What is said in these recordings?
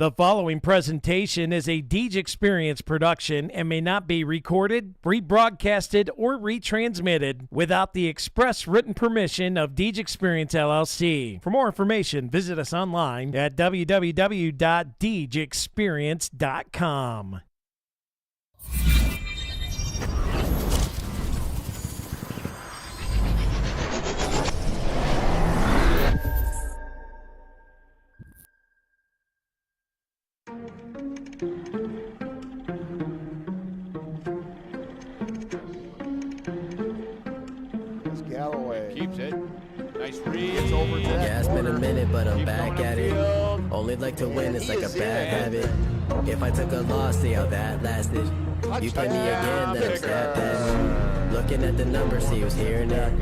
The following presentation is a Deej Experience production and may not be recorded, rebroadcasted, or retransmitted without the express written permission of Deej Experience LLC. For more information, visit us online at www.deejexperience.com. Keeps it. Nice read. It's over to Yeah, it's been a minute, but I'm back at it. Only like to win, it's like a bad habit. If I took a loss, see how that lasted. You play me again, then I'm stepping. Looking at the numbers, see who's hearing it.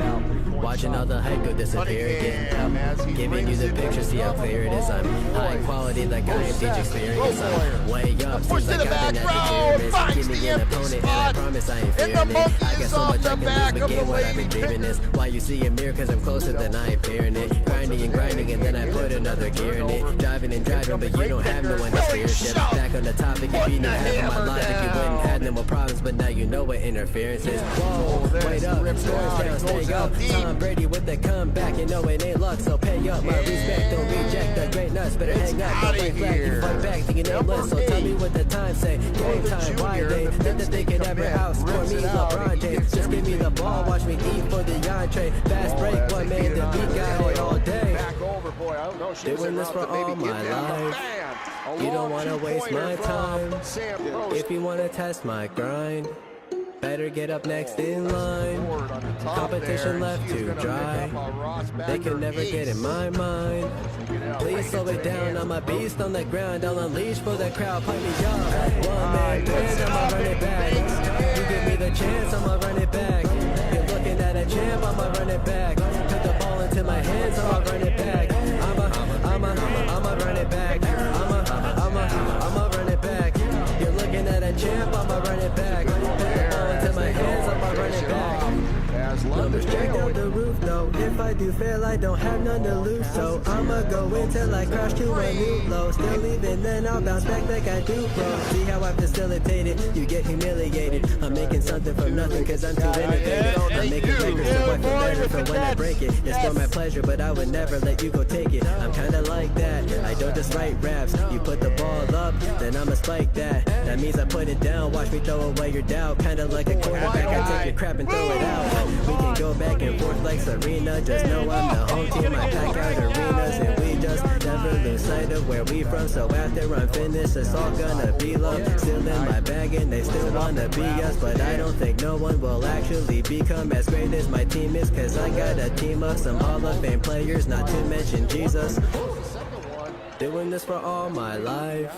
Watching all the hype go disappear again. Giving you the picture, see how clear it is. I'm high quality like I am Deej Experience. I'm way up, seems like I've been at the pyramid. Give me an opponent, and I promise I ain't fearing it. I got so much I can lose, but game what I've been dreaming is. Why you see a mirror, cause I'm closer than I ain't fearing it. Grinding and grinding, and then I put another gear in it. Driving and driving, but you don't have no one to steer shit. Back on the topic, if you didn't have my logic, you wouldn't have no more problems, but now you know what interference is. Whoa, wait up, scores down, stay up. Tom Brady with the comeback, you know it ain't luck, so pay up my respect. Don't reject the great nuts, better hang up. Don't fight back, you fight back, thinking aimless. So tell me what the time say. Game time, why they think that they could ever outscore me, LeBron James. Just give me the ball, watch me eat for the entree. Fast break, what made the beat got it all day. Doing this for all my life. You don't wanna waste my time. If you wanna test my grind, better get up next in line. Competition left to dry. They can never get in my mind. Please slow it down, I'm a beast on the ground. I'll unleash for the crowd, pipe me up. One man band, I'ma run it back. You give me the chance, I'ma run it back. You're looking at a champ, I'ma run it back. Put the ball into my hands, I'ma run it back. I'ma run it back. I'ma run it back. You're looking at a champ, I'ma run it back. Put the ball into my hands, I'ma run it back. Numbers checked out the roof though. If I do fail, I don't have none to lose. So I'ma go until I crash to a new low. Still even then I'll bounce back like I do, bro. See how I facilitate it? You get humiliated. I'm making something from nothing cause I'm too innovative. I'm making records so I feel better for when I break it. It's for my pleasure, but I would never let you go take it. I'm kinda like that. I don't just write raps. You put the ball up, then I'ma spike that. That means I put it down. Watch me throw away your doubt. Kinda like a quarterback. I take your crap and throw it out. We can go back and forth like Serena. Just know I'm the home team. I pack out arenas and we just never lose sight of where we from. So after I'm finished, it's all gonna be love. Still in my bag and they still wanna be us, but I don't think no one will actually become as great as my team is. Cause I got a team of some Hall of Fame players, not to mention Jesus. Doing this for all my life.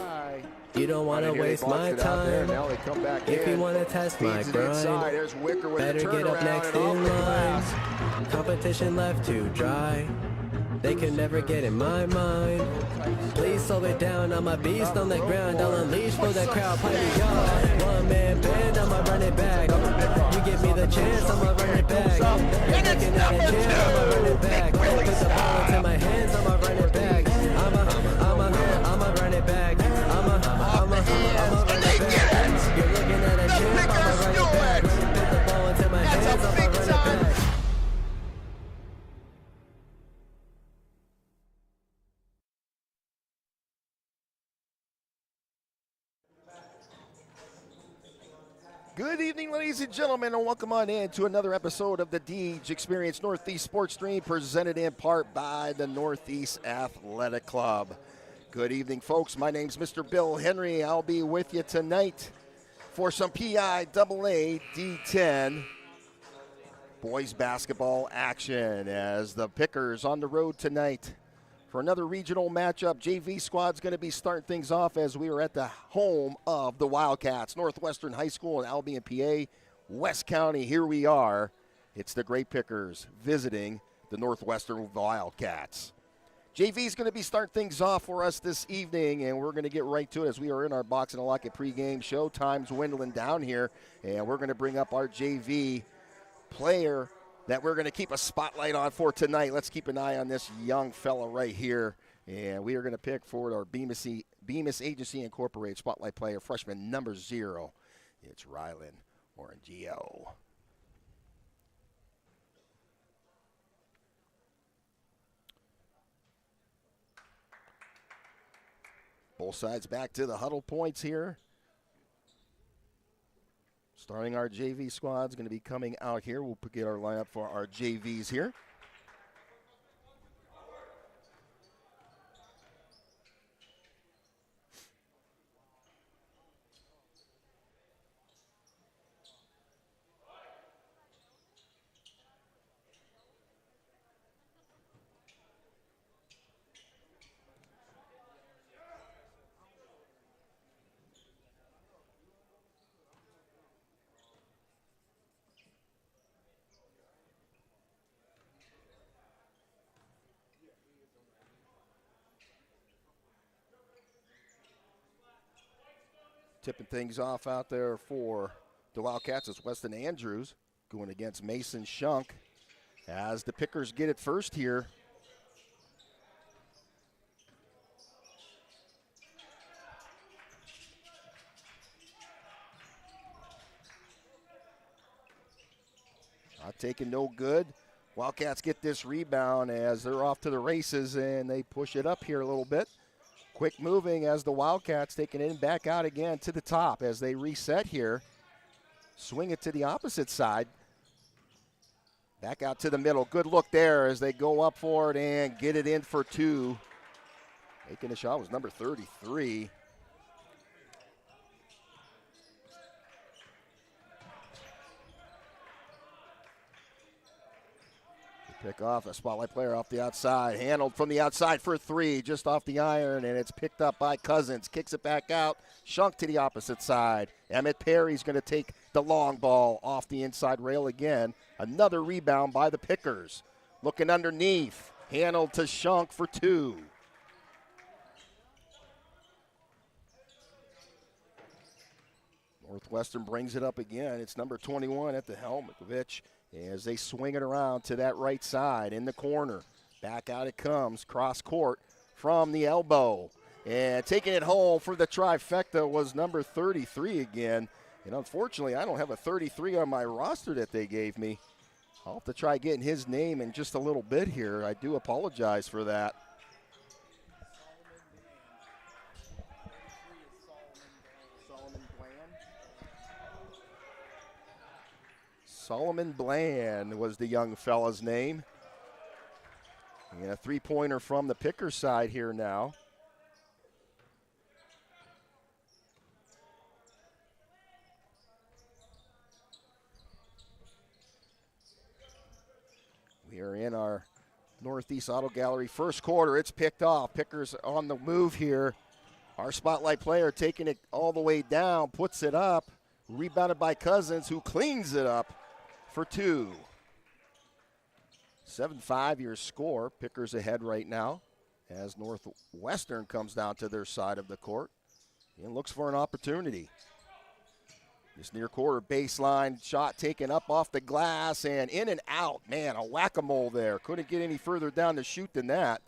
You don't want to waste my time. If you want to test my grind, better get up next in line. Competition left to dry. They can never get in my mind. Please slow it down, I'm a beast on the ground. I'll unleash for the crowd, pipe me up. One man band, I'ma run it back. You give me the chance, I'ma run it back. You're looking at a chance, I'ma run it back. Put the ball into my hands, I'ma run it back. I'ma run it back. I'ma run it back. You're looking at a chance, I'ma run it back. Put the ball into my hands, I'ma run it back. Good evening, ladies and gentlemen, and welcome on in to another episode of the Deej Experience Northeast Sports Stream, presented in part by the Northeast Athletic Club. Good evening, folks. My name's Mr. Bill Henry. I'll be with you tonight for some Piaa D-10 boys basketball action as the Pickers on the road tonight for another regional matchup. JV squad's going to be starting things off as we are at the home of the Wildcats, Northwestern High School in Albion, PA, West County. Here we are. It's the Grape Pickers visiting the Northwestern Wildcats. JV is going to be starting things off for us this evening, and we're going to get right to it as we are in our Box and a Lock It pregame show. Time's dwindling down here, and we're going to bring up our JV player that we're going to keep a spotlight on for tonight. Let's keep an eye on this young fella right here And we are going to pick for our Bemis Agency Incorporated Spotlight player, freshman number 0. It's Rylan Orangio. Both sides back to the huddle points here. Starting our JV squad is going to be coming out here. We'll get our lineup for our JVs here. Tipping things off out there for the Wildcats is Weston Andrews going against Mason Shunk as the Pickers get it first here. Not taking no good. Wildcats get this rebound as they're off to the races and they push it up here a little bit. Quick moving as the Wildcats taking it in back out again to the top as they reset here. Swing it to the opposite side. Back out to the middle. Good look there as they go up for it and get it in for 2. Making the shot was number 33. Pick off a spotlight player off the outside. Handled from the outside for 3, just off the iron, and it's picked up by Cousins. Kicks it back out. Shunk to the opposite side. Emmett Perry's going to take the long ball off the inside rail again. Another rebound by the Pickers. Looking underneath. Handled to Shunk for 2. Northwestern brings it up again. It's number 21 at the helmet, Mitch. As they swing it around to that right side in the corner. Back out it comes, cross court from the elbow. And taking it home for the trifecta was number 33 again. And unfortunately, I don't have a 33 on my roster that they gave me. I'll have to try getting his name in just a little bit here. I do apologize for that. Solomon Bland was the young fella's name. And a 3-pointer from the Picker side here now. We are in our Northeast Auto Gallery first quarter. It's picked off. Pickers on the move here. Our spotlight player taking it all the way down, puts it up. Rebounded by Cousins, who cleans it up for 2. 7-5 your score. Pickers ahead right now as Northwestern comes down to their side of the court and looks for an opportunity. This near quarter baseline shot taken up off the glass and in and out. Man, a whack-a-mole there. Couldn't get any further down the chute than that.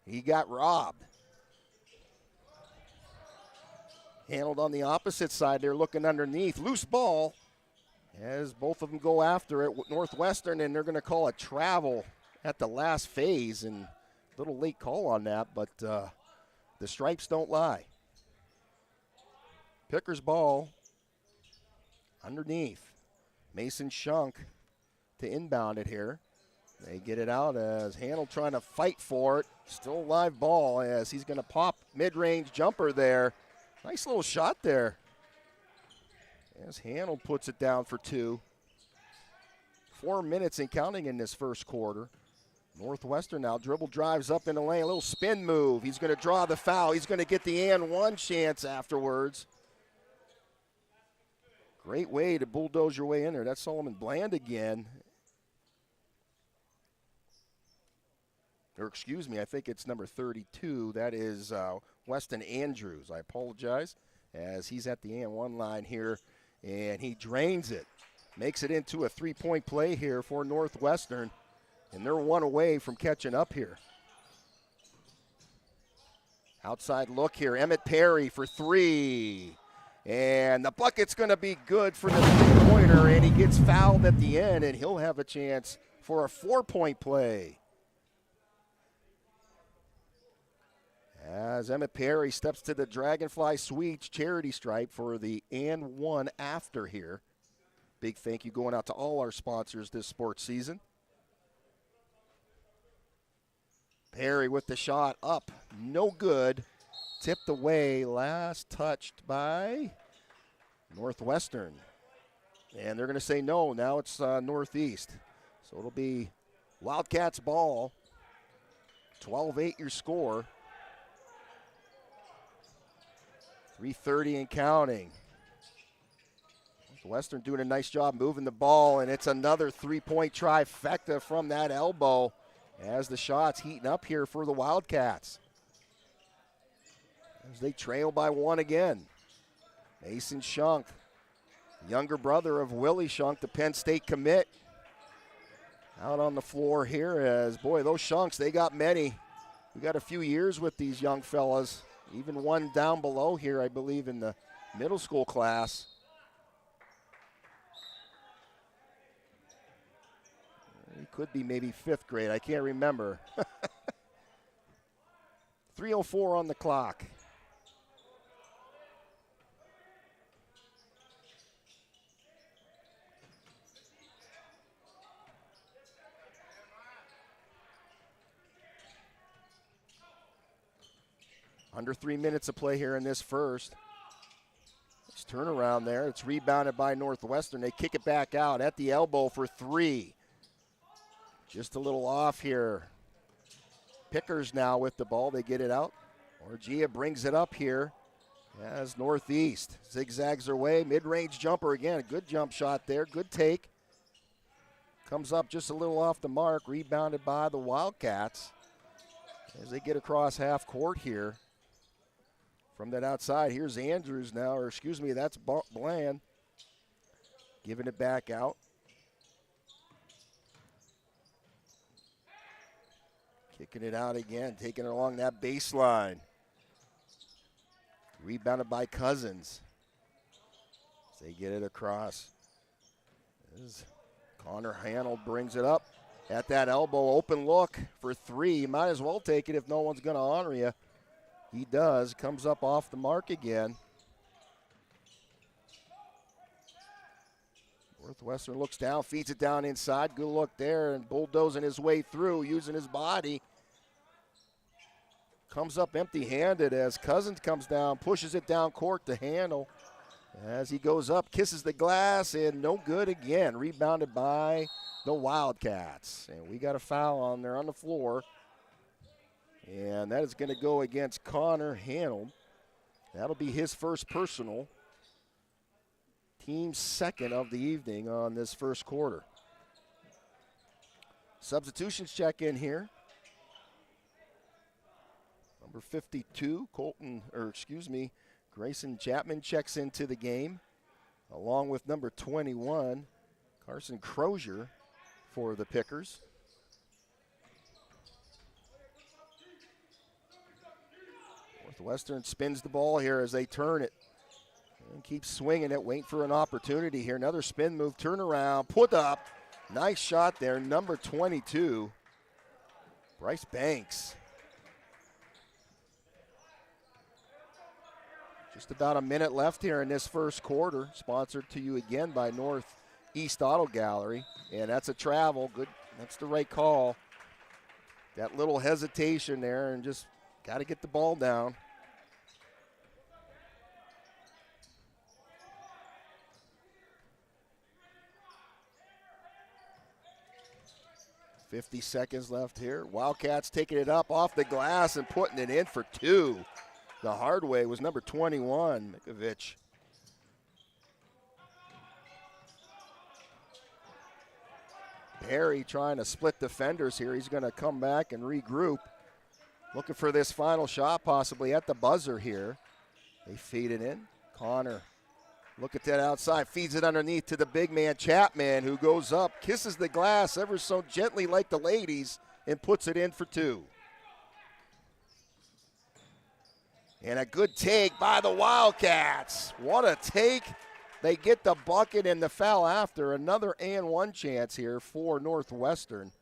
He got robbed. Handled on the opposite side. They're looking underneath. Loose ball. As both of them go after it, Northwestern, and they're going to call a travel at the last phase. And a little late call on that, but the stripes don't lie. Pickers ball underneath. Mason Shunk to inbound it here. They get it out as Handel trying to fight for it. Still a live ball as he's going to pop mid-range jumper there. Nice little shot there. As Handel puts it down for 2. 4 minutes and counting in this first quarter. Northwestern now dribble drives up in the lane. A little spin move. He's going to draw the foul. He's going to get the and one chance afterwards. Great way to bulldoze your way in there. That's Solomon Bland again. Or excuse me, I think it's number 32. That is Weston Andrews. I apologize as he's at the and one line here. And he drains it. Makes it into a 3-point play here for Northwestern. And they're 1 away from catching up here. Outside look here. Emmett Perry for three. And the bucket's going to be good for the three-pointer, and he gets fouled at the end, and he'll have a chance for a 4-point play. As Emmett Perry steps to the Dragonfly Sweets charity stripe for the and one after here. Big thank you going out to all our sponsors this sports season. Perry with the shot up, no good. Tipped away, last touched by Northwestern. And they're going to say no, now it's Northeast. So it'll be Wildcats ball. 12-8 your score. 3:30 and counting. Northwestern doing a nice job moving the ball, and it's another three-point trifecta from that elbow as the shot's heating up here for the Wildcats. As they trail by one again. Mason Shunk, younger brother of Willie Shunk, the Penn State commit, out on the floor here as, boy, those Shunks, they got many. We got a few years with these young fellas. Even one down below here, I believe, in the middle school class. He could be maybe fifth grade. I can't remember. 3:04 on the clock. Under 3 minutes of play here in this first. Nice turnaround there. It's rebounded by Northwestern. They kick it back out at the elbow for three. Just a little off here. Pickers now with the ball. They get it out. Orgia brings it up here as Northeast zigzags their way. Mid-range jumper again. A good jump shot there. Good take. Comes up just a little off the mark. Rebounded by the Wildcats as they get across half court here. From that outside, here's Andrews now, or excuse me, that's Bland. Giving it back out. Kicking it out again, taking it along that baseline. Rebounded by Cousins. As they get it across. As Connor Hanold brings it up at that elbow. Open look for three. You might as well take it if no one's going to honor you. He does. Comes up off the mark again. Northwestern looks down, feeds it down inside. Good look there, and bulldozing his way through, using his body. Comes up empty-handed as Cousins comes down, pushes it down court to handle. As he goes up, kisses the glass, and no good again. Rebounded by the Wildcats. And we got a foul on there on the floor. And that is going to go against Connor Hanold. That'll be his first personal. Team second of the evening on this first quarter. Substitutions check in here. Number 52, Grayson Chapman checks into the game, along with number 21, Carson Crozier for the Pickers. Northwestern spins the ball here as they turn it and keep swinging it, waiting for an opportunity here. Another spin move, turn around, put up. Nice shot there, number 22, Bryce Banks. Just about a minute left here in this first quarter. Sponsored to you again by Northeast Auto Gallery. And that's a travel. Good. That's the right call. That little hesitation there and just got to get the ball down. .50 seconds left here. Wildcats taking it up off the glass and putting it in for two. The hard way was number 21, Mikovic. Perry trying to split defenders here. He's going to come back and regroup. Looking for this final shot possibly at the buzzer here. They feed it in. Connor, look at that outside. Feeds it underneath to the big man, Chapman, who goes up, kisses the glass ever so gently like the ladies, and puts it in for two. And a good take by the Wildcats. What a take. They get the bucket and the foul after. Another and one chance here for Northwestern.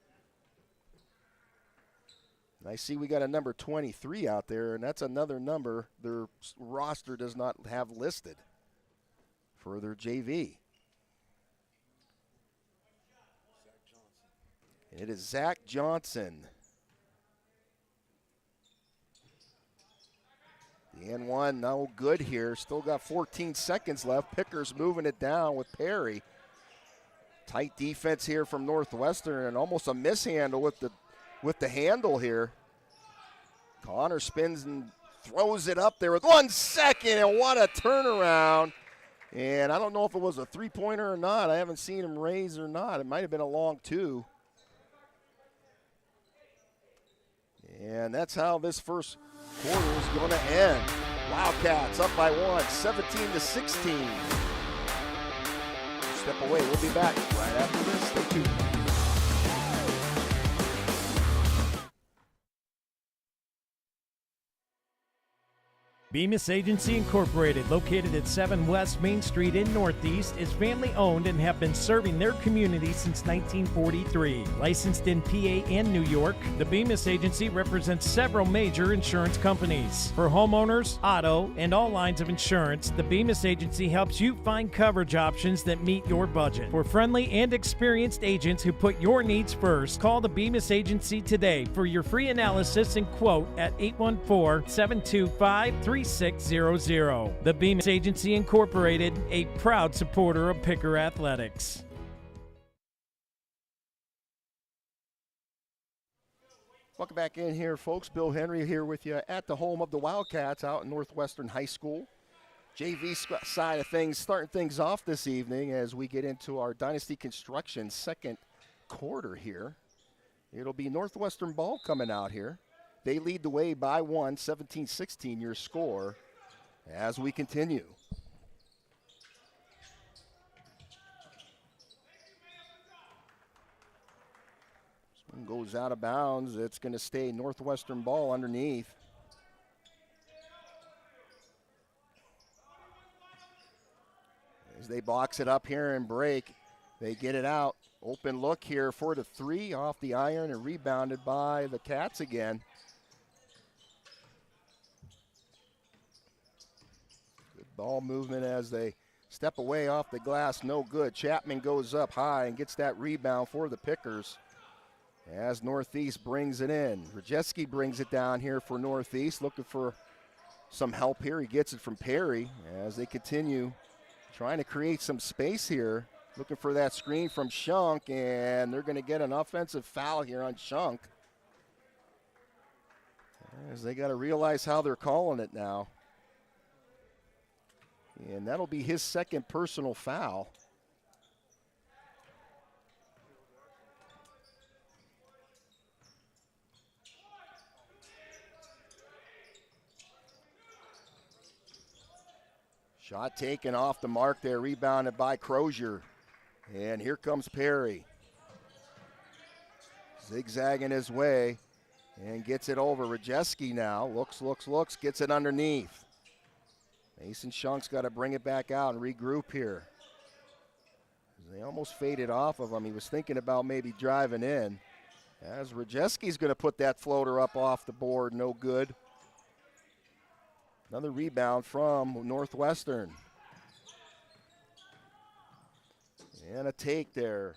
I see we got a number 23 out there, and that's another number their roster does not have listed for their JV. And it is Zach Johnson. The N1 no good here. Still got 14 seconds left. Pickers moving it down with Perry. Tight defense here from Northwestern and almost a mishandle with the handle here. Connor spins and throws it up there with 1 second, and what a turnaround. And I don't know if it was a three-pointer or not. I haven't seen him raise or not. It might have been a long two. And that's how this first quarter is going to end. Wildcats up by one, 17-16. Step away. We'll be back right after this. Stay tuned. Bemis Agency Incorporated, located at 7 West Main Street in Northeast, is family-owned and have been serving their community since 1943. Licensed in PA and New York, the Bemis Agency represents several major insurance companies. For homeowners, auto, and all lines of insurance, the Bemis Agency helps you find coverage options that meet your budget. For friendly and experienced agents who put your needs first, call the Bemis Agency today for your free analysis and quote at 814-725-3600. The Bemis Agency Incorporated, a proud supporter of Picker Athletics. Welcome back in here, folks. Bill Henry here with you at the home of the Wildcats out in Northwestern High School. JV side of things, starting things off this evening as we get into our Dynasty Construction second quarter here. It'll be Northwestern ball coming out here. They lead the way by one, 17-16 your score as we continue. This one goes out of bounds. It's going to stay Northwestern ball underneath. As they box it up here and break, they get it out. Open look here for the three off the iron and rebounded by the Cats again. Ball movement as they step away off the glass, no good. Chapman goes up high and gets that rebound for the Pickers as Northeast brings it in. Rajeski brings it down here for Northeast, looking for some help here. He gets it from Perry as they continue trying to create some space here. Looking for that screen from Shunk, and they're going to get an offensive foul here on Shunk as they got to realize how they're calling it now. And that'll be his second personal foul. Shot taken off the mark there, rebounded by Crozier. And here comes Perry. Zigzagging his way and gets it over. Rajeski now looks, gets it underneath. Mason Shunk's got to bring it back out and regroup here. They almost faded off of him. He was thinking about maybe driving in. As Rajeski's going to put that floater up off the board, no good. Another rebound from Northwestern. And a take there.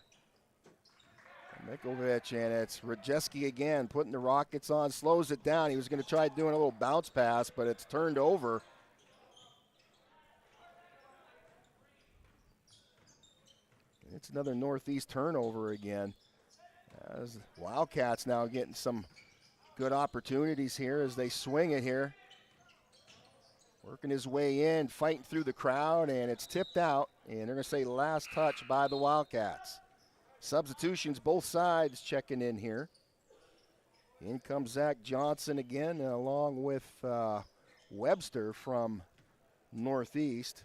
Mikovic, and it's Rajeski again putting the Rockets on, slows it down. He was going to try doing a little bounce pass, but it's turned over. It's another Northeast turnover again. As Wildcats now getting some good opportunities here as they swing it here. Working his way in, fighting through the crowd, and it's tipped out. And they're going to say last touch by the Wildcats. Substitutions both sides checking in here. In comes Zach Johnson again, along with Webster from Northeast.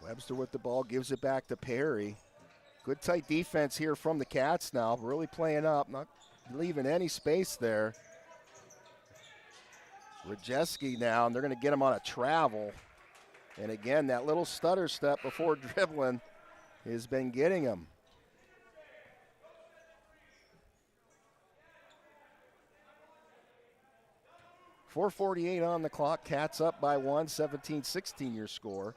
Webster with the ball, gives it back to Perry. Good tight defense here from the Cats now, really playing up, not leaving any space there. Rajeski now, and they're going to get him on a travel. And again, that little stutter step before dribbling has been getting him. .448 on the clock. Cats up by 1, 17-16 your score.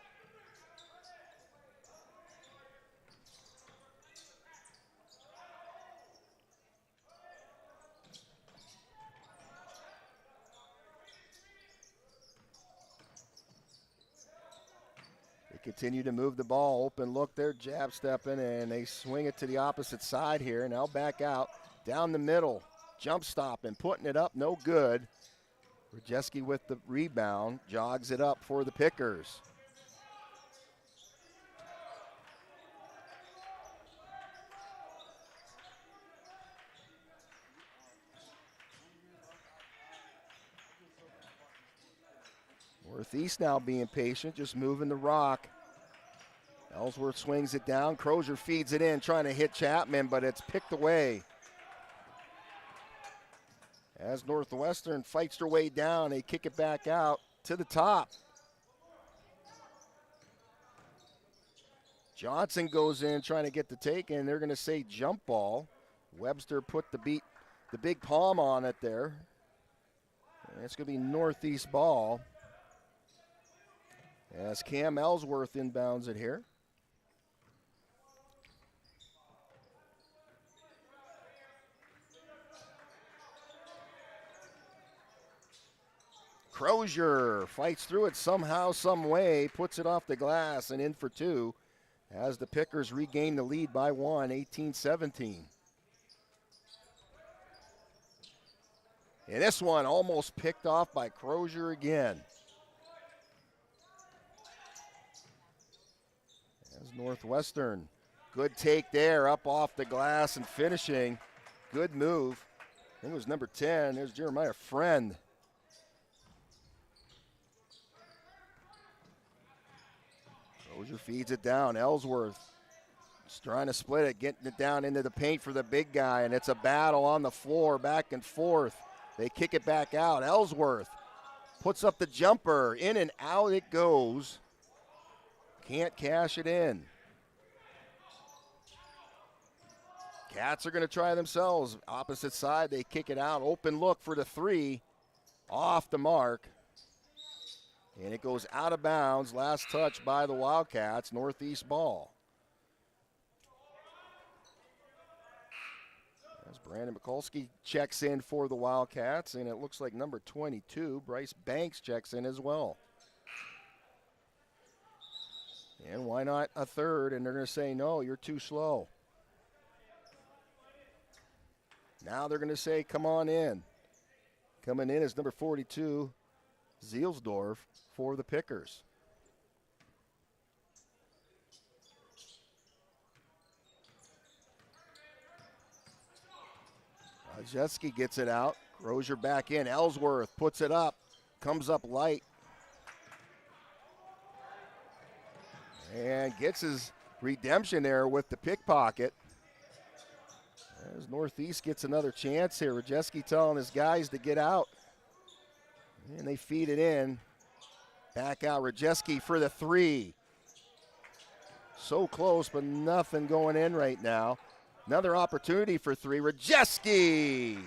They continue to move the ball. Open look there, jab stepping, and they swing it to the opposite side here. Now back out, down the middle, jump stop and putting it up, no good. Rajeski with the rebound, jogs it up for the Pickers. Northeast now being patient, just moving the rock. Ellsworth swings it down, Crozier feeds it in, trying to hit Chapman, but it's picked away. As Northwestern fights their way down, they kick it back out to the top. Johnson goes in trying to get the take, and they're going to say jump ball. Webster put the big palm on it there. And it's going to be Northeast ball. As Cam Ellsworth inbounds it here. Crozier fights through it somehow, some way, puts it off the glass and in for two as the Pickers regain the lead by 1, 18-17. And this one almost picked off by Crozier again. As Northwestern, good take there, up off the glass and finishing. Good move. I think it was number 10. There's Jeremiah Friend. Crozier feeds it down. Ellsworth just trying to split it, getting it down into the paint for the big guy, and it's a battle on the floor, back and forth. They kick it back out. Ellsworth puts up the jumper. In and out it goes. Can't cash it in. Cats are going to try themselves. Opposite side, they kick it out. Open look for the three. Off the mark. And it goes out of bounds. Last touch by the Wildcats. Northeast ball. As Brandon Mikulski checks in for the Wildcats, and it looks like number 22, Bryce Banks, checks in as well. And why not a third? And they're going to say, no, you're too slow. Now they're going to say, come on in. Coming in is number 42, Zielsdorf, for the Pickers. Rajeski gets it out. Crozier back in. Ellsworth puts it up. Comes up light. And gets his redemption there with the pickpocket. As Northeast gets another chance here. Rajeski telling his guys to get out. And they feed it in. Back out Rajeski for the three. So close, but nothing going in right now. Another opportunity for three. Rajeski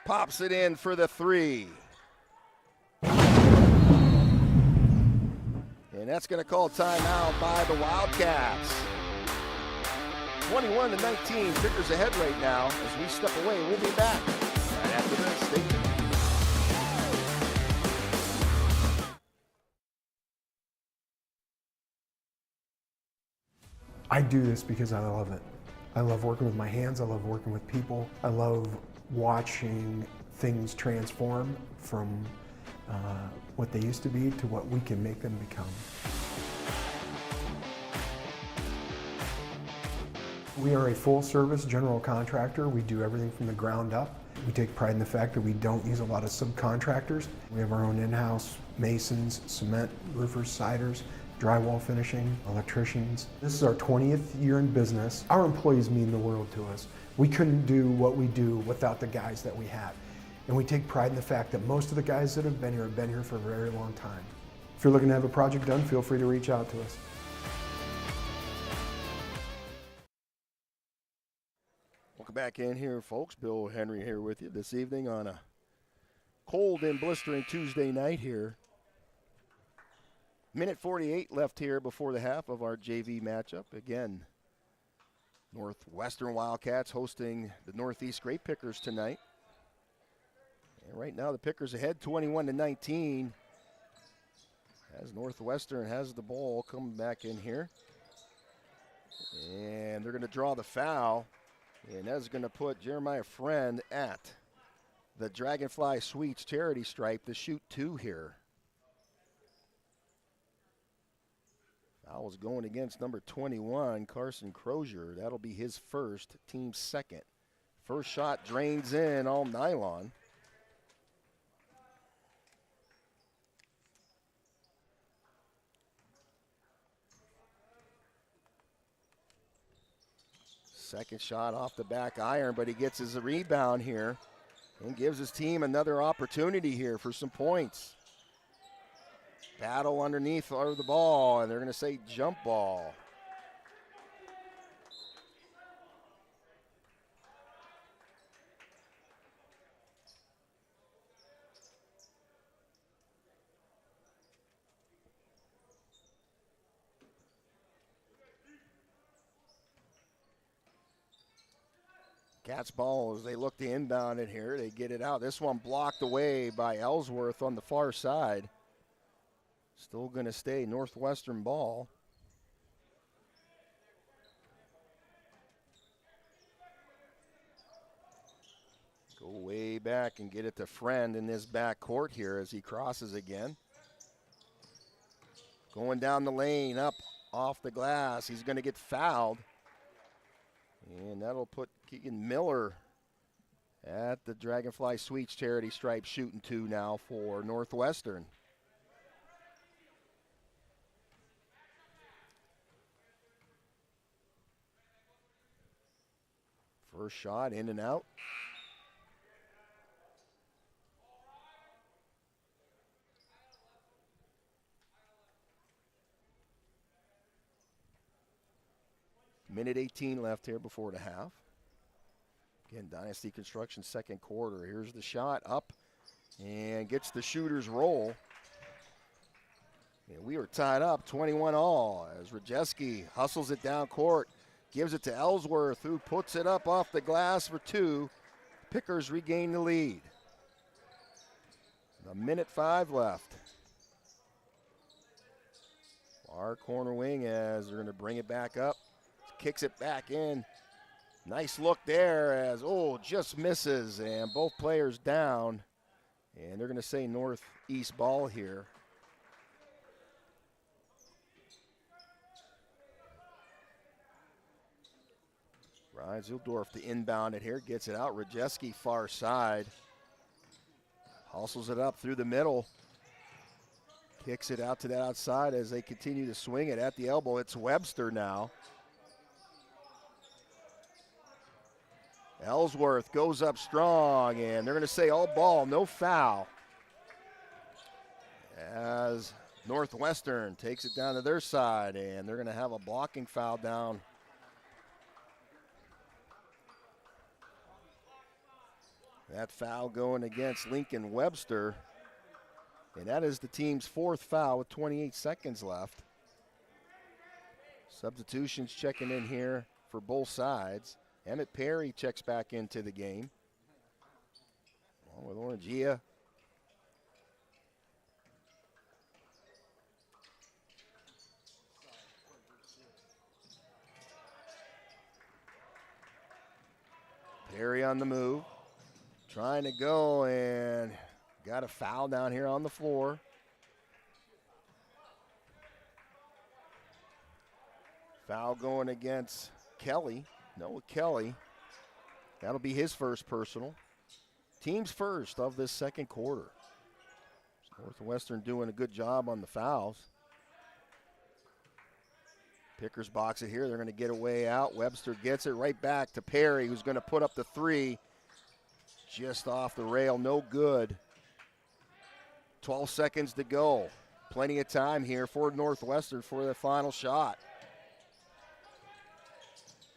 pops it in for the three. And that's going to call timeout by the Wildcats. 21-19, Pickers ahead right now. As we step away, we'll be back right after this. Stay tuned. I do this because I love it. I love working with my hands. I love working with people. I love watching things transform from what they used to be to what we can make them become. We are a full-service general contractor. We do everything from the ground up. We take pride in the fact that we don't use a lot of subcontractors. We have our own in-house masons, cement, roofers, siders, drywall finishing, electricians. This is our 20th year in business. Our employees mean the world to us. We couldn't do what we do without the guys that we have. And we take pride in the fact that most of the guys that have been here for a very long time. If you're looking to have a project done, feel free to reach out to us. Welcome back in here, folks. Bill Henry here with you this evening on a cold and blistering Tuesday night here. Minute 48 left here before the half of our JV matchup. Again, Northwestern Wildcats hosting the Northeast Grape Pickers tonight. And right now the Pickers ahead 21-19 as Northwestern has the ball coming back in here. And they're going to draw the foul. And that's going to put Jeremiah Friend at the Dragonfly Sweets charity stripe to shoot 2 here. Foul is going against number 21, Carson Crozier. That'll be his first, team's second. First shot drains in, all nylon. Second shot off the back iron, but he gets his rebound here and gives his team another opportunity here for some points. Battle underneath of the ball, and they're going to say jump ball. Cats ball as they look to inbound it here. They get it out. This one blocked away by Ellsworth on the far side. Still going to stay Northwestern ball. Go way back and get it to Friend in this back court here as he crosses again. Going down the lane, up off the glass. He's going to get fouled. And that'll put Keegan Miller at the Dragonfly Sweets charity stripe shooting 2 now for Northwestern. First shot in and out. Minute 18 left here before the half. Again, Dynasty Construction second quarter. Here's the shot up and gets the shooter's roll. And we are tied up 21 all as Rajeski hustles it down court. Gives it to Ellsworth, who puts it up off the glass for 2. Pickers regain the lead. A minute 5 left. Far corner wing as they're going to bring it back up. Kicks it back in. Nice look there as, just misses. And both players down. And they're going to say Northeast ball here. Ryan Zildorf to inbound it here, gets it out. Rajeski far side. Hustles it up through the middle. Kicks it out to the outside as they continue to swing it at the elbow. It's Webster now. Ellsworth goes up strong, and they're going to say all ball, no foul. As Northwestern takes it down to their side, and they're going to have a blocking foul down. That foul going against Lincoln Webster. And that is the team's 4th foul with 28 seconds left. Substitutions checking in here for both sides. Emmett Perry checks back into the game. Along with Orangia. Perry on the move. Trying to go and got a foul down here on the floor. Foul going against Kelly. Noah Kelly. That'll be his first personal. Team's first of this second quarter. Northwestern doing a good job on the fouls. Pickers box it here. They're going to get away out. Webster gets it right back to Perry, who's going to put up the three. Just off the rail, no good. 12 seconds to go. Plenty of time here for Northwestern for the final shot.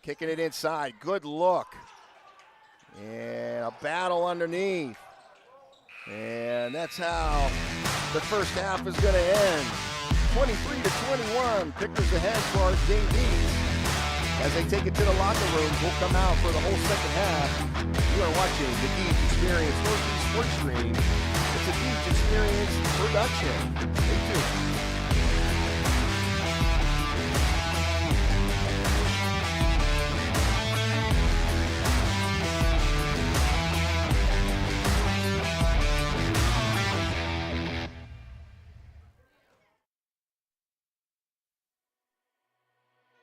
Kicking it inside, good look. And a battle underneath. And that's how the first half is going to end. 23-21, Pickers ahead for our JVs. As they take it to the locker rooms, we'll come out for the whole second half. You are watching the Deej Experience Northeast Sports Stream. It's a Deej Experience production. Stay tuned.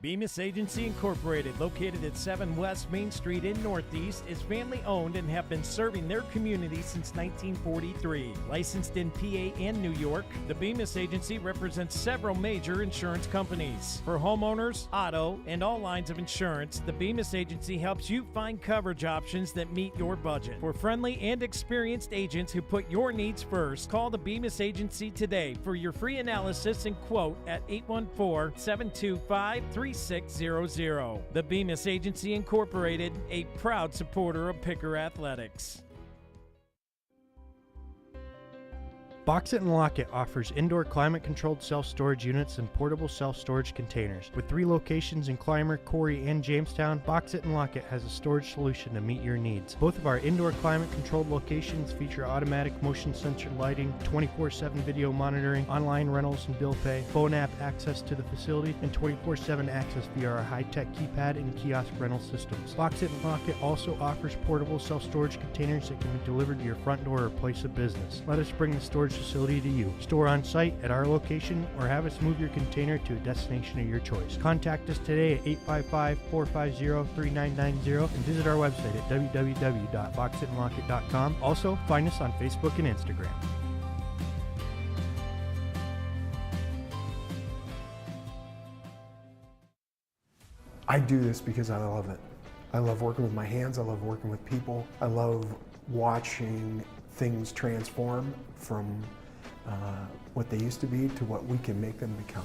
Bemis Agency Incorporated, located at 7 West Main Street in Northeast, is family-owned and have been serving their community since 1943. Licensed in PA and New York, the Bemis Agency represents several major insurance companies. For homeowners, auto, and all lines of insurance, the Bemis Agency helps you find coverage options that meet your budget. For friendly and experienced agents who put your needs first, call the Bemis Agency today for your free analysis and quote at 814-725-3600. The Bemis Agency Incorporated, a proud supporter of Picker Athletics. Box It and Lock It offers indoor climate-controlled self-storage units and portable self-storage containers. With 3 locations in Clymer, Corey, and Jamestown, Box It and Lock It has a storage solution to meet your needs. Both of our indoor climate-controlled locations feature automatic motion sensor lighting, 24/7 video monitoring, online rentals and bill pay, phone app access to the facility, and 24/7 access via our high-tech keypad and kiosk rental systems. Box It and Lock It also offers portable self-storage containers that can be delivered to your front door or place of business. Let us bring the storage facility to you. Store on site at our location or have us move your container to a destination of your choice. Contact us today at 855-450-3990 and visit our website at www.boxitandlockit.com. Also, find us on Facebook and Instagram. I do this because I love it. I love working with my hands. I love working with people. I love watching things transform from what they used to be to what we can make them become.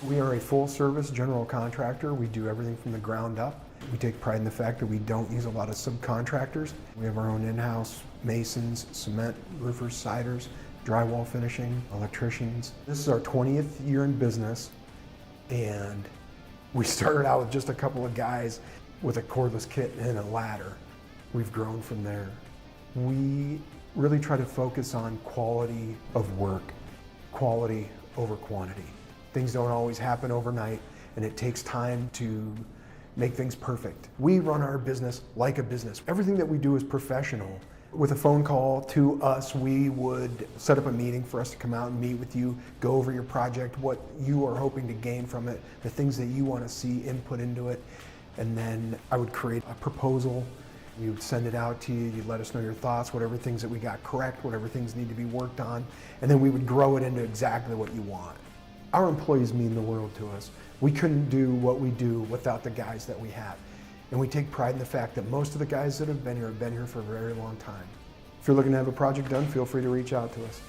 We are a full-service general contractor. We do everything from the ground up. We take pride in the fact that we don't use a lot of subcontractors. We have our own in-house masons, cement, roofers, siders, drywall finishing, electricians. This is our 20th year in business, and we started out with just a couple of guys with a cordless kit and a ladder. We've grown from there. We really try to focus on quality of work, quality over quantity. Things don't always happen overnight, and it takes time to make things perfect. We run our business like a business. Everything that we do is professional. With a phone call to us, we would set up a meeting for us to come out and meet with you, go over your project, what you are hoping to gain from it, the things that you want to see input into it, and then I would create a proposal. We would send it out to you, you'd let us know your thoughts, whatever things that we got correct, whatever things need to be worked on, and then we would grow it into exactly what you want. Our employees mean the world to us. We couldn't do what we do without the guys that we have. And we take pride in the fact that most of the guys that have been here for a very long time. If you're looking to have a project done, feel free to reach out to us.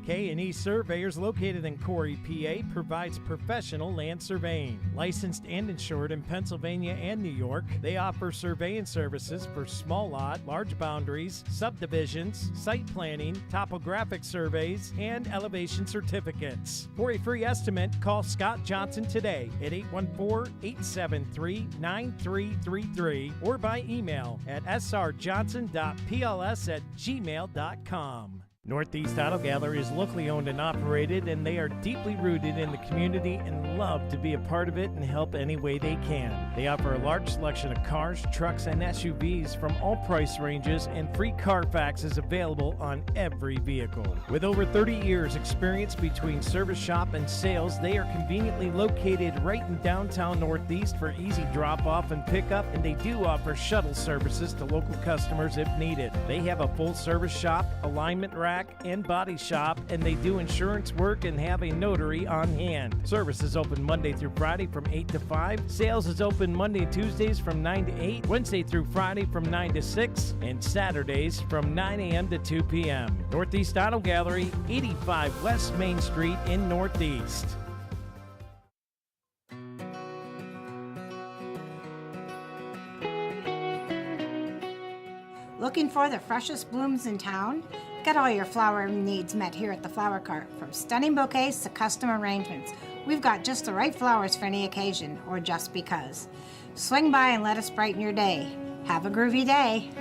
K&E Surveyors, located in Corey, PA, provides professional land surveying. Licensed and insured in Pennsylvania and New York, they offer surveying services for small lot, large boundaries, subdivisions, site planning, topographic surveys, and elevation certificates. For a free estimate, call Scott Johnson today at 814-873-9333 or by email at srjohnson.pls@gmail.com. Northeast Auto Gallery is locally owned and operated, and they are deeply rooted in the community and love to be a part of it and help any way they can. They offer a large selection of cars, trucks, and SUVs from all price ranges, and free Carfax is available on every vehicle. With over 30 years experience between service shop and sales, they are conveniently located right in downtown Northeast for easy drop-off and pickup, and they do offer shuttle services to local customers if needed. They have a full-service shop, alignment rack, and body shop, and they do insurance work and have a notary on hand. Service is open Monday through Friday from 8 to 5. Sales is open Monday and Tuesdays from 9 to 8, Wednesday through Friday from 9 to 6, and Saturdays from 9 a.m. to 2 p.m. Northeast Auto Gallery, 85 West Main Street in Northeast. Looking for the freshest blooms in town? Get all your flower needs met here at the Flower Cart. From stunning bouquets to custom arrangements, we've got just the right flowers for any occasion or just because. Swing by and let us brighten your day. Have a groovy day.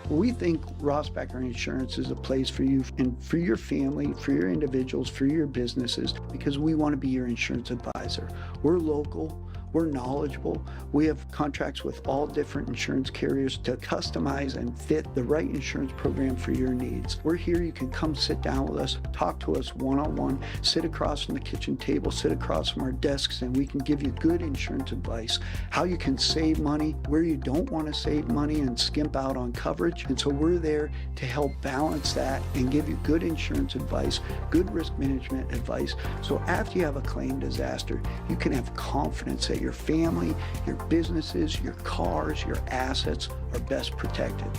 We think Ross Becker Insurance is a place for you and for your family, for your individuals, for your businesses, because we want to be your insurance advisor. We're local. We're knowledgeable. We have contracts with all different insurance carriers to customize and fit the right insurance program for your needs. We're here. You can come sit down with us, talk to us one-on-one, sit across from the kitchen table, sit across from our desks, and we can give you good insurance advice, how you can save money, where you don't want to save money and skimp out on coverage. And so we're there to help balance that and give you good insurance advice, good risk management advice. So after you have a claim disaster, you can have confidence that your family, your businesses, your cars, your assets are best protected.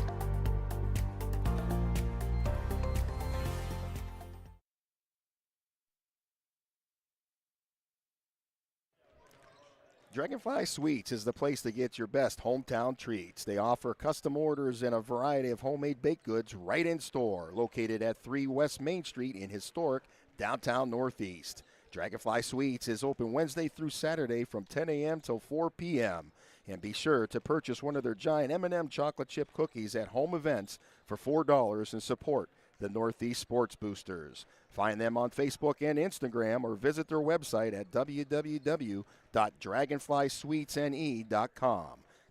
Dragonfly Sweets is the place to get your best hometown treats. They offer custom orders and a variety of homemade baked goods right in store, located at 3 West Main Street in historic downtown Northeast. Dragonfly Sweets is open Wednesday through Saturday from 10 a.m. till 4 p.m. And be sure to purchase one of their giant M&M chocolate chip cookies at home events for $4 and support the Northeast Sports Boosters. Find them on Facebook and Instagram or visit their website at www.dragonflysweetsne.com.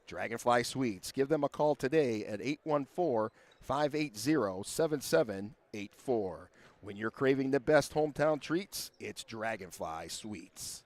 Dragonfly Sweets. Give them a call today at 814-580-7784. When you're craving the best hometown treats, it's Dragonfly Sweets.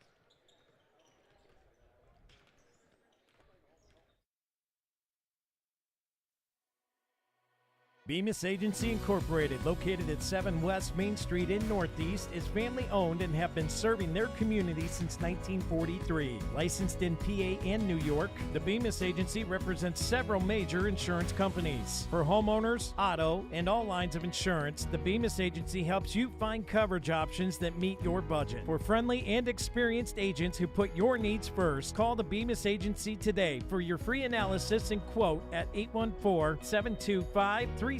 Bemis Agency Incorporated, located at 7 West Main Street in Northeast, is family-owned and have been serving their community since 1943. Licensed in PA and New York, the Bemis Agency represents several major insurance companies. For homeowners, auto, and all lines of insurance, the Bemis Agency helps you find coverage options that meet your budget. For friendly and experienced agents who put your needs first, call the Bemis Agency today for your free analysis and quote at 814-725-3600.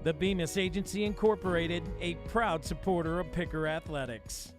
The Bemis Agency Incorporated, a proud supporter of Picker Athletics.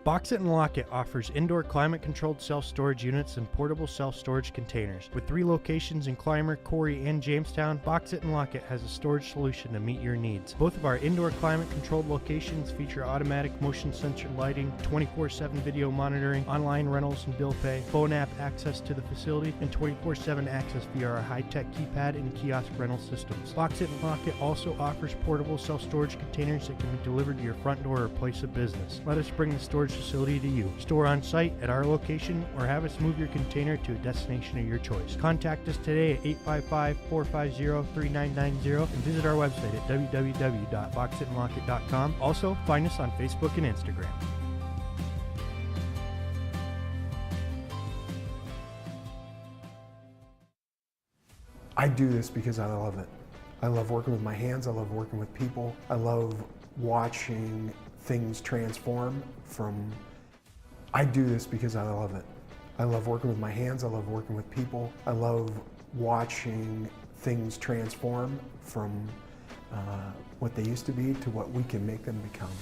Box It and Lock It offers indoor climate-controlled self-storage units and portable self-storage containers. With 3 locations in Clymer, Corey, and Jamestown, Box It and Lock It has a storage solution to meet your needs. Both of our indoor climate-controlled locations feature automatic motion sensor lighting, 24/7 video monitoring, online rentals and bill pay, phone app access to the facility, and 24/7 access via our high-tech keypad and kiosk rental systems. Box It and Lock It also offers portable self-storage containers that can be delivered to your front door or place of business. Let us bring the storage facility to you. Store on site at our location or have us move your container to a destination of your choice. Contact us today at 855-450-3990 and visit our website at www.boxitandlockit.com. Also, find us on Facebook and Instagram. I do this because I love it. I love working with my hands. I love working with people. I love watching things transform from. I do this because I love it. I love working with my hands. I love working with people. I love watching things transform from what they used to be to what we can make them become.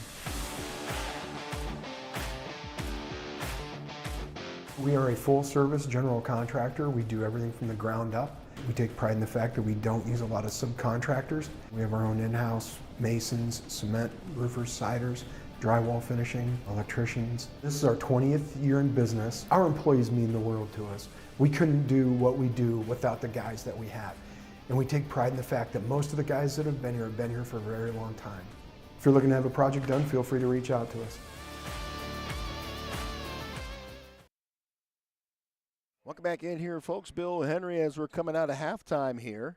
We are a full-service general contractor. We do everything from the ground up. We take pride in the fact that we don't use a lot of subcontractors. We have our own in-house masons, cement, roofers, siders, drywall finishing, electricians. This is our 20th year in business. Our employees mean the world to us. We couldn't do what we do without the guys that we have. And we take pride in the fact that most of the guys that have been here for a very long time. If you're looking to have a project done, feel free to reach out to us. Welcome back in here, folks. Bill Henry, as we're coming out of halftime here.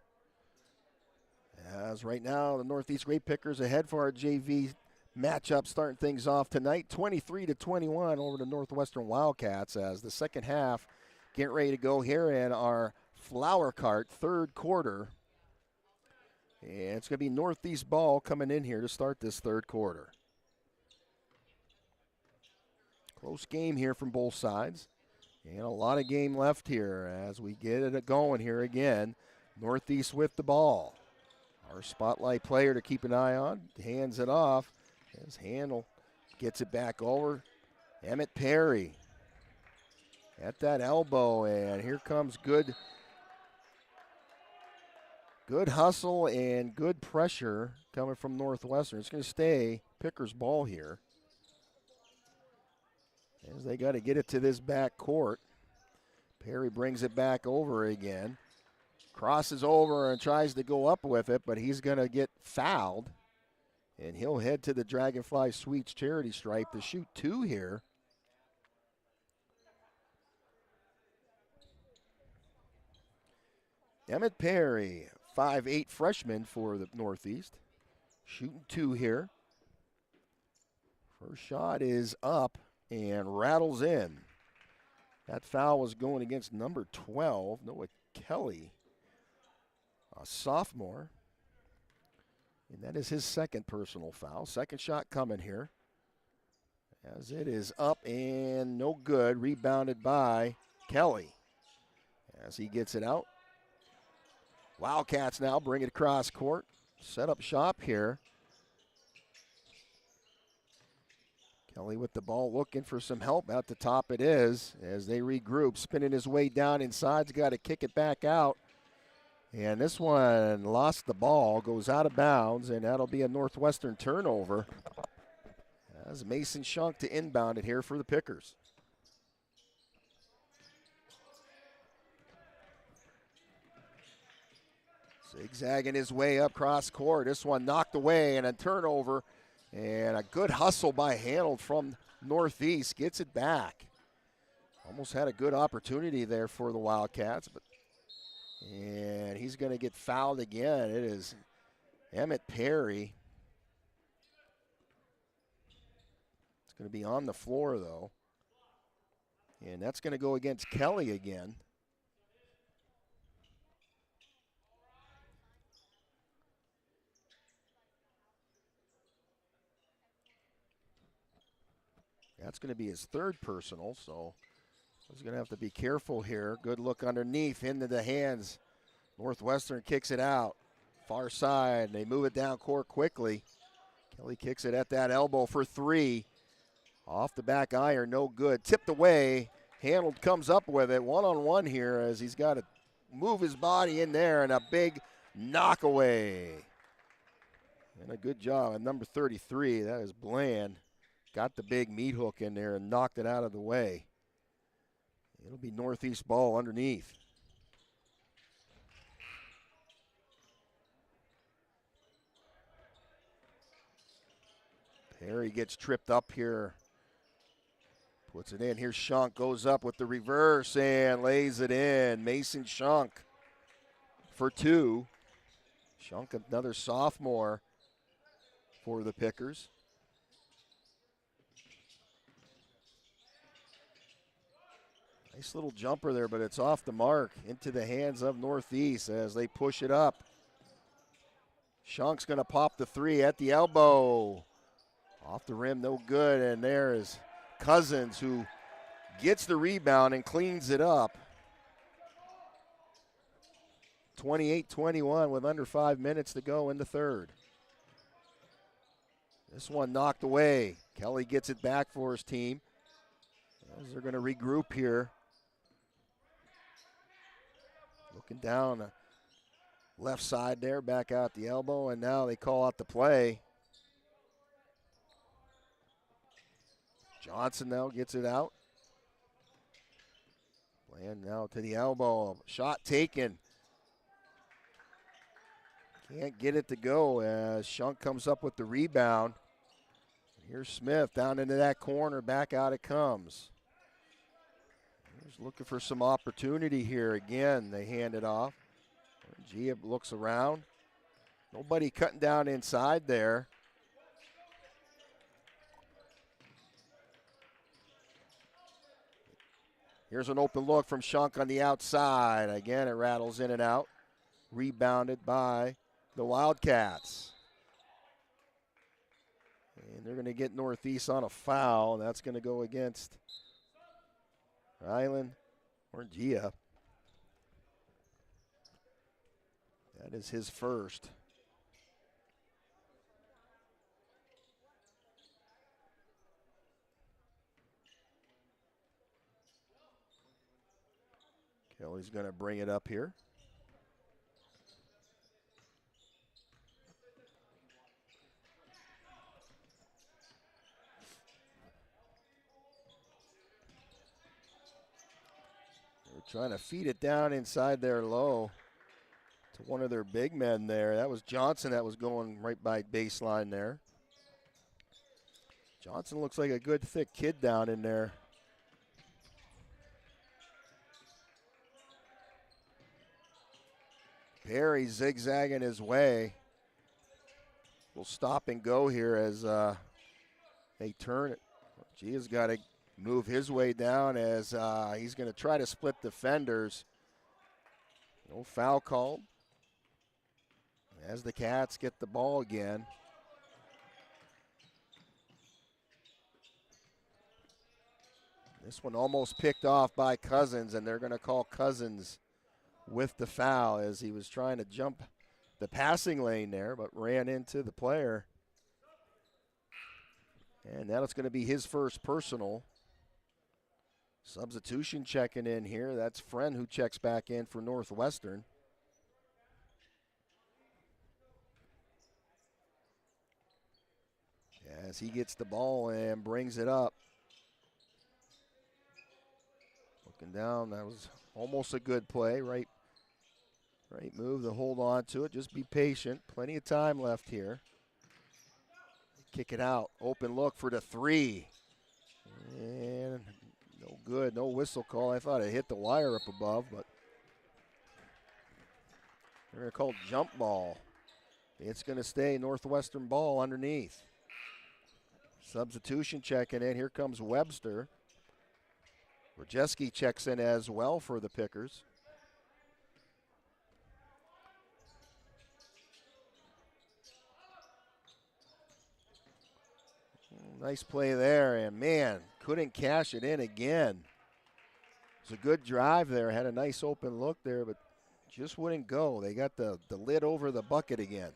As right now, the Northeast Grape Pickers ahead for our JV matchup, starting things off tonight, 23-21 over the Northwestern Wildcats, as the second half getting ready to go here in our Flower Cart third quarter. And it's going to be Northeast ball coming in here to start this third quarter. Close game here from both sides. And a lot of game left here as we get it going here again. Northeast with the ball. Our spotlight player to keep an eye on. Hands it off. His handle gets it back over. Emmett Perry at that elbow. And here comes good hustle and good pressure coming from Northwestern. It's going to stay Pickers ball here, as they got to get it to this back court. Perry brings it back over again. Crosses over and tries to go up with it, but he's going to get fouled. And he'll head to the Dragonfly Sweets charity stripe to shoot two here. Emmett Perry, 5'8" freshman for the Northeast. Shooting two here. First shot is up and rattles in. That foul was going against number 12, Noah Kelly, a sophomore. And that is his second personal foul. Second shot coming here. As it is up and no good. Rebounded by Kelly as he gets it out. Wildcats now bring it across court. Set up shop here. Kelly with the ball looking for some help. At the top it is as they regroup. Spinning his way down inside. He's got to kick it back out. And this one lost the ball. Goes out of bounds. And that'll be a Northwestern turnover. As Mason Shunk to inbound it here for the Pickers. Zigzagging his way up cross court. This one knocked away and a turnover. And a good hustle by Hanold from Northeast. Gets it back. Almost had a good opportunity there for the Wildcats. And he's going to get fouled again. It is Emmett Perry. It's going to be on the floor, though. And that's going to go against Kelly again. That's going to be his third personal, so he's going to have to be careful here. Good look underneath into the hands. Northwestern kicks it out. Far side. They move it down court quickly. Kelly kicks it at that elbow for three. Off the back iron, no good. Tipped away. Hanold comes up with it. One-on-one here as he's got to move his body in there, and a big knockaway. And a good job at number 33. That is Bland. Got the big meat hook in there and knocked it out of the way. It'll be Northeast ball underneath. Perry gets tripped up here. Puts it in. Here's Shunk. Goes up with the reverse and lays it in. Mason Shunk for two. Shunk, another sophomore for the Pickers. Nice little jumper there, but it's off the mark into the hands of Northeast as they push it up. Shunk's going to pop the three at the elbow. Off the rim, no good, and there is Cousins who gets the rebound and cleans it up. 28-21 with under 5 minutes to go in the third. This one knocked away. Kelly gets it back for his team. As they're going to regroup here. Looking down the left side there, back out the elbow, and now they call out the play. Johnson now gets it out. Playing now to the elbow. Shot taken. Can't get it to go as Shunk comes up with the rebound. Here's Smith down into that corner. Back out it comes. He's looking for some opportunity here. Again, they hand it off. Gia looks around. Nobody cutting down inside there. Here's an open look from Shunk on the outside. Again, it rattles in and out. Rebounded by the Wildcats. And they're going to get Northeast on a foul. That's going to go against Rylan or Gia. That is his first. Kelly's going to bring it up here. They're trying to feed it down inside there low to one of their big men there. That was Johnson that was going right by baseline there. Johnson looks like a good thick kid down in there. Perry zigzagging his way. We'll stop and go here as they turn it. Gia's got to move his way down as he's going to try to split defenders. No foul called. As the Cats get the ball again. This one almost picked off by Cousins, and they're going to call Cousins with the foul as he was trying to jump the passing lane there, but ran into the player. And now it's going to be his first personal. Substitution checking in here. That's Friend who checks back in for Northwestern. As he gets the ball and brings it up. Looking down, that was almost a good play. Right move to hold on to it. Just be patient. Plenty of time left here. Kick it out. Open look for the three. And no good. No whistle call. I thought it hit the wire up above, but they're going to call jump ball. It's going to stay Northwestern ball underneath. Substitution checking in. Here comes Webster. Rajeski checks in as well for the Pickers. Nice play there, and man, couldn't cash it in again. It was a good drive there. Had a nice open look there, but just wouldn't go. They got the lid over the bucket again.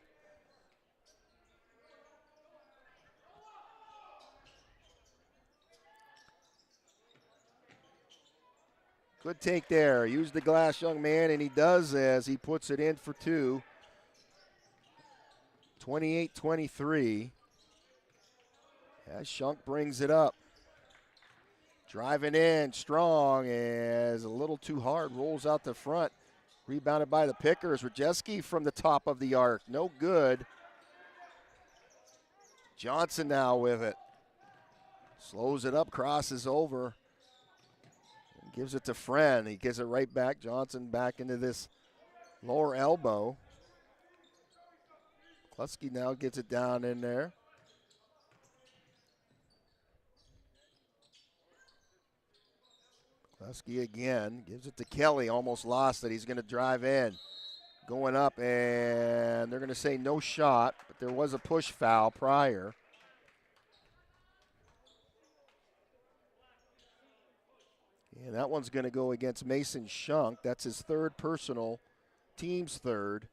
Good take there. Use the glass, young man, and he does as he puts it in for two. 28-23. As Shunk brings it up. Driving in strong as a little too hard. Rolls out the front. Rebounded by the Pickers. Rajeski from the top of the arc. No good. Johnson now with it. Slows it up, crosses over. Gives it to Friend. He gives it right back. Johnson back into this lower elbow. Kluski now gets it down in there. Kluski again. Gives it to Kelly. Almost lost it. He's going to drive in. Going up, and they're going to say no shot, but there was a push foul prior. And that one's going to go against Mason Shunk. That's his third personal, team's third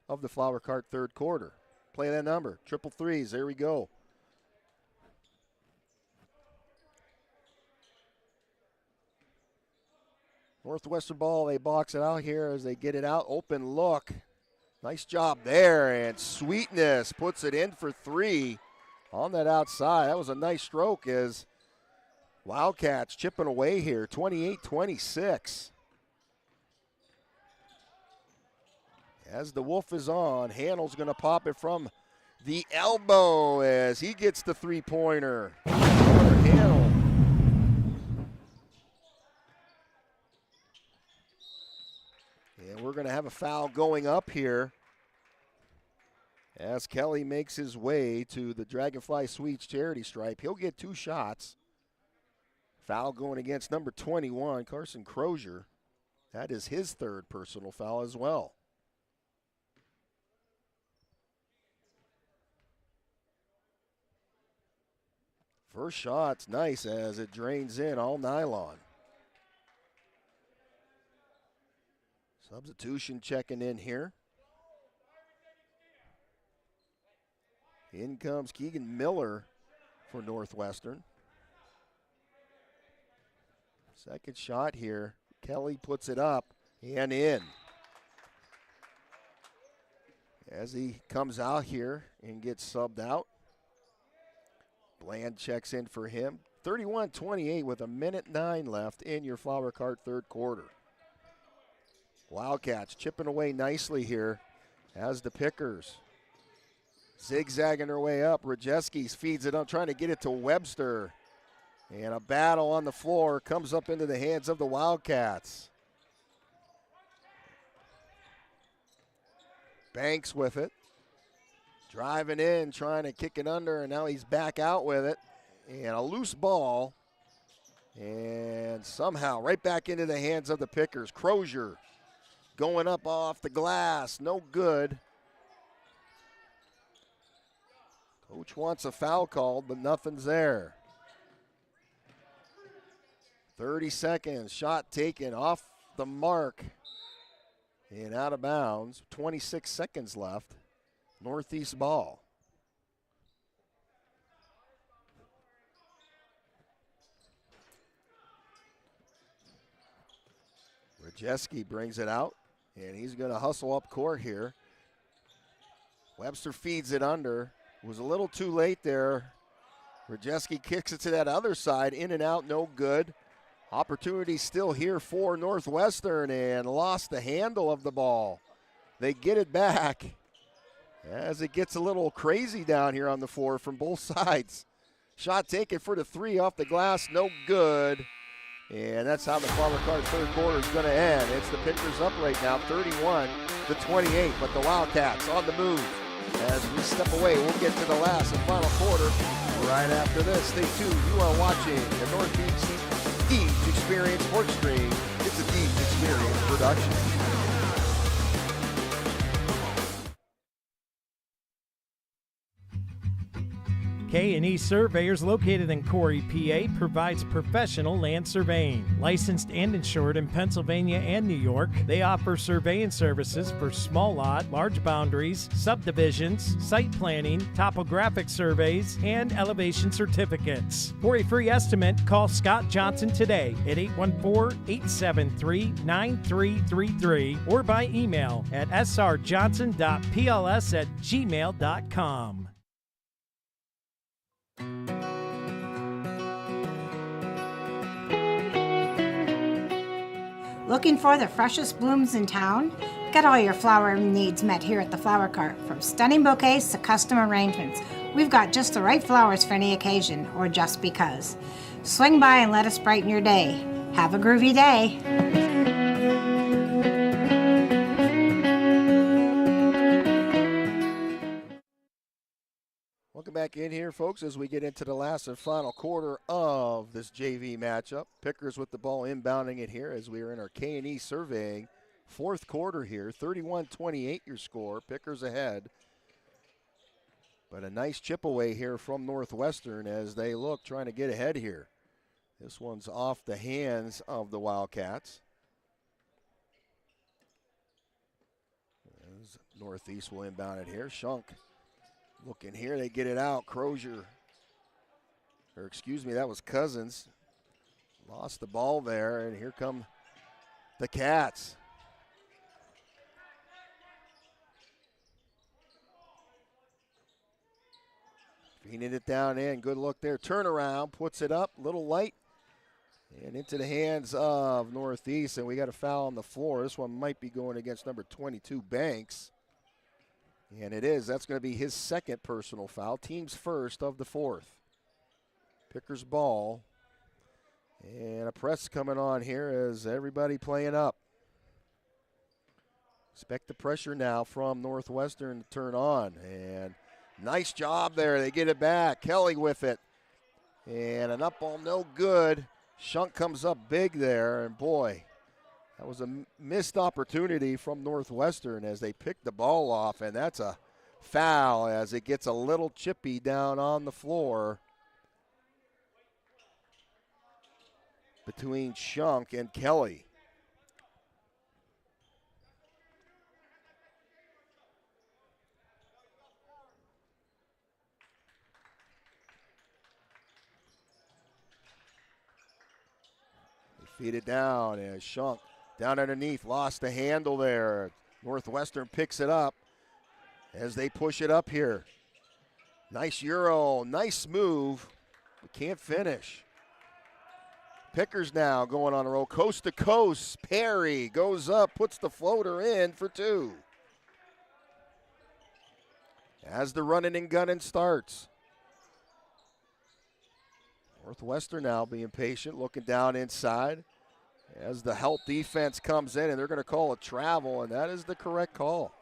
of the Flower Cart third quarter. Play that number, triple threes. There we go. Northwestern ball, they box it out here as they get it out. Open look. Nice job there, and Sweetness puts it in for 3 on that outside. That was a nice stroke as Wildcats chipping away here, 28-26. As the Wolf is on, Handel's going to pop it from the elbow as he gets the three-pointer. Handel. And we're going to have a foul going up here as Kelly makes his way to the Dragonfly Sweets charity stripe. He'll get 2 shots. Foul going against number 21, Carson Crozier. That is his 3rd personal foul as well. First shot's nice as it drains in all nylon. Substitution checking in here. In comes Keegan Miller for Northwestern. Second shot here. Kelly puts it up and in. As he comes out here and gets subbed out. Bland checks in for him. 31-28 with 1:09 left in your Flower Cart 3rd quarter. Wildcats chipping away nicely here as the Pickers zigzagging their way up. Rajeski feeds it up, trying to get it to Webster. And a battle on the floor comes up into the hands of the Wildcats. Banks with it. Driving in, trying to kick it under, and now he's back out with it. And a loose ball. And somehow right back into the hands of the Pickers. Crozier going up off the glass, no good. Coach wants a foul called, but nothing's there. 30 seconds, shot taken off the mark and out of bounds. 26 seconds left, Northeast ball. Rajeski brings it out, and he's going to hustle up court here. Webster feeds it under. Was a little too late there. Rajeski kicks it to that other side, in and out, no good. Opportunity still here for Northwestern, and lost the handle of the ball. They get it back as it gets a little crazy down here on the floor from both sides. Shot taken for the 3 off the glass, no good. And that's how the Flower Cart 3rd quarter is going to end. It's the Pickers up right now, 31-28, but the Wildcats on the move. As we step away, we'll get to the last and final quarter right after this. Stay tuned. You are watching the Northeast Deeds Experience Sports Stream. It's a Deeds Experience production. K&E Surveyors, located in Corey, PA, provides professional land surveying. Licensed and insured in Pennsylvania and New York, they offer surveying services for small lot, large boundaries, subdivisions, site planning, topographic surveys, and elevation certificates. For a free estimate, call Scott Johnson today at 814-873-9333 or by email at srjohnson.pls@gmail.com. Looking for the freshest blooms in town? Get all your flower needs met here at the Flower Cart. From stunning bouquets to custom arrangements, we've got just the right flowers for any occasion or just because. Swing by and let us brighten your day. Have a groovy day. Welcome back in here, folks, as we get into the last and final quarter of this JV matchup. Pickers with the ball inbounding it here as we are in our K&E surveying 4th quarter here. 31-28 your score. Pickers ahead. But a nice chip away here from Northwestern as they look trying to get ahead here. This one's off the hands of the Wildcats. As Northeast will inbound it here. Shunk looking here, they get it out. Crozier, or excuse me, that was Cousins. Lost the ball there, and here come the Cats. Feeding it down in. Good look there. Turnaround. Puts it up. Little light. And into the hands of Northeast. And we got a foul on the floor. This one might be going against number 22, Banks. And it is. That's going to be his second personal foul. Team's first of the fourth. Picker's ball. And a press coming on here as everybody playing up. Expect the pressure now from Northwestern to turn on. And nice job there. They get it back. Kelly with it. And an up ball, no good. Shunk comes up big there. And boy, that was a missed opportunity from Northwestern as they picked the ball off. And that's a foul as it gets a little chippy down on the floor between Shunk and Kelly. Feed it down as Shunk down underneath, lost the handle there. Northwestern picks it up as they push it up here. Nice Euro, nice move, but can't finish. Pickers now going on a roll, coast to coast. Perry goes up, puts the floater in for two. As the running and gunning starts. Northwestern now being patient, looking down inside as the help defense comes in, and they're going to call a travel, and that is the correct call.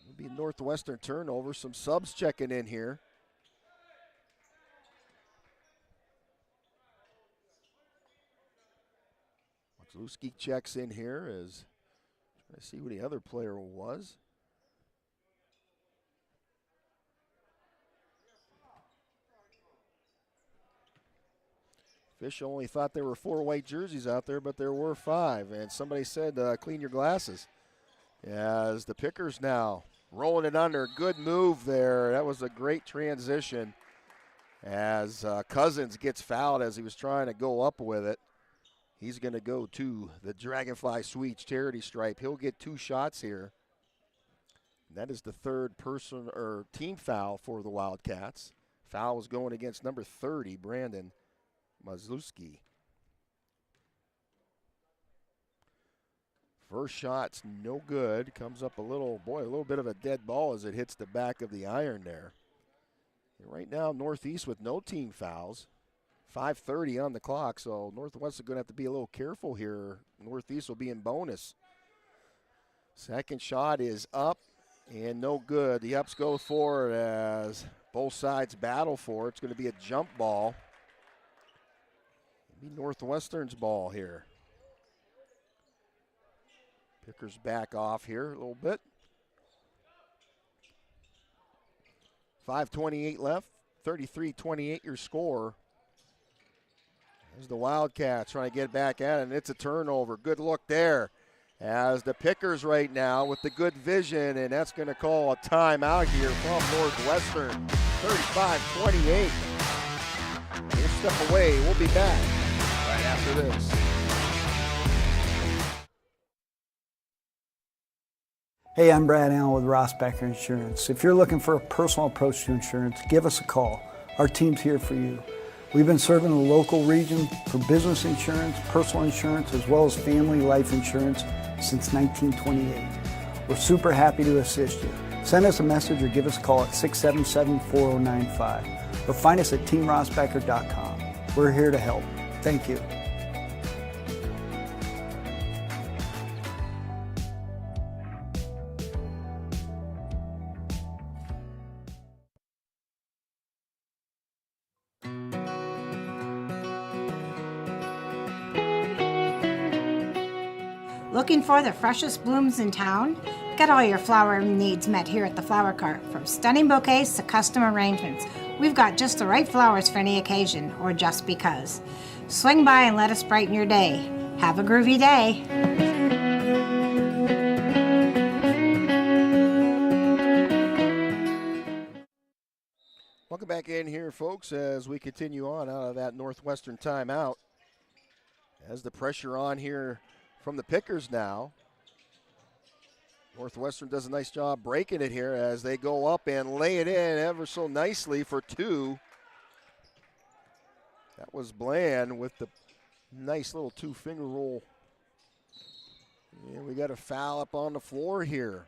It'll be a Northwestern turnover. Some subs checking in here. Zluski checks in here as trying to see who the other player was. Fish only thought there were 4 white jerseys out there, but there were 5. And somebody said, clean your glasses. As the Pickers now rolling it under. Good move there. That was a great transition as Cousins gets fouled as he was trying to go up with it. He's going to go to the Dragonfly Sweets charity stripe. He'll get 2 shots here. And that is the third person or team foul for the Wildcats. Foul was going against number 30, Brandon Mazlewski. First shot's no good. Comes up a little bit of a dead ball as it hits the back of the iron there. And right now, Northeast with no team fouls. 5:30 on the clock, so Northwest is going to have to be a little careful here. Northeast will be in bonus. Second shot is up and no good. The ups go for it as both sides battle for it. It's going to be a jump ball. It'll be Northwestern's ball here. Pickers back off here a little bit. 5:28 left, 33-28 your score. There's the Wildcats trying to get back at it, and it's a turnover. Good look there as the Pickers right now with the good vision, and that's going to call a timeout here from Northwestern. 35-28. We'll step away. We'll be back right after this. Hey, I'm Brad Allen with Rossbacher Insurance. If you're looking for a personal approach to insurance, give us a call. Our team's here for you. We've been serving the local region for business insurance, personal insurance, as well as family life insurance since 1928. We're super happy to assist you. Send us a message or give us a call at 677-4095 or find us at teamrossbacher.com. We're here to help. Thank you. Looking for the freshest blooms in town? Get all your flower needs met here at the Flower Cart. From stunning bouquets to custom arrangements, we've got just the right flowers for any occasion or just because. Swing by and let us brighten your day. Have a groovy day. Welcome back in here, folks, as we continue on out of that Northwestern timeout. As the pressure on here from the Pickers now. Northwestern does a nice job breaking it here as they go up and lay it in ever so nicely for two. That was Bland with the nice little two-finger roll. And we got a foul up on the floor here.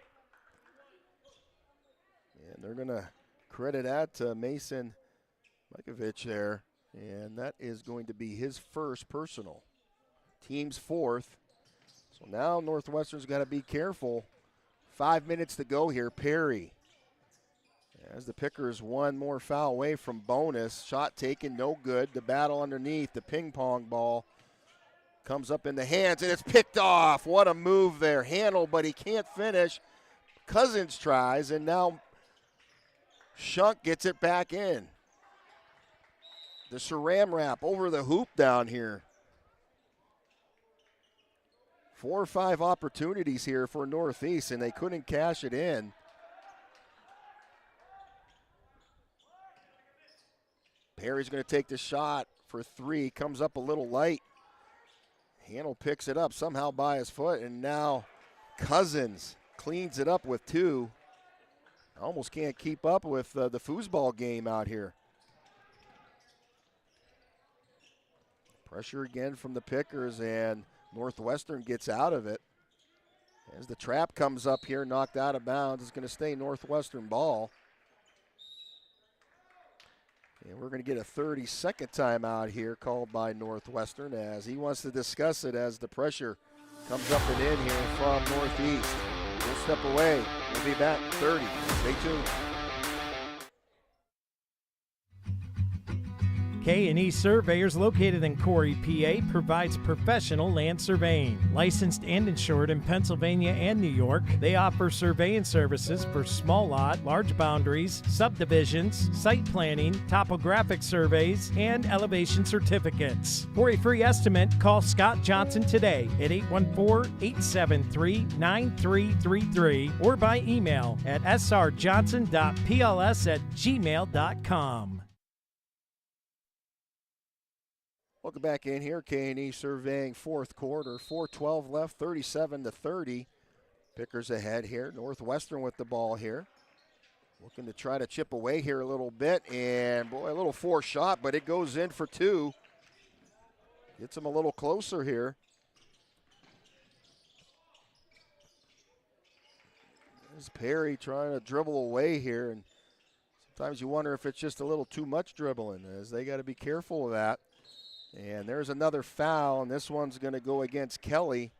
And they're going to credit that to Mason Mikovich there. And that is going to be his first personal. Team's fourth. So now Northwestern's got to be careful. 5 minutes to go here. Perry, as the Pickers one more foul away from bonus. Shot taken, no good. The battle underneath. The ping pong ball comes up in the hands, and it's picked off. What a move there. Handle, but he can't finish. Cousins tries, and now Shunk gets it back in. The Saram wrap over the hoop down here. 4 or 5 opportunities here for Northeast, and they couldn't cash it in. Perry's going to take the shot for 3. Comes up a little light. Handle picks it up somehow by his foot, and now Cousins cleans it up with 2. Almost can't keep up with the foosball game out here. Pressure again from the Pickers, and Northwestern gets out of it. As the trap comes up here, knocked out of bounds, it's going to stay Northwestern ball. And we're going to get a 30-second timeout here called by Northwestern as he wants to discuss it as the pressure comes up and in here from Northeast. We'll step away. We'll be back 30. Stay tuned. K&E Surveyors, located in Corey, PA, provides professional land surveying. Licensed and insured in Pennsylvania and New York, they offer surveying services for small lot, large boundaries, subdivisions, site planning, topographic surveys, and elevation certificates. For a free estimate, call Scott Johnson today at 814-873-9333 or by email at srjohnson.pls@gmail.com. Welcome back in here. K&E surveying fourth quarter. 4:12 left, 37-30. Pickers ahead here. Northwestern with the ball here. Looking to try to chip away here a little bit. And, boy, a little forced shot, but it goes in for 2. Gets them a little closer here. There's Perry trying to dribble away here. And sometimes you wonder if it's just a little too much dribbling, as they got to be careful of that. And there's another foul, and this one's going to go against Kelly.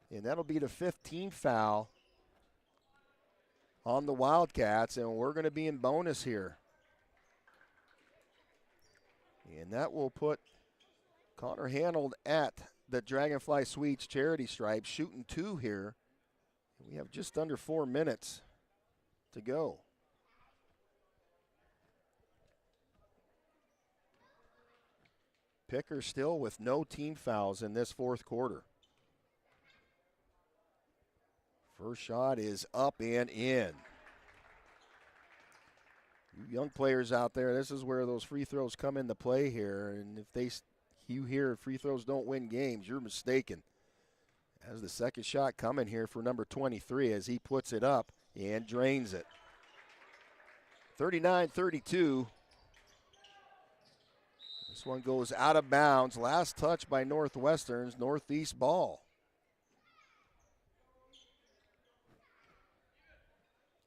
And that'll be the 15th foul on the Wildcats, and we're going to be in bonus here. And that will put Connor Hanold at the Dragonfly Suites charity stripe, shooting 2 here. We have just under 4 minutes to go. Pickers still with no team fouls in this fourth quarter. First shot is up and in. You young players out there, this is where those free throws come into play here. And if you hear free throws don't win games, you're mistaken. As the second shot coming here for number 23 as he puts it up and drains it. 39-32. This one goes out of bounds. Last touch by Northwestern's Northeast ball.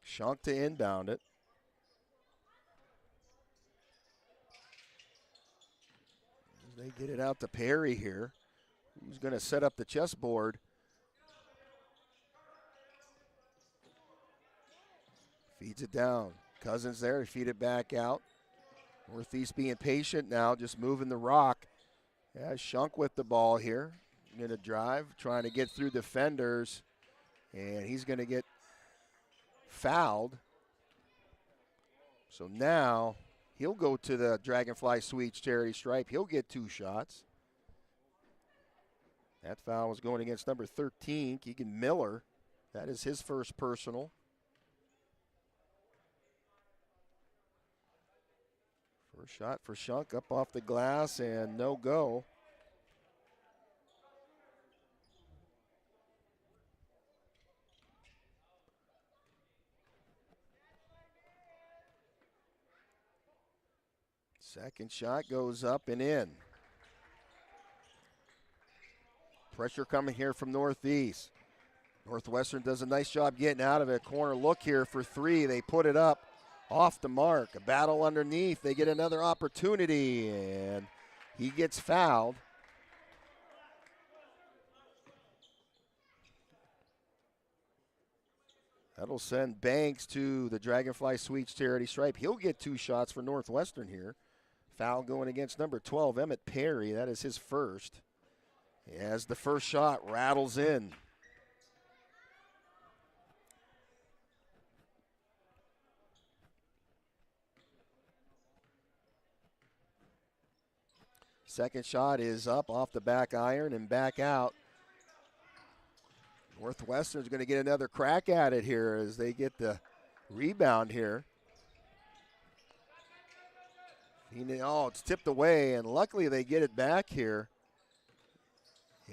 Shunk to inbound it. They get it out to Perry here, who's going to set up the chessboard. Feeds it down. Cousins there, feed it back out. Northeast being patient now, just moving the rock. Yeah, Shunk with the ball here. Going to drive, trying to get through defenders, and he's going to get fouled. So now he'll go to the Dragonfly Suites charity stripe. He'll get 2 shots. That foul was going against number 13, Keegan Miller. That is his first personal. First shot for Shunk up off the glass and no go. Second shot goes up and in. Pressure coming here from Northeast. Northwestern does a nice job getting out of it. Corner look here for three. They put it up off the mark. A battle underneath. They get another opportunity, and he gets fouled. That'll send Banks to the Dragonfly Suites charity stripe. He'll get 2 shots for Northwestern here. Foul going against number 12, Emmett Perry. That is his first. As the first shot rattles in. Second shot is up off the back iron and back out. Northwestern's going to get another crack at it here as they get the rebound here. Oh, it's tipped away, and luckily they get it back here.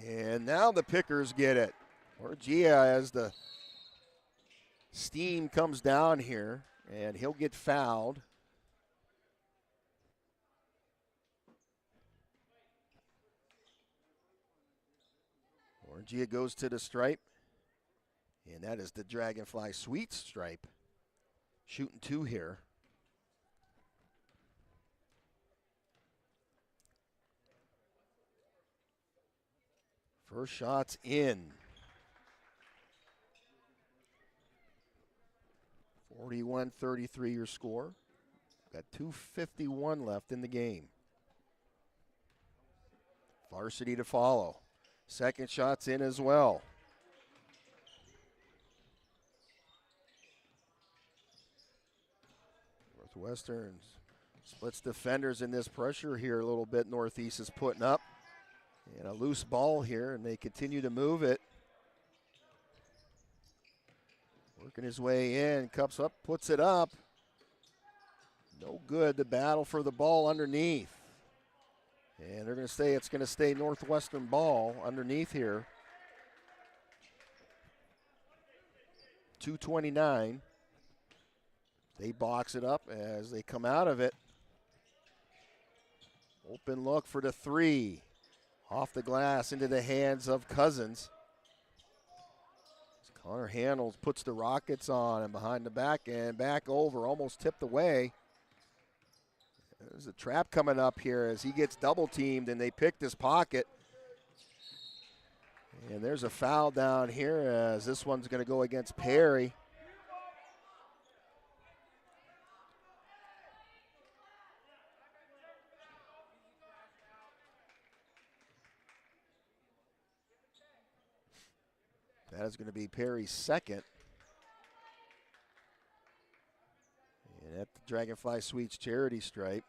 And now the Pickers get it. Orgia, as the steam comes down here, and he'll get fouled. Orgia goes to the stripe, and that is the Dragonfly Suites stripe. Shooting 2 here. First shot's in. 41-33 your score. Got 2:51 left in the game. Varsity to follow. Second shot's in as well. Northwestern splits defenders in this pressure here a little bit. Northeast is putting up. And a loose ball here, and they continue to move it. Working his way in, cups up, puts it up. No good. The battle for the ball underneath. And they're going to say it's going to stay Northwestern ball underneath here. 2:29. They box it up as they come out of it. Open look for the 3. Off the glass into the hands of Cousins. As Connor Handles puts the Rockets on and behind the back and back over, almost tipped away. There's a trap coming up here as he gets double teamed and they picked his pocket. And there's a foul down here as this one's going to go against Perry. That is going to be Perry's second. And at the Dragonfly Suites charity stripe.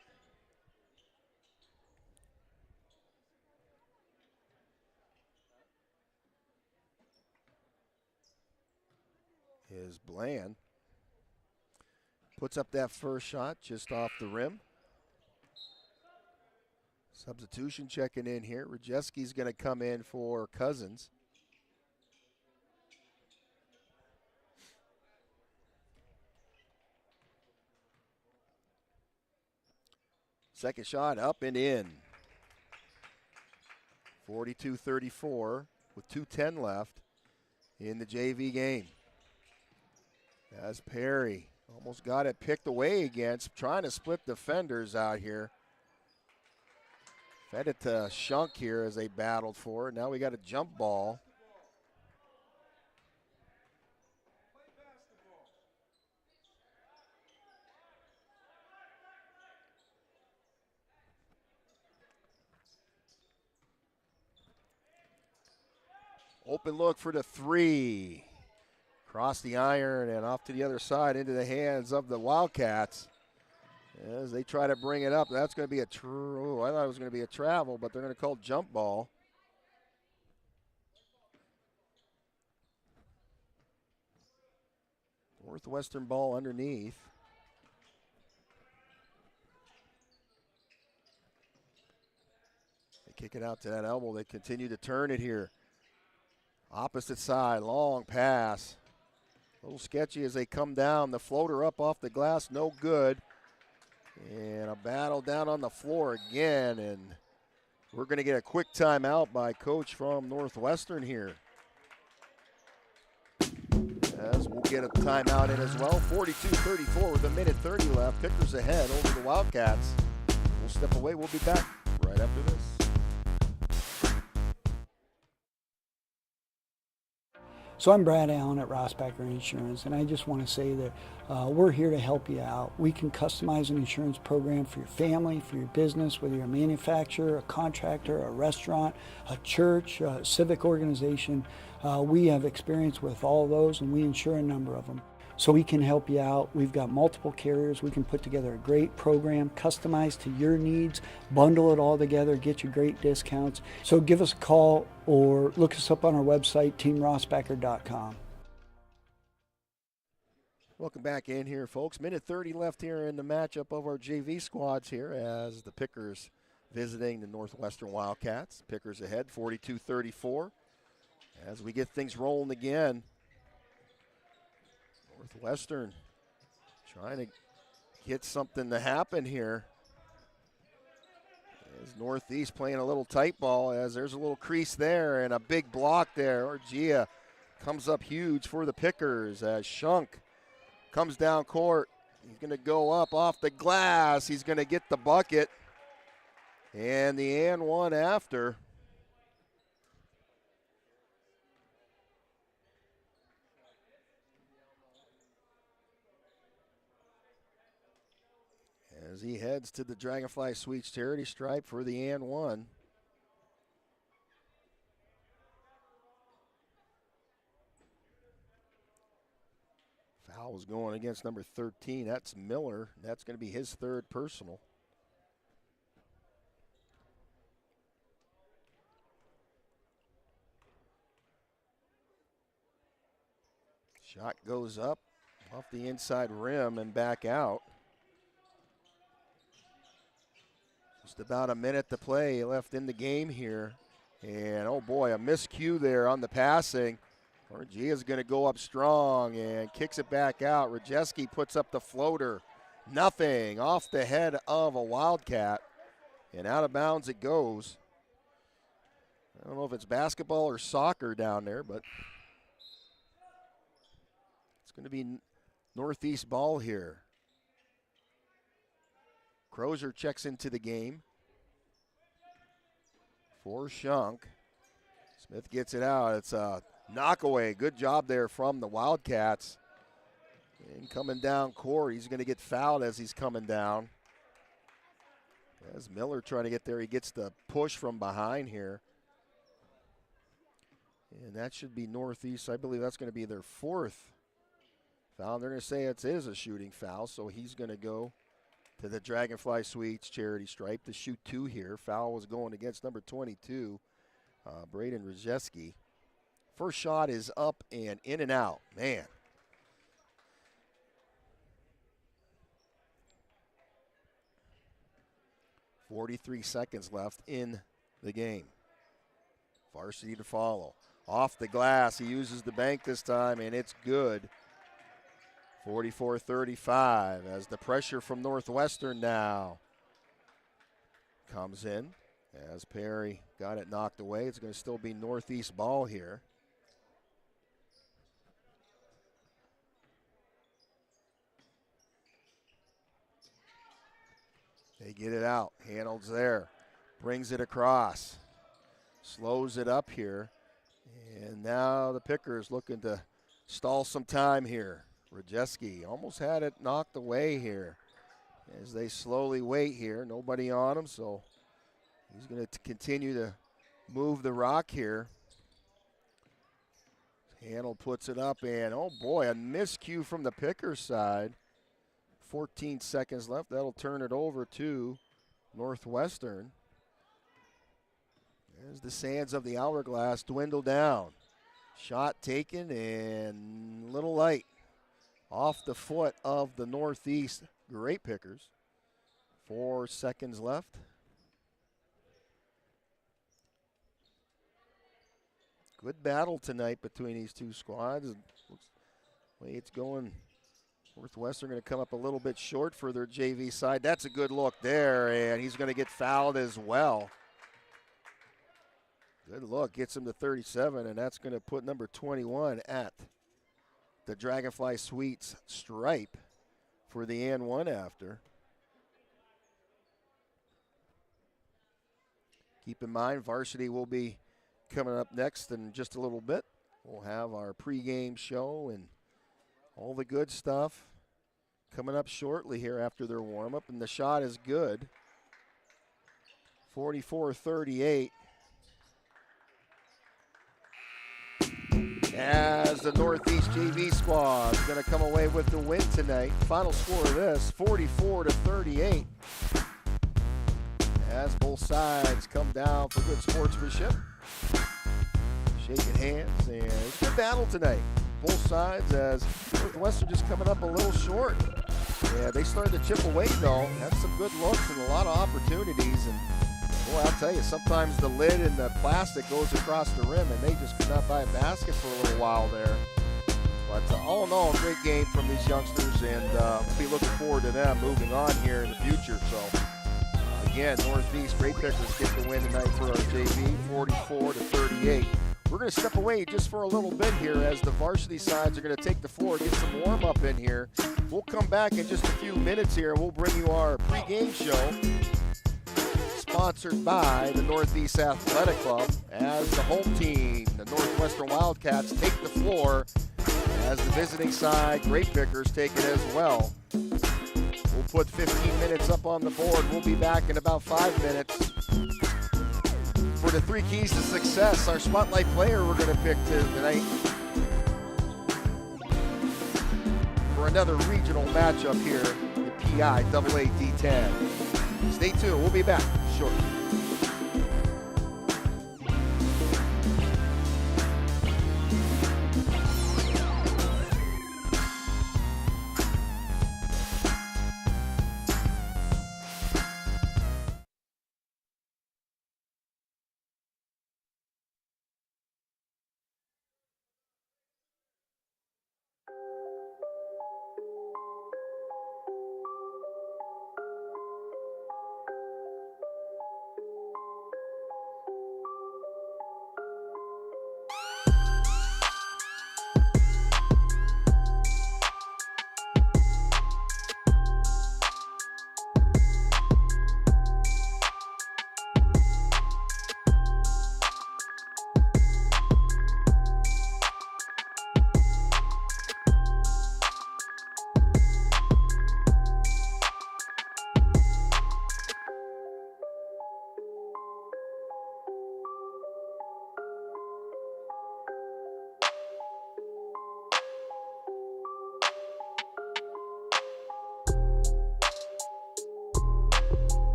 Is Bland. Puts up that first shot just off the rim. Substitution checking in here. Rajewski's going to come in for Cousins. Second shot up and in. 42-34 with 2:10 left in the JV game. As Perry almost got it picked away against, trying to split defenders out here. Fed it to Shunk here as they battled for it. Now we got a jump ball. Open look for the 3. Cross the iron and off to the other side into the hands of the Wildcats. As they try to bring it up, that's going to be I thought it was going to be a travel, but they're going to call jump ball. Northwestern ball underneath. kick it out to that elbow. They continue to turn it here. Opposite side, long pass. A little sketchy as they come down. The floater up off the glass, no good. And a battle down on the floor again. And we're going to get a quick timeout by coach from Northwestern here. As we'll get a timeout in as well. 42-34 with a minute 30 left. Pickers ahead over the Wildcats. We'll step away. We'll be back right after this. So I'm Brad Allen at Rossbacher Insurance, and I just want to say that we're here to help you out. We can customize an insurance program for your family, for your business, whether you're a manufacturer, a contractor, a restaurant, a church, a civic organization. We have experience with all of those, and we insure a number of them. So we can help you out. We've got multiple carriers. We can put together a great program, customized to your needs, bundle it all together, get you great discounts. So give us a call or look us up on our website, teamrossbacher.com. Welcome back in here, folks. Minute 30 left here in the matchup of our JV squads here as the Pickers visiting the Northwestern Wildcats. Pickers ahead, 42-34. As we get things rolling again, Northwestern trying to get something to happen here. As Northeast playing a little tight ball as there's a little crease there and a big block there. Orgia comes up huge for the Pickers as Shunk comes down court. He's going to go up off the glass. He's going to get the bucket. And the and one after. As he heads to the Dragonfly Suites charity stripe for the and one. Foul was going against number 13. That's Miller. That's going to be his third personal. Shot goes up off the inside rim and back out. Just about a minute to play left in the game here. And, oh, boy, a miscue there on the passing. Orgia is going to go up strong and kicks it back out. Rajeski puts up the floater. Nothing off the head of a Wildcat. And out of bounds it goes. I don't know if it's basketball or soccer down there, but it's going to be Northeast ball here. Crozier checks into the game for Shunk. Smith gets it out. It's a knockaway. Good job there from the Wildcats. And coming down court, he's going to get fouled as he's coming down. As Miller trying to get there, he gets the push from behind here. And that should be Northeast. I believe that's going to be their fourth foul. They're going to say it is a shooting foul, so he's going to go to the Dragonfly Suites charity stripe to shoot two here. Foul was going against number 22, Braden Rajeski. First shot is up and in and out. Man. .43 seconds left in the game. Varsity to follow. Off the glass, he uses the bank this time, and it's good. 44-35 as the pressure from Northwestern now comes in. As Perry got it knocked away, it's going to still be Northeast ball here. They get it out. Handles there. Brings it across. Slows it up here. And now the Pickers looking to stall some time here. Rajeski almost had it knocked away here as they slowly wait here. Nobody on him, so he's going to continue to move the rock here. Handel puts it up, and oh boy, a miscue from the Pickers side. 14 seconds left. That'll turn it over to Northwestern. As the sands of the hourglass dwindle down. Shot taken and little light off the foot of the Northeast Grape Pickers. 4 seconds left. Good battle tonight between these two squads. Looks the way it's going, Northwestern going to come up a little bit short for their JV side. That's a good look there, and he's going to get fouled as well. Good look, gets him to 37, and that's going to put number 21 at the Dragonfly Suites stripe for the and one after. Keep in mind, varsity will be coming up next in just a little bit. We'll have our pregame show and all the good stuff coming up shortly here after their warm-up, and the shot is good. 44-38. As the Northeast JV squad is going to come away with the win tonight. Final score of this, 44-38. As both sides come down for good sportsmanship. Shaking hands, and it's a good battle tonight. Both sides, as Northwestern just coming up a little short. Yeah, they started to chip away though. Had some good looks and a lot of opportunities. And boy, I'll tell you, sometimes the lid and the plastic goes across the rim, and they just could not buy a basket for a little while there. But all in all, a great game from these youngsters, and we'll be looking forward to them moving on here in the future. So again, Northeast Grape Pickers get the win tonight for our JV, 44-38. We're going to step away just for a little bit here as the varsity sides are going to take the floor, get some warm-up in here. We'll come back in just a few minutes here, and we'll bring you our pregame show, sponsored by the Northeast Athletic Club, as the home team, the Northwestern Wildcats, take the floor, as the visiting side, Grape Pickers, take it as well. We'll put 15 minutes up on the board. We'll be back in about 5 minutes. For the 3 keys to success, our spotlight player we're going to pick tonight for another regional matchup here in Piaa AA D-10. Stay tuned. We'll be back shortly.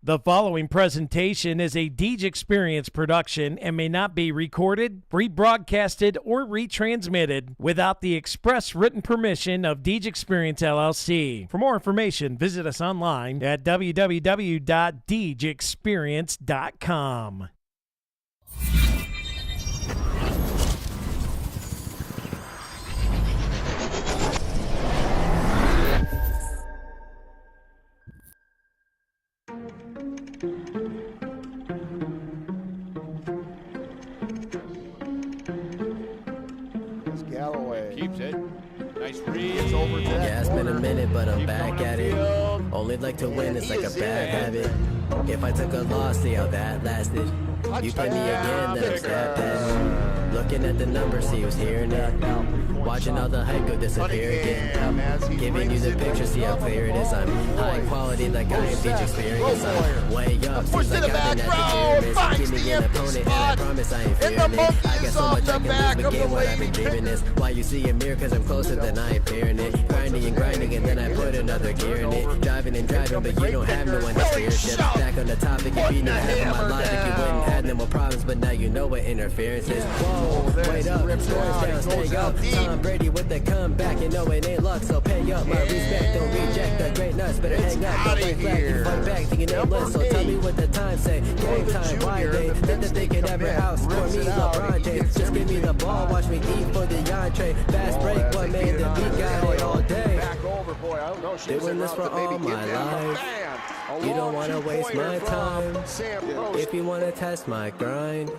The following presentation is a Deej Experience production and may not be recorded, rebroadcasted, or retransmitted without the express written permission of Deej Experience LLC. For more information, visit us online at www.deejexperience.com. Keeps it. Nice read. It's over to that Yeah, it's been a corner. minute, but I'm Keep back going at it. field. Only like to win, it's He like a is bad in. habit. If I took a loss, see how that lasted. You play me again, then I'm snap that. Looking at the numbers, see who's hearing it. Watching all the hype go disappear Cunningham as again. he Giving you brings the it picture, see how up clear it is. I'm high quality like I am Deej Experience. I'm way up, Push seems to like the I've been back at the row, pyramids. finds Give me the an empty opponent, and I spot. promise I ain't And fearing the it. monkey I is got so on much the I can back lose, of but the get what I've been lady craving this. Why you see a mirror, cause I'm closer than I ain't fearing it. Grinding and grinding, and then I put another gear in it. Driving and driving, but you don't have no one to steer shit. Back on the topic, if you knew half of my logic, you wouldn't have no more problems, but now you know what interference is. Whoa, wait up, scores down, stay up. Tom Brady with the comeback, you know it ain't luck, so pay up my respect. Don't reject the great nuts, better hang up. Don't fight back, you fight back till you nameless. So tell me what the time say. Game time, why they think that they could ever outscore me, LeBron James. Just give me the ball, watch me eat for the entree. Fast break, what made the beat got it all day. Back over, boy. I don't know. She was Doing this around for to maybe all give my him a life. bang. A You don't long wanna waste two-pointer my from time. Sam Gross. If you wanna test my grind,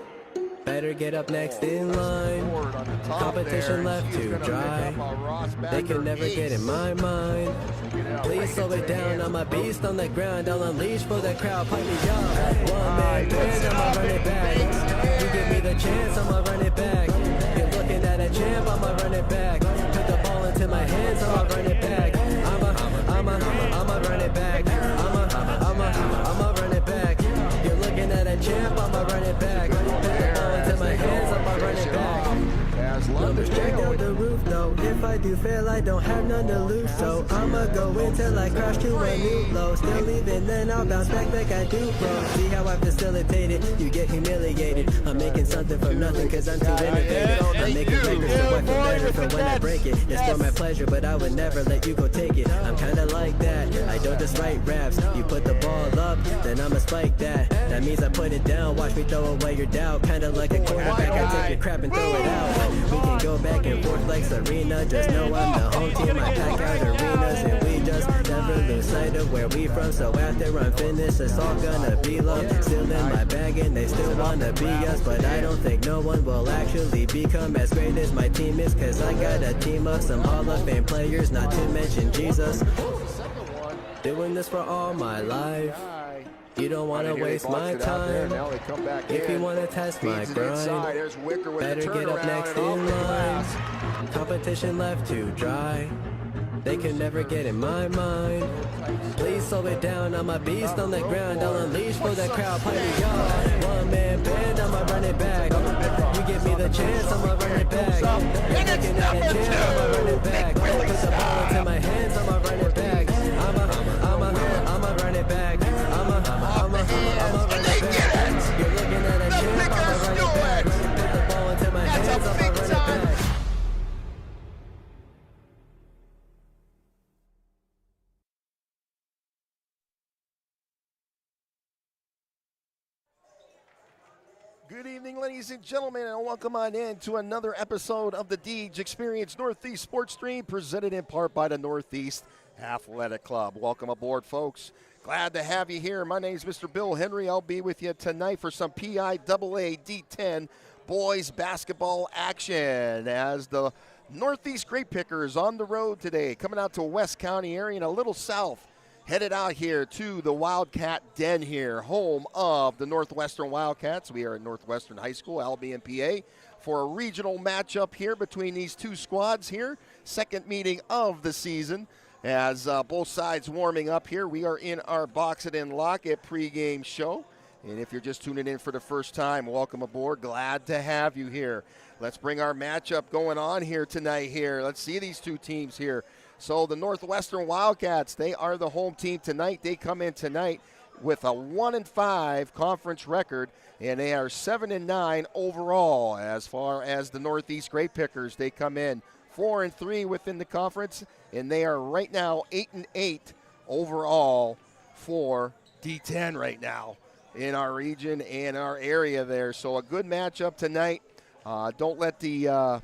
better get up next in line. Forward on the top Competition there. left She's to gonna dry. pick up a Ross They Bagger can never get in ace. my mind. Please slow it down, I'm a beast on the ground. I'll unleash for the crowd, pipe me up. One man band, I'ma run it back. You give me the chance, I'ma run it back. You're looking at a champ, I'ma run it back. Put the ball into my hands, I'ma run it back. I'ma run it back. I'ma run it back. You're looking at a champ, I'ma run it back. Put the ball into my hands, I'ma run it back. As Numbers check out the roof though. If I do fail, I don't have none to lose. So I'ma go until I crash to a new low. Still even then, I'll bounce back like I do, bro. See how I facilitate it? You get humiliated. I'm making something from nothing cause I'm too innovative. I'm making records so I feel better for when I break it. It's for my pleasure, but I would never let you go take it. I'm kinda like that. I don't just write raps. You put the ball up, then I'ma spike that. That means I put it down. Watch me throw away your doubt. Kinda like a quarterback. I take your crap and throw it out. We can go back and forth like Serena. Just know I'm the home team. I pack out arenas and we just never lose sight of where we from. So after I'm finished, it's all gonna be love. Still in my bag and they still wanna be us. But I don't think no one will actually become as great as my team is. Cause I got a team of some Hall of Fame players, not to mention Jesus. Doing this for all my life. You don't wanna waste my time. If you wanna test my grind, better get up next in line. Competition left to dry. They can never get in my mind. Please slow it down, I'm a beast on the ground. I'll unleash for the crowd, pipe me up. One man band, I'ma run it back. You give me the chance, I'ma run it back. You're looking at a chance, I'ma run it back. Put the ball into my hands, I'ma run it back. I'ma run it back. I'ma run it back. You're looking at a champ, I'ma run it back. Put the ball into my hands, I'ma run it back. Good evening, ladies and gentlemen, and welcome on in to another episode of the Deej Experience Northeast Sports Stream, presented in part by the Northeast Athletic Club. Welcome aboard, folks. Glad to have you here. My name is Mr. Bill Henry. I'll be with you tonight for some Piaa D-10 boys basketball action as the Northeast Grape Pickers on the road today, coming out to a West County area and a little south. Headed out here to the Wildcat Den here, home of the Northwestern Wildcats. We are at Northwestern High School, Albion, PA, for a regional matchup here between these two squads here. Second meeting of the season as both sides warming up here. We are in our Box It and Lock It pregame show. And if you're just tuning in for the first time, welcome aboard. Glad to have you here. Let's bring our matchup going on here tonight here. Let's see these two teams here. So the Northwestern Wildcats, they are the home team tonight. They come in tonight with a 1-5 conference record, and they are 7-9 overall. As far as the Northeast Grape Pickers, they come in 4-3 within the conference, and they are right now 8-8 overall for D-10 right now in our region and our area there. So a good matchup tonight. Don't let the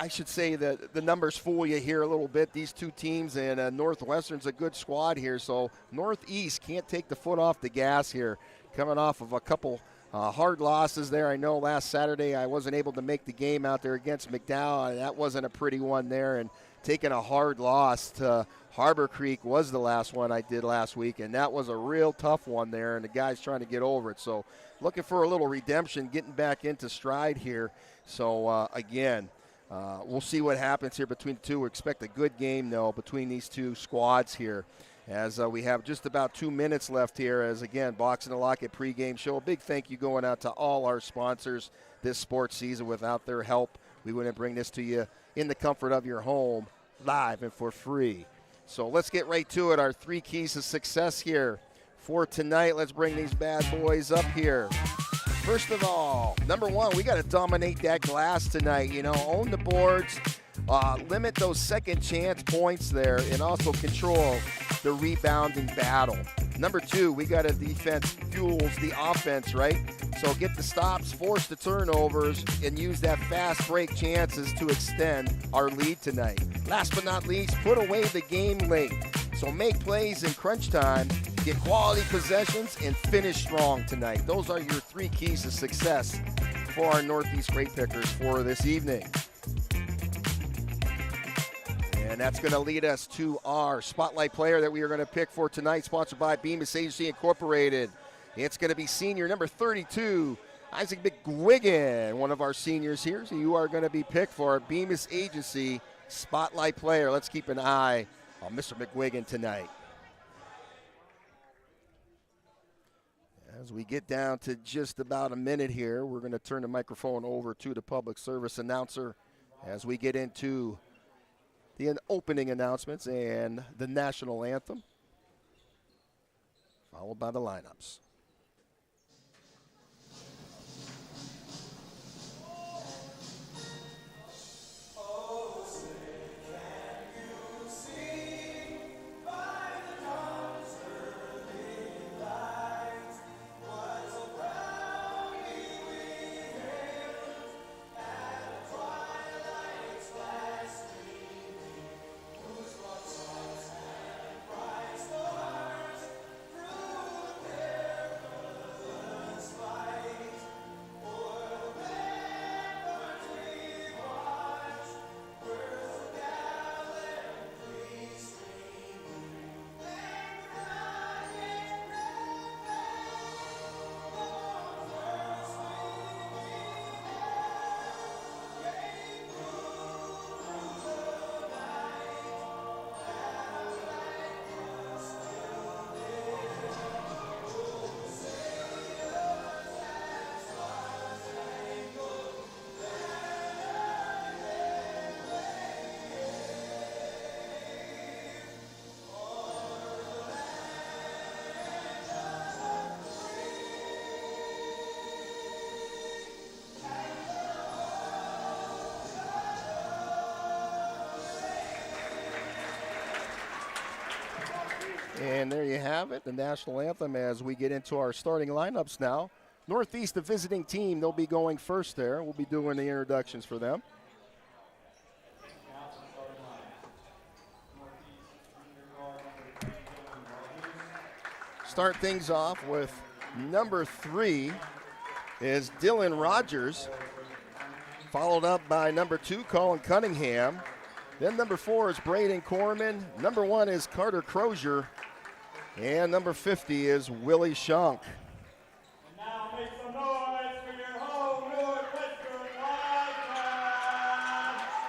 I should say that the numbers fool you here a little bit. These two teams, and Northwestern's a good squad here. So Northeast can't take the foot off the gas here, coming off of a couple hard losses there. I know last Saturday I wasn't able to make the game out there against McDowell. That wasn't a pretty one there. And taking a hard loss to Harbor Creek was the last one I did last week, and that was a real tough one there, and the guys trying to get over it. So looking for a little redemption, getting back into stride here. So, again, we'll see what happens here between the two. We expect a good game, though, between these two squads here, as we have just about 2 minutes left here, as, again, Boxing and Lockett pregame show. A big thank you going out to all our sponsors this sports season. Without their help, we wouldn't bring this to you in the comfort of your home, live and for free. So let's get right to it. Our 3 keys to success here for tonight. Let's bring these bad boys up here. First of all, number 1, we got to dominate that glass tonight. Own the boards, limit those second chance points there, and also control the rebounding battle. Number 2, we got a defense fuels the offense, right? So get the stops, force the turnovers, and use that fast break chances to extend our lead tonight. Last but not least, put away the game late. So make plays in crunch time, get quality possessions, and finish strong tonight. Those are your 3 keys to success for our Northeast Grape Pickers for this evening. And that's going to lead us to our spotlight player that we are going to pick for tonight, sponsored by Bemis Agency Incorporated. It's going to be senior number 32, Isaac McGuigan, one of our seniors here. So you are going to be picked for our Bemis Agency spotlight player. Let's keep an eye on Mr. McGuigan tonight. As we get down to just about a minute here, we're going to turn the microphone over to the public service announcer as we get into the opening announcements and the national anthem, followed by the lineups. And there you have it, the national anthem, as we get into our starting lineups now. Northeast, the visiting team, they'll be going first there. We'll be doing the introductions for them. Start things off with number 3 is Dylan Rogers, followed up by number 2, Colin Cunningham. Then number 4 is Braden Corman. Number 1 is Carter Crozier. And number 50 is Willie Shunk. Now make some noise for your home Northwestern Wildcats.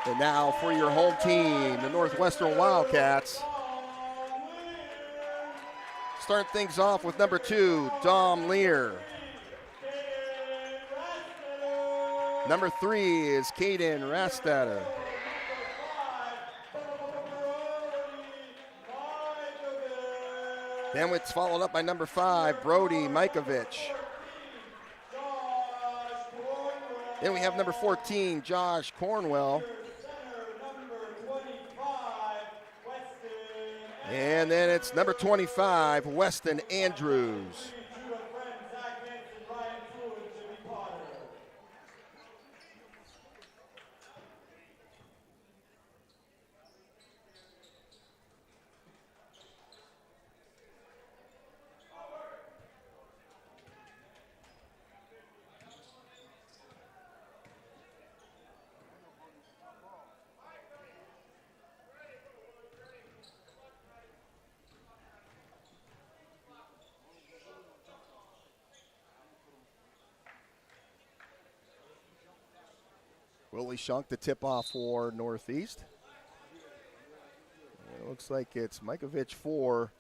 And now for your home team, the Northwestern Wildcats. Start things off with number 2, Dom Lear. Number 3 is Caden Rastatter. Then it's followed up by number 5, Brody Mikovic. Then we have number 14, Josh Cornwell. And then it's number 25, Weston Andrews. Willie Shunk to tip off for Northeast. It looks like it's Mikovic for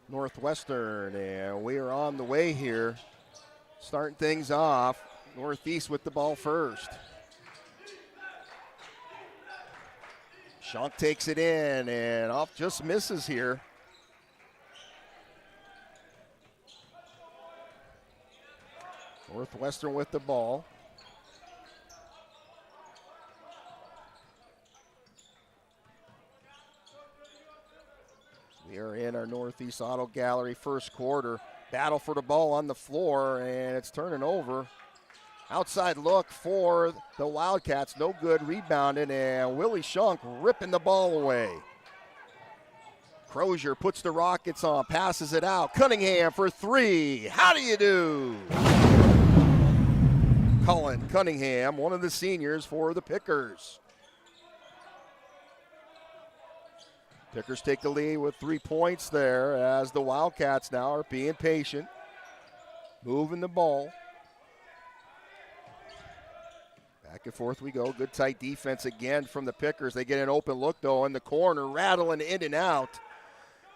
Northwestern, and we are on the way here. Starting things off, Northeast with the ball first. Shunk takes it in, and off just misses here. Northwestern with the ball. We are in our Northeast Auto Gallery first quarter. Battle for the ball on the floor, and it's turning over. Outside look for the Wildcats. No good, rebounded, and Willie Shunk ripping the ball away. Crozier puts the Rockets on, passes it out. Cunningham for 3. How do you do? Cullen Cunningham, one of the seniors for the Pickers. Pickers take the lead with 3 points there as the Wildcats now are being patient, moving the ball. Back and forth we go. Good tight defense again from the Pickers. They get an open look, though, in the corner, rattling in and out.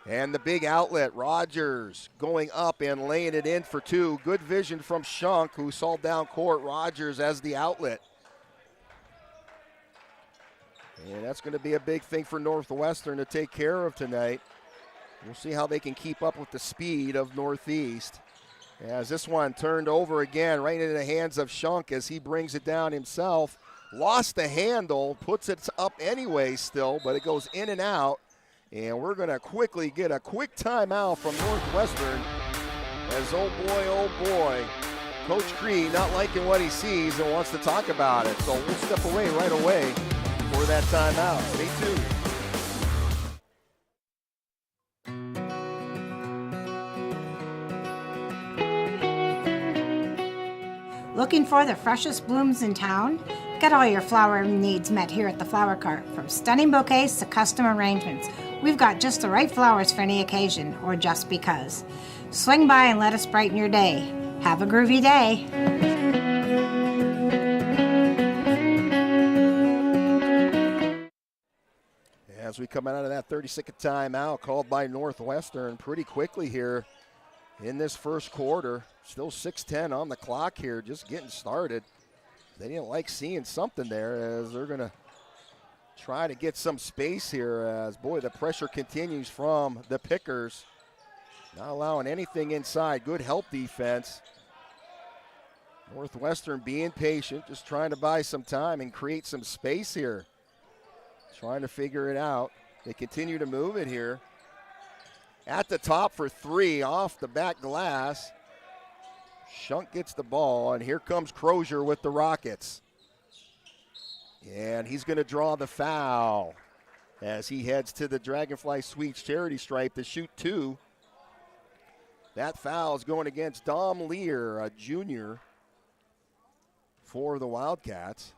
And the big outlet, Rogers going up and laying it in for 2. Good vision from Shunk, who saw down court Rogers as the outlet. And that's going to be a big thing for Northwestern to take care of tonight. We'll see how they can keep up with the speed of Northeast. As this one turned over again, right into the hands of Shunk as he brings it down himself. Lost the handle, puts it up anyway still, but it goes in and out. And we're going to quickly get a quick timeout from Northwestern as, oh boy, Coach Cree not liking what he sees and wants to talk about it. So we'll step away right away for that timeout. Stay tuned. Looking for the freshest blooms in town? Get all your flower needs met here at the Flower Cart. From stunning bouquets to custom arrangements, we've got just the right flowers for any occasion or just because. Swing by and let us brighten your day. Have a groovy day. As we come out of that 30-second timeout called by Northwestern pretty quickly here in this first quarter. Still 6:10 on the clock here, just getting started. They didn't like seeing something there as they're going to try to get some space here as, boy, the pressure continues from the Pickers. Not allowing anything inside. Good help defense. Northwestern being patient, just trying to buy some time and create some space here. Trying to figure it out. They continue to move it here. At the top for 3 off the back glass. Shunk gets the ball, and here comes Crozier with the Rockets. And he's going to draw the foul as he heads to the Dragonfly Suites charity stripe to shoot 2. That foul is going against Dom Lear, a junior for the Wildcats.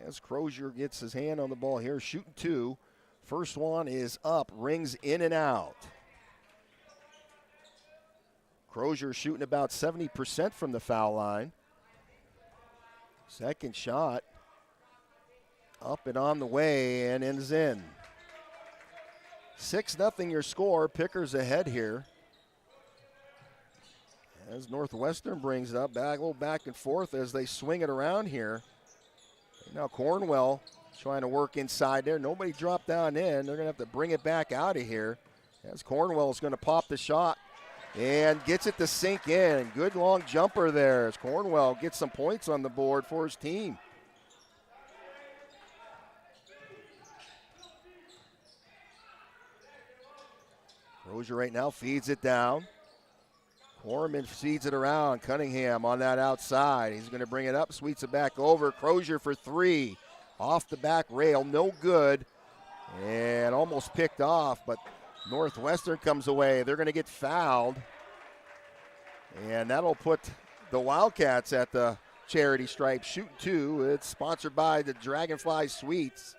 As Crozier gets his hand on the ball here, shooting 2. First one is up, rings in and out. Crozier shooting about 70% from the foul line. Second shot up and on the way and is in. 6-0 your score. Pickers ahead here. As Northwestern brings it up, back, a little back and forth as they swing it around here. Now Cornwell trying to work inside there. Nobody dropped down in. They're going to have to bring it back out of here As Cornwell's going to pop the shot and gets it to sink in. Good long jumper there as Cornwell gets some points on the board for his team. Crozier right now feeds it down. Corman feeds it around. Cunningham on that outside. He's going to bring it up, sweeps it back over. Crozier for three. Off the back rail, no good. And almost picked off, but Northwestern comes away. They're going to get fouled. And that'll put the Wildcats at the charity stripe. Shoot two. It's sponsored by the Dragonfly Sweets.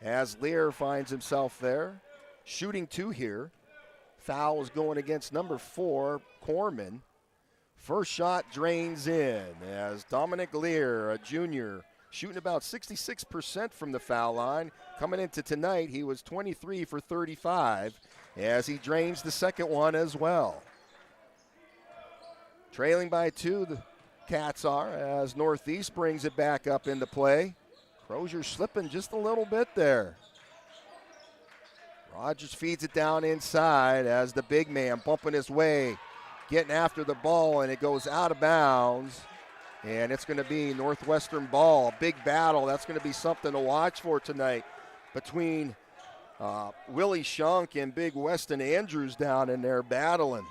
As Lear finds himself there. Shooting two here. Foul is going against number 4, Corman. First shot drains in as Dominic Lear, a junior, shooting about 66% from the foul line. Coming into tonight, he was 23 for 35 as he drains the second one as well. Trailing by 2, the Cats are, as Northeast brings it back up into play. Crozier slipping just a little bit there. Rogers feeds it down inside as the big man bumping his way, getting after the ball, and it goes out of bounds. And it's going to be Northwestern ball. Big battle. That's going to be something to watch for tonight between Willie Shunk and Big Weston Andrews down in there battling.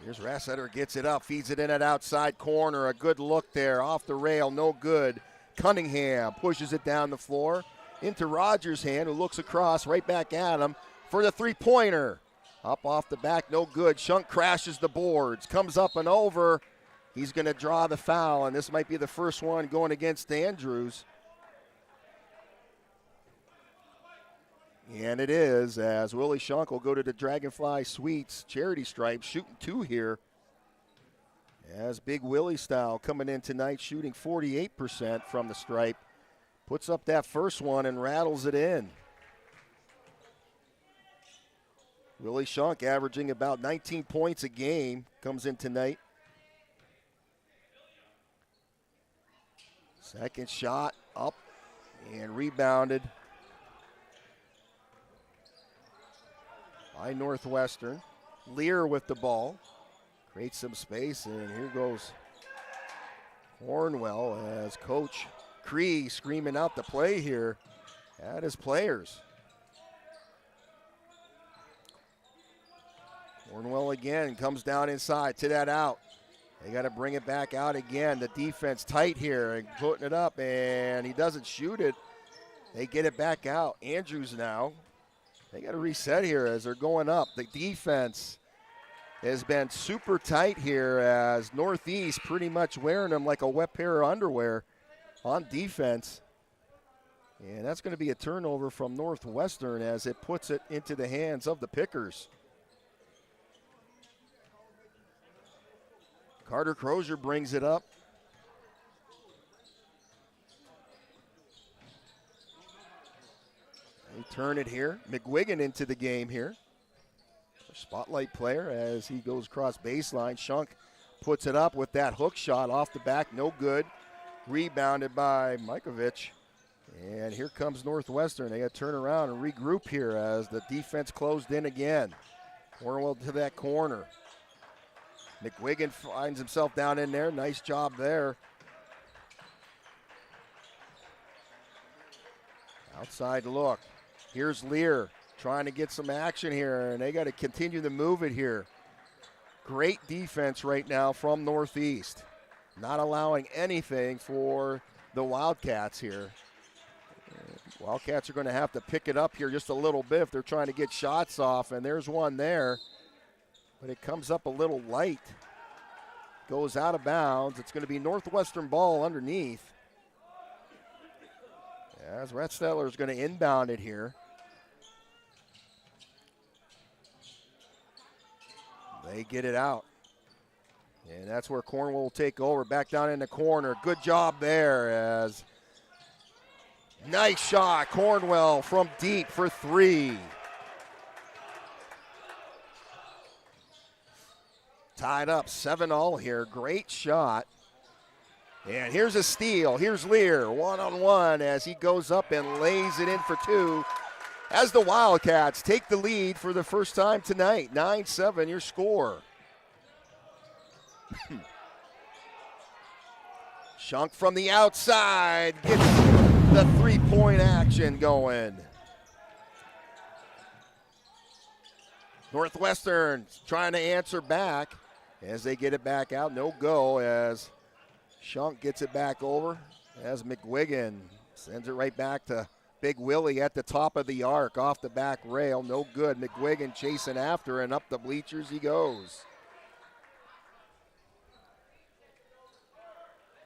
Here's Rassetter, gets it up, feeds it in at outside corner. A good look there, off the rail, no good. Cunningham pushes it down the floor into Rogers' hand, who looks across, right back at him for the three-pointer. Up off the back, no good. Shunk crashes the boards, comes up and over. He's going to draw the foul, and this might be the first one going against Andrews. And it is, as Willie Shunk will go to the Dragonfly Sweets charity stripe, shooting two here. As Big Willie style coming in tonight, shooting 48% from the stripe. Puts up that first one and rattles it in. Willie Shunk averaging about 19 points a game, comes in tonight. Second shot up and rebounded by Northwestern. Lear with the ball. Creates some space, and here goes Cornwell as Coach Cree screaming out the play here at his players. Cornwell again comes down inside to that out. They got to bring it back out again. The defense tight here and putting it up, and he doesn't shoot it. They get it back out. Andrews now. They got to reset here as they're going up. The defense has been super tight here as Northeast pretty much wearing them like a wet pair of underwear on defense. And that's going to be a turnover from Northwestern as it puts it into the hands of the Pickers. Carter Crozier brings it up. They turn it here. McGuigan into the game here. Spotlight player as he goes across baseline. Shunk puts it up with that hook shot off the back. No good. Rebounded by Mikovic. And here comes Northwestern. They got to turn around and regroup here as the defense closed in again. Cornwell to that corner. McGuigan finds himself down in there. Nice job there. Outside look. Here's Lear trying to get some action here, and they got to continue to move it here. Great defense right now from Northeast. Not allowing anything for the Wildcats here. Wildcats are going to have to pick it up here just a little bit if they're trying to get shots off, and there's one there. But it comes up a little light. Goes out of bounds. It's going to be Northwestern ball underneath. As Retzsteller is going to inbound it here. They get it out. And that's where Cornwell will take over. Back down in the corner. Good job there as nice shot. Cornwell from deep for three. Tied up 7-all here. Great shot. And here's a steal. Here's Lear, one-on-one as he goes up and lays it in for two. As the Wildcats take the lead for the first time tonight, 9-7 your score. Shunk from the outside gets the three-point action going. Northwestern trying to answer back as they get it back out. No go as Shunk gets it back over as McWiggin sends it right back to Big Willie at the top of the arc off the back rail. No good. McWiggin chasing after and up the bleachers he goes.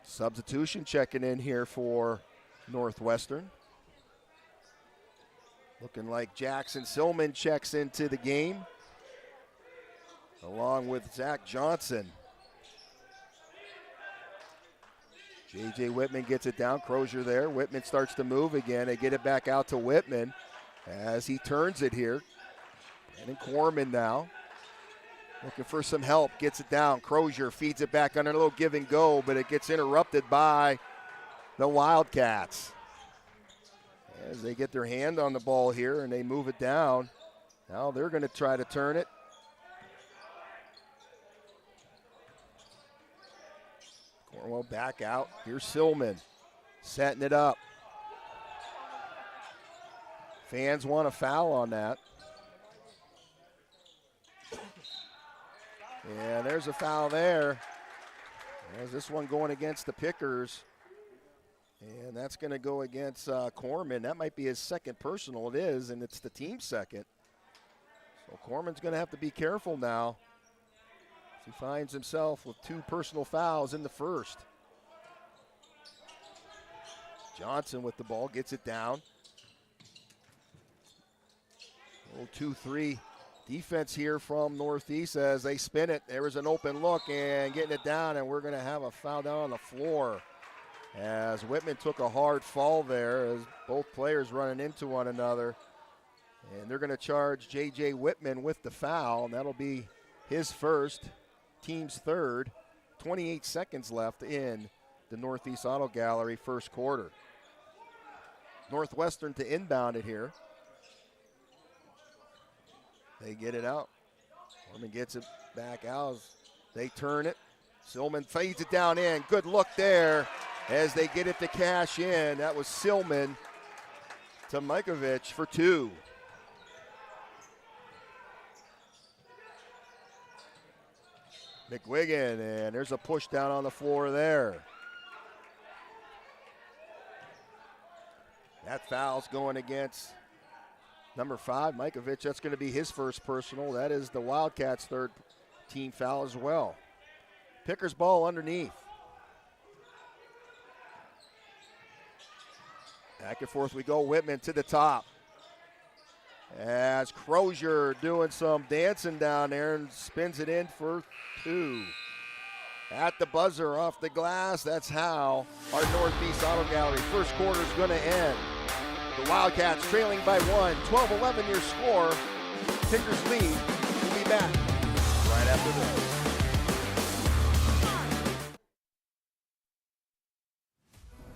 Substitution checking in here for Northwestern. Looking like Jackson Silman checks into the game along with Zach Johnson. J.J. Whitman gets it down. Crozier there. Whitman starts to move again. They get it back out to Whitman as he turns it here. And then Corman now. Looking for some help. Gets it down. Crozier feeds it back under a little give and go, but it gets interrupted by the Wildcats. As they get their hand on the ball here and they move it down. Now they're going to try to turn it. Cornwell back out. Here's Silman setting it up. Fans want a foul on that. And there's a foul there. There's this one going against the Pickers. And that's going to go against Corman. That might be his second personal. It is, and it's the team's second. So Corman's going to have to be careful now. He finds himself with two personal fouls in the first. Johnson with the ball, gets it down. A little 2-3 defense here from Northeast as they spin it. There was an open look and getting it down, and we're going to have a foul down on the floor as Whitman took a hard fall there as both players running into one another. And they're going to charge J.J. Whitman with the foul, and that'll be his first, team's third. 28 seconds left in the Northeast Auto Gallery first quarter. Northwestern to inbound it here. They get it out. Norman gets it back out. They turn it. Silman fades it down in. Good look there as they get it to cash in. That was Silman to Majkovic for two. McWiggin, and there's a push down on the floor there. That foul's going against number 5, Majkovic. That's going to be his first personal. That is the Wildcats' third team foul as well. Pickers ball underneath. Back and forth we go. Whitman to the top. As Crozier doing some dancing down there and spins it in for two. At the buzzer off the glass, that's how our Northeast Auto Gallery first quarter is going to end. The Wildcats trailing by 1, 12-11 your score. Pickers lead. We'll be back right after this.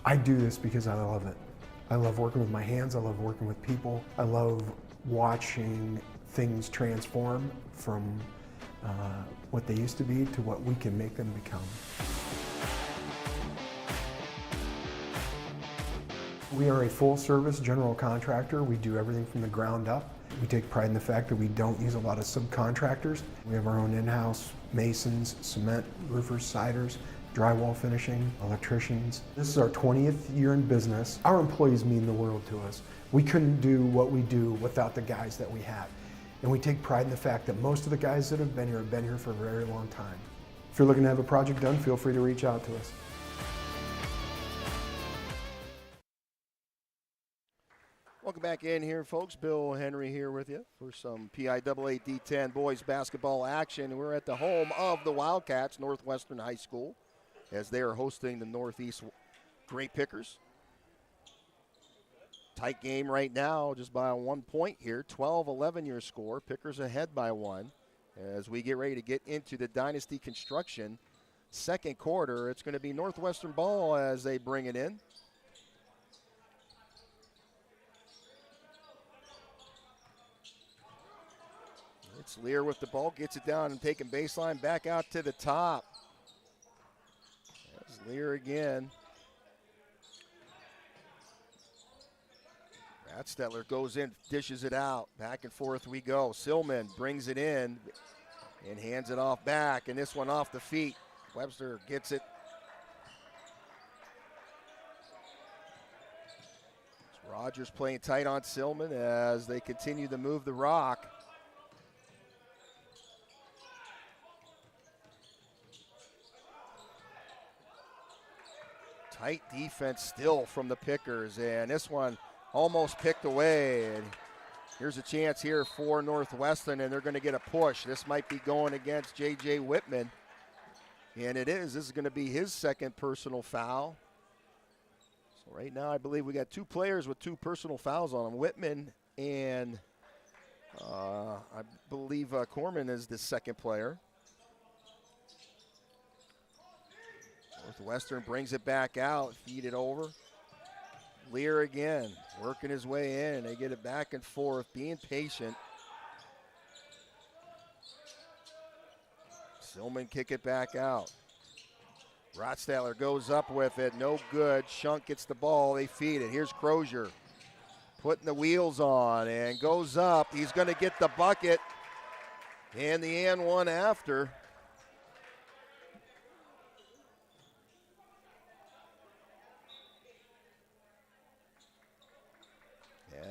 I do this because I love it. I love working with my hands. I love working with people. I love watching things transform from what they used to be to what we can make them become. We are a full-service general contractor. We do everything from the ground up. We take pride in the fact that we don't use a lot of subcontractors. We have our own in-house masons, cement, roofers, siders, drywall finishing, electricians. This is our 20th year in business. Our employees mean the world to us. We couldn't do what we do without the guys that we have. And we take pride in the fact that most of the guys that have been here for a very long time. If you're looking to have a project done, feel free to reach out to us. Welcome back in here, folks. Bill Henry here with you for some PIAA D-10 boys basketball action. We're at the home of the Wildcats, Northwestern High School, as they are hosting the Northeast Grape Pickers. Tight game right now, just by 1 point here. 12-11 your score. Pickers ahead by 1 as we get ready to get into the dynasty construction second quarter. It's going to be Northwestern ball as they bring it in. It's Lear with the ball, gets it down and taking baseline back out to the top. There's Lear again. Ratstetler goes in, dishes it out. Back and forth we go. Silman brings it in and hands it off back, and this one off the feet. Webster gets it. Rogers playing tight on Silman as they continue to move the rock. Tight defense still from the Pickers, and this one almost picked away. And here's a chance here for Northwestern, and they're going to get a push. This might be going against J.J. Whitman, and it is. This is going to be his second personal foul. So right now I believe we got two players with two personal fouls on them, Whitman and I believe Corman is the second player. Northwestern brings it back out, feed it over. Lear again, working his way in. They get it back and forth, being patient. Silman kick it back out. Ratstetler goes up with it, no good. Shunk gets the ball, they feed it. Here's Crozier putting the wheels on and goes up. He's going to get the bucket and the and one after.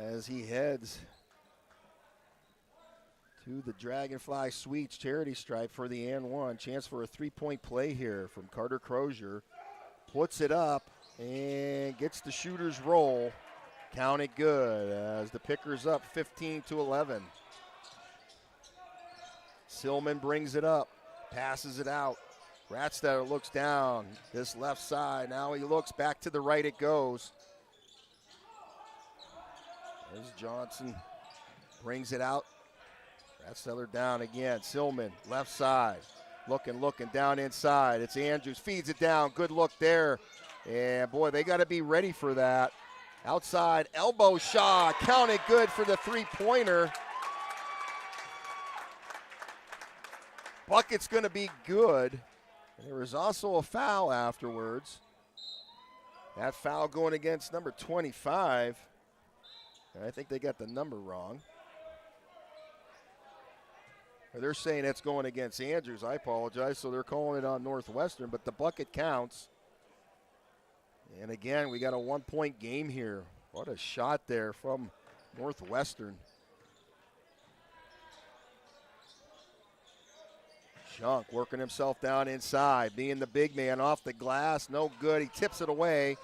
As he heads to the Dragonfly Suites charity stripe for the and one. Chance for a three-point play here from Carter Crozier. Puts it up and gets the shooter's roll. Count it good as the Pickers up 15-11. Silman brings it up, passes it out. Ratstetler looks down this left side. Now he looks back to the right, it goes. There's Johnson, brings it out. Ratstetler down again. Silman, left side, looking down inside. It's Andrews, feeds it down. Good look there. And boy, they got to be ready for that. Outside, elbow shot, counted good for the three-pointer. Bucket's going to be good. And there was also a foul afterwards. That foul going against number 25. And I think they got the number wrong. Or they're saying that's going against Andrews. I apologize. So they're calling it on Northwestern, but the bucket counts. And again, we got a one-point game here. What a shot there from Northwestern. Shunk working himself down inside, being the big man off the glass. No good. He tips it away.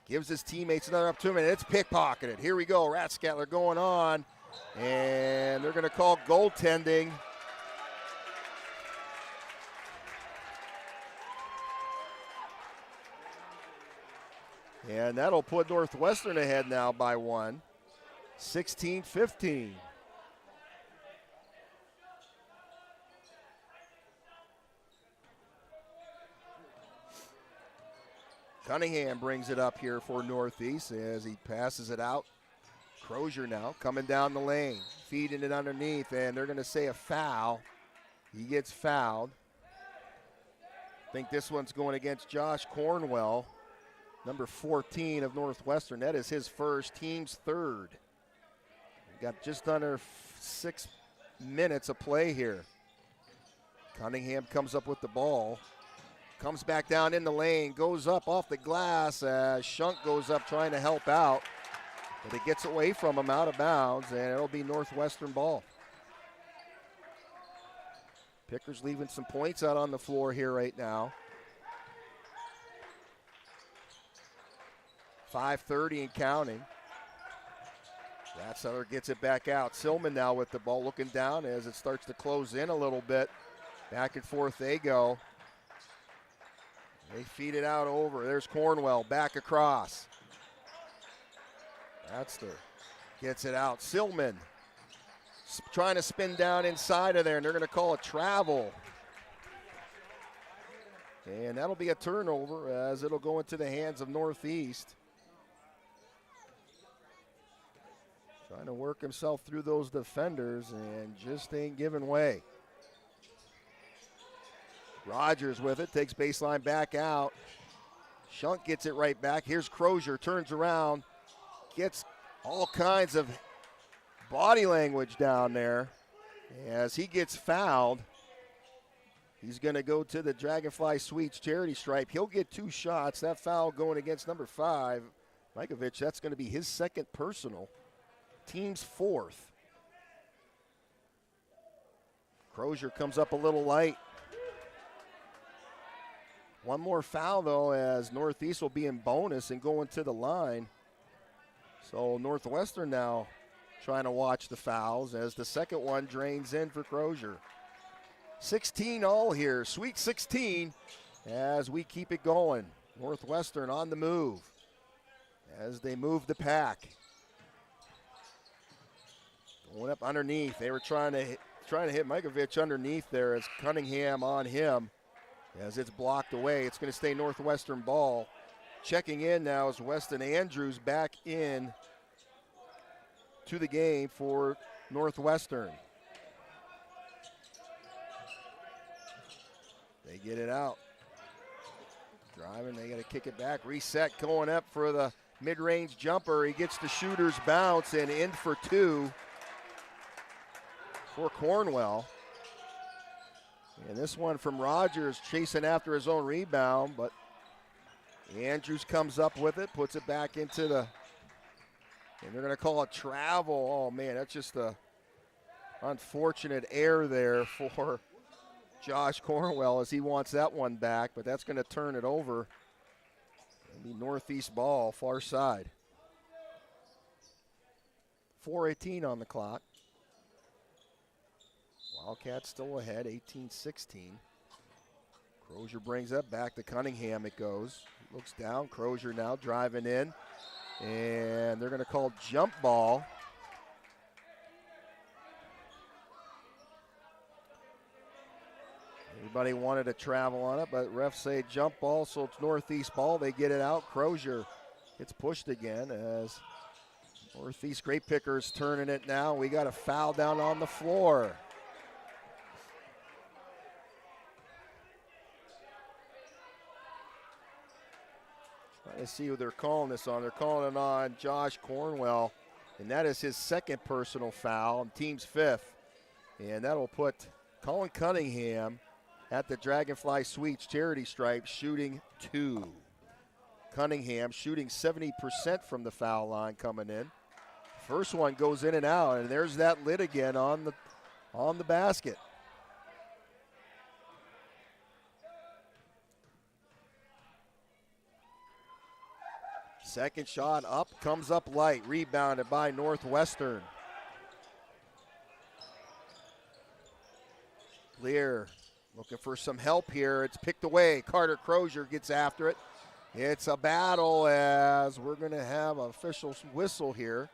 Gives his teammates another opportunity. It's pickpocketed. Here we go. Ratstetler going on. And they're going to call goaltending. And that'll put Northwestern ahead now by one. 16-15. Cunningham brings it up here for Northeast as he passes it out. Crozier now coming down the lane, feeding it underneath, and they're going to say a foul. He gets fouled. I think this one's going against Josh Cornwell, number 14 of Northwestern. That is his first, team's third. We got just under 6 minutes of play here. Cunningham comes up with the ball. Comes back down in the lane, goes up off the glass as Shunk goes up trying to help out. But it gets away from him out of bounds, and it'll be Northwestern ball. Pickers leaving some points out on the floor here right now. 5:30 and counting. Ratstetler gets it back out. Silman now with the ball looking down as it starts to close in a little bit. Back and forth they go. They feed it out over. There's Cornwell back across. Ratstetler gets it out. Silman trying to spin down inside of there, and they're going to call a travel. And that'll be a turnover as it'll go into the hands of Northeast. Trying to work himself through those defenders and just ain't giving way. Rogers with it, takes baseline back out. Shunk gets it right back. Here's Crozier, turns around, gets all kinds of body language down there as he gets fouled. He's going to go to the Dragonfly Sweets charity stripe. He'll get 2 shots. That foul going against number 5, Majkovic. That's going to be his second personal. Team's 4th. Crozier comes up a little light. One more foul, though, as Northeast will be in bonus and going to the line. So Northwestern now trying to watch the fouls as the second one drains in for Crozier. 16 all here, Sweet 16 as we keep it going. Northwestern on the move as they move the pack. Going up underneath. They were trying to hit Majkovic underneath there as Cunningham on him. As it's blocked away, it's going to stay Northwestern ball. Checking in now is Weston Andrews back in to the game for Northwestern. They get it out. Driving, they got to kick it back. Reset going up for the mid-range jumper. He gets the shooter's bounce and in for 2 for Cornwell. And this one from Rogers chasing after his own rebound, but Andrews comes up with it, puts it back into the, and they're going to call it travel. Oh man, that's just a unfortunate error there for Josh Cornwell as he wants that one back, but that's going to turn it over. It'll be Northeast ball, far side. 4:18 on the clock. Wildcats still ahead, 18-16. Crozier brings up back to Cunningham it goes. Looks down, Crozier now driving in. And they're going to call jump ball. Everybody wanted to travel on it, but refs say jump ball, so it's Northeast ball. They get it out. Crozier gets pushed again as Northeast Grape Pickers turning it now. We got a foul down on the floor. Trying to see who they're calling this on. They're calling it on Josh Cornwell, and that is his second personal foul, and team's 5th. And that'll put Colin Cunningham at the Dragonfly Sweets charity stripe, shooting 2. Cunningham shooting 70% from the foul line coming in. First one goes in and out, and there's that lid again on the basket. Second shot up, comes up light, rebounded by Northwestern. Lear looking for some help here. It's picked away. Carter Crozier gets after it. It's a battle as we're going to have an official whistle here.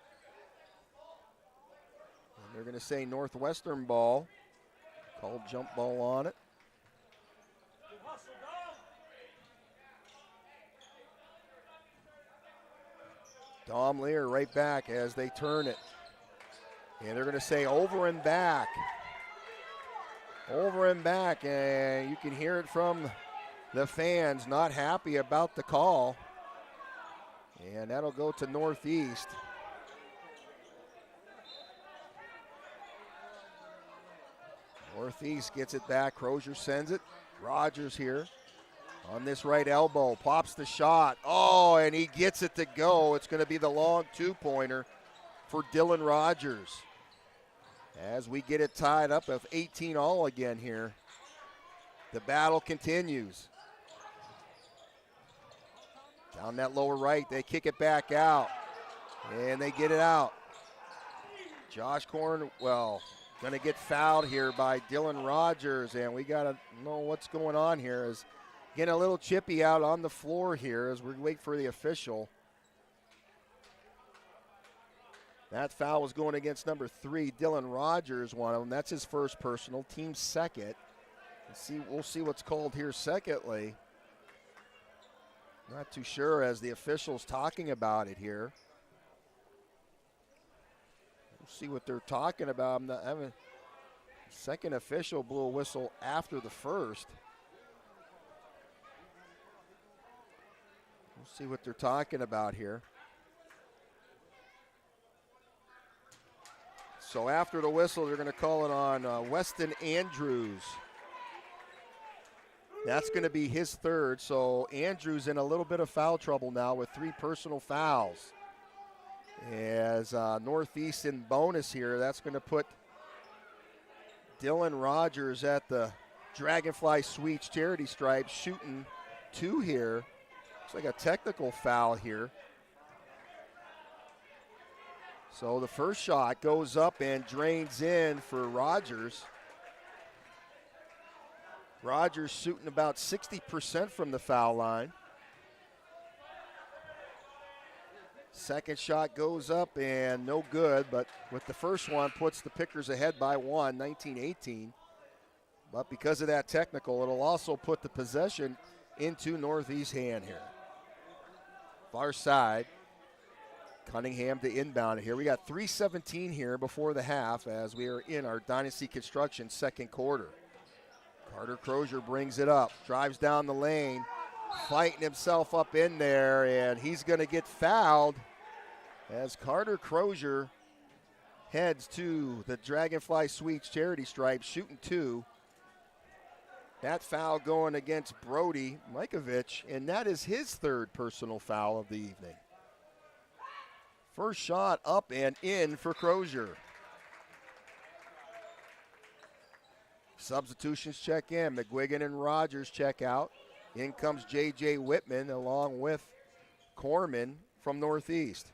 And they're going to say Northwestern ball. Called jump ball on it. Dom Lear right back as they turn it. And they're going to say over and back. Over and back, and you can hear it from the fans not happy about the call. And that'll go to Northeast. Northeast gets it back. Crozier sends it. Rogers here on this right elbow. Pops the shot. Oh, and he gets it to go. It's going to be the long 2-pointer for Dylan Rogers. As we get it tied up of 18 all again here. The battle continues. Down that lower right, they kick it back out. And they get it out. Josh Cornwell going to get fouled here by Dylan Rogers. And we got to know what's going on here. Is getting a little chippy out on the floor here as we wait for the official. That foul was going against number 3, Dylan Rogers, one of them. That's his first personal, team second. We'll see what's called here secondly. Not too sure as the officials talking about it here. We'll see what they're talking about. Second official blew a whistle after the first. We'll see what they're talking about here. So after the whistle, they're going to call it on Weston Andrews. That's going to be his third. So Andrews in a little bit of foul trouble now with 3 personal fouls. As Northeast in bonus here, that's going to put Dylan Rogers at the Dragonfly Suites charity stripe, shooting 2 here. Looks like a technical foul here. So the first shot goes up and drains in for Rogers. Rogers shooting about 60% from the foul line. Second shot goes up and no good, but with the first one puts the Pickers ahead by 1, 19-18. But because of that technical, it'll also put the possession into Northeast hand here. Far side. Cunningham to inbound here. We got 3:17 here before the half as we are in our Dynasty Construction second quarter. Carter Crozier brings it up, drives down the lane, fighting himself up in there, and he's going to get fouled as Carter Crozier heads to the Dragonfly Suites charity stripe, shooting 2. That foul going against Brody Majkovic, and that is his third personal foul of the evening. First shot up and in for Crozier. Substitutions check in. McGuigan and Rogers check out. In comes J.J. Whitman along with Corman from Northeast.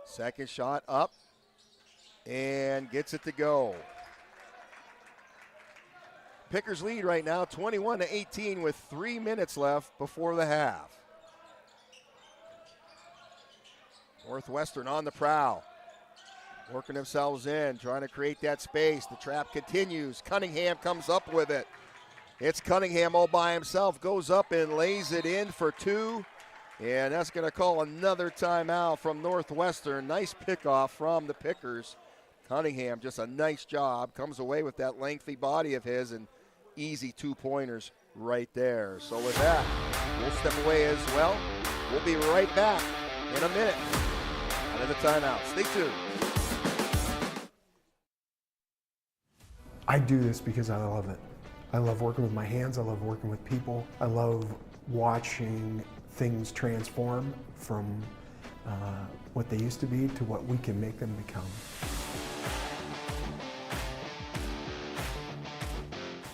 Second shot up and gets it to go. Pickers lead right now 21-18 with 3 minutes left before the half. Northwestern on the prowl. Working themselves in, trying to create that space. The trap continues. Cunningham comes up with it. It's Cunningham all by himself. Goes up and lays it in for 2. And that's going to call another timeout from Northwestern. Nice pickoff from the Pickers. Cunningham, just a nice job. Comes away with that lengthy body of his and easy 2-pointers right there. So with that, we'll step away as well. We'll be right back in a minute. Out of the timeout. Stay tuned. I do this because I love it. I love working with my hands. I love working with people. I love watching things transform from what they used to be to what we can make them become.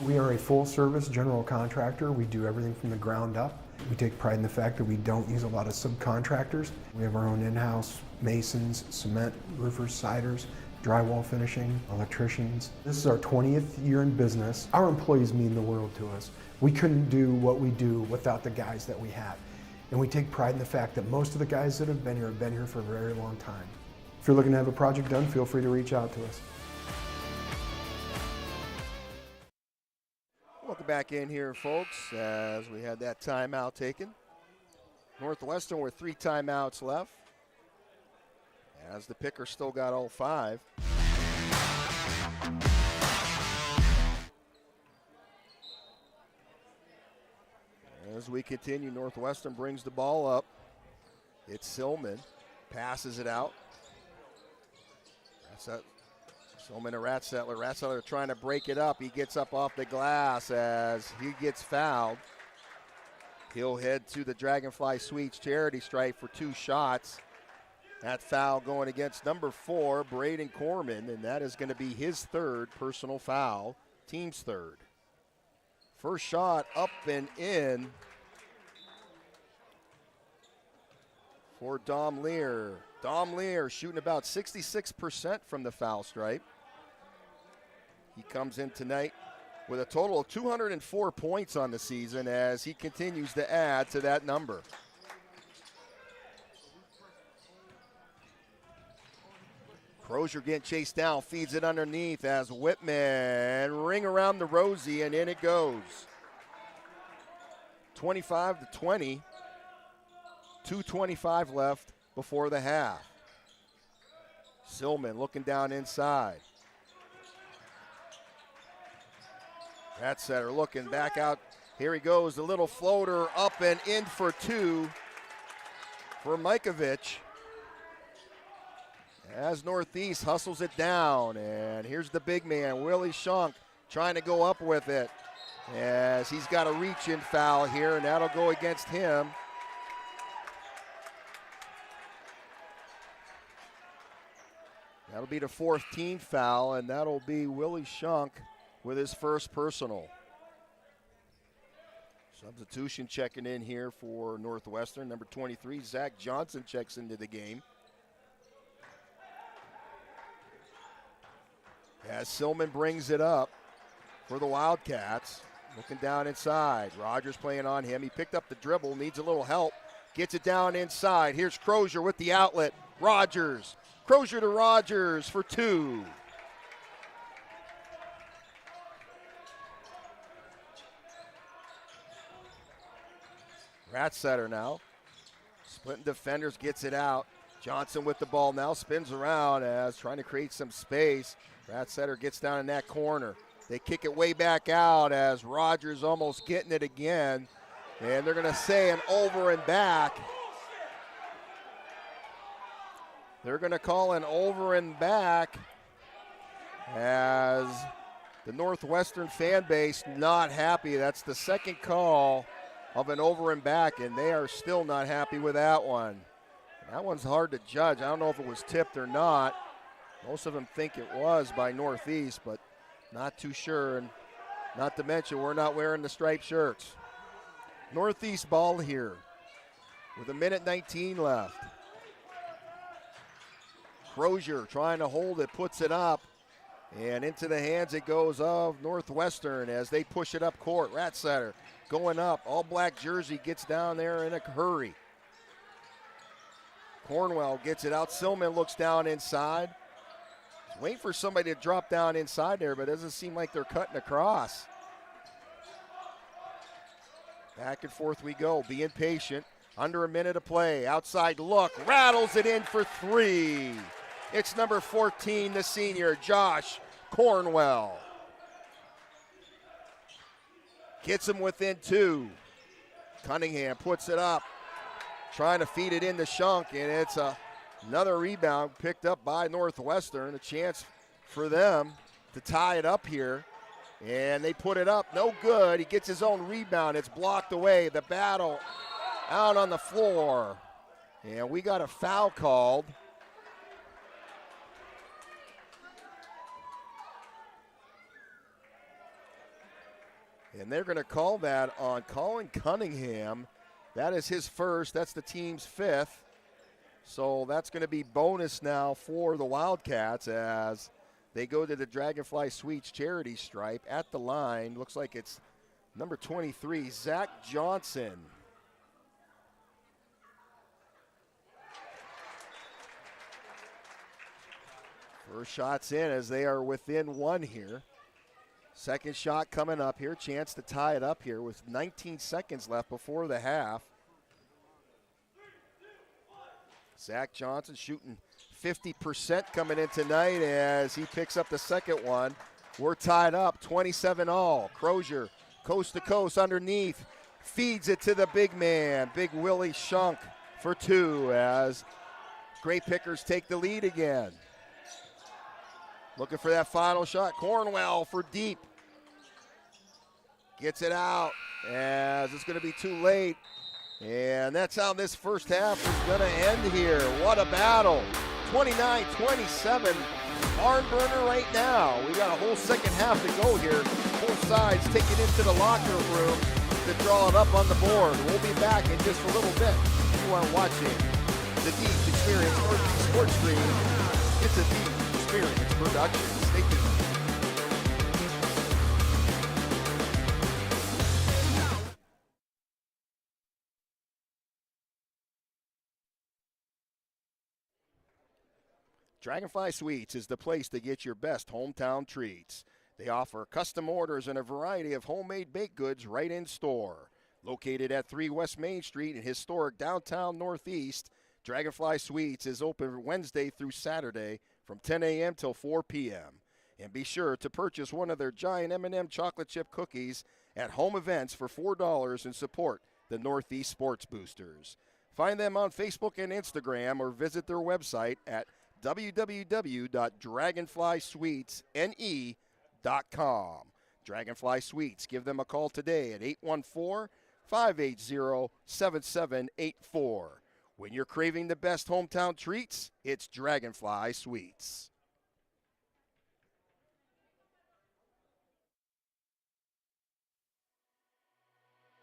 We are a full-service general contractor. We do everything from the ground up. We take pride in the fact that we don't use a lot of subcontractors. We have our own in-house masons, cement, roofers, siders, drywall finishing, electricians. This is our 20th year in business. Our employees mean the world to us. We couldn't do what we do without the guys that we have. And we take pride in the fact that most of the guys that have been here for a very long time. If you're looking to have a project done, feel free to reach out to us. Welcome back in here, folks, as we had that timeout taken. Northwestern with 3 timeouts left, as the Pickers still got all 5. As we continue, Northwestern brings the ball up. It's Silman, passes it out. That's it. Silman to Ratzettler. Ratzettler trying to break it up. He gets up off the glass as he gets fouled. He'll head to the Dragonfly Suites charity stripe for 2 shots. That foul going against number 4, Braden Corman, and that is going to be his third personal foul, team's third. First shot up and in for Dom Lear. Dom Lear shooting about 66% from the foul stripe. He comes in tonight with a total of 204 points on the season as he continues to add to that number. Crozier getting chased down, feeds it underneath as Whitman ring around the Rosie, and in it goes. 25-20, 2:25 left before the half. Silman looking down inside. Ratsetter looking back out. Here he goes, the little floater up and in for two for Majkovic. As Northeast hustles it down, and here's the big man, Willie Shunk, trying to go up with it. As he's got a reach-in foul here, and that'll go against him. That'll be the fourth team foul, and that'll be Willie Shunk with his first personal. Substitution checking in here for Northwestern. Number 23, Zach Johnson checks into the game. As Silman brings it up for the Wildcats. Looking down inside. Rogers playing on him. He picked up the dribble, needs a little help. Gets it down inside. Here's Crozier with the outlet. Rogers. Crozier to Rogers for two. Ratsetter now. Splitting defenders, gets it out. Johnson with the ball now, spins around as trying to create some space. Ratsetter gets down in that corner. They kick it way back out as Rogers almost getting it again. And they're going to say an over and back. They're going to call an over and back as the Northwestern fan base not happy. That's the second call of an over and back, and they are still not happy with that one. That one's hard to judge. I don't know if it was tipped or not. Most of them think it was by Northeast, but not too sure. And not to mention, we're not wearing the striped shirts. Northeast ball here with 1:19 left. Crozier trying to hold it, puts it up, and into the hands it goes of Northwestern as they push it up court. Ratsetter going up, all black jersey, gets down there in a hurry. Cornwell gets it out. Silman looks down inside. He's waiting for somebody to drop down inside there, but it doesn't seem like they're cutting across. Back and forth we go, being patient. Under a minute of play. Outside look, rattles it in for three. It's number 14, the senior, Josh Cornwell. Gets him within two. Cunningham puts it up. Trying to feed it into Shunk, and it's another rebound picked up by Northwestern. A chance for them to tie it up here. And they put it up, no good. He gets his own rebound. It's blocked away. The battle out on the floor. And we got a foul called. And they're going to call that on Colin Cunningham. That is his first. That's the team's fifth. So that's going to be bonus now for the Wildcats as they go to the Dragonfly Suites charity stripe at the line. Looks like it's number 23, Zach Johnson. First shot's in as they are within one here. Second shot coming up here. Chance to tie it up here with 19 seconds left before the half. Zach Johnson shooting 50% coming in tonight as he picks up the second one. We're tied up 27 all. Crozier coast to coast underneath. Feeds it to the big man, Big Willie Shunk for two as Grape Pickers take the lead again. Looking for that final shot. Cornwell for deep. Gets it out as it's going to be too late. And that's how this first half is going to end here. What a battle. 29-27. Barn burner right now. We got a whole second half to go here. Both sides take it into the locker room to draw it up on the board. We'll be back in just a little bit. You are watching the Deep Experience Northeast Sports Stream. It's a Deep Experience production. Stay tuned. Dragonfly Sweets is the place to get your best hometown treats. They offer custom orders and a variety of homemade baked goods right in store. Located at 3 West Main Street in historic downtown Northeast, Dragonfly Sweets is open Wednesday through Saturday from 10 a.m. till 4 p.m. And be sure to purchase one of their giant M&M chocolate chip cookies at home events for $4 and support the Northeast Sports Boosters. Find them on Facebook and Instagram or visit their website at www.dragonflysweetsne.com. Dragonfly Sweets. Give them a call today at 814-580-7784. When you're craving the best hometown treats, it's Dragonfly Sweets.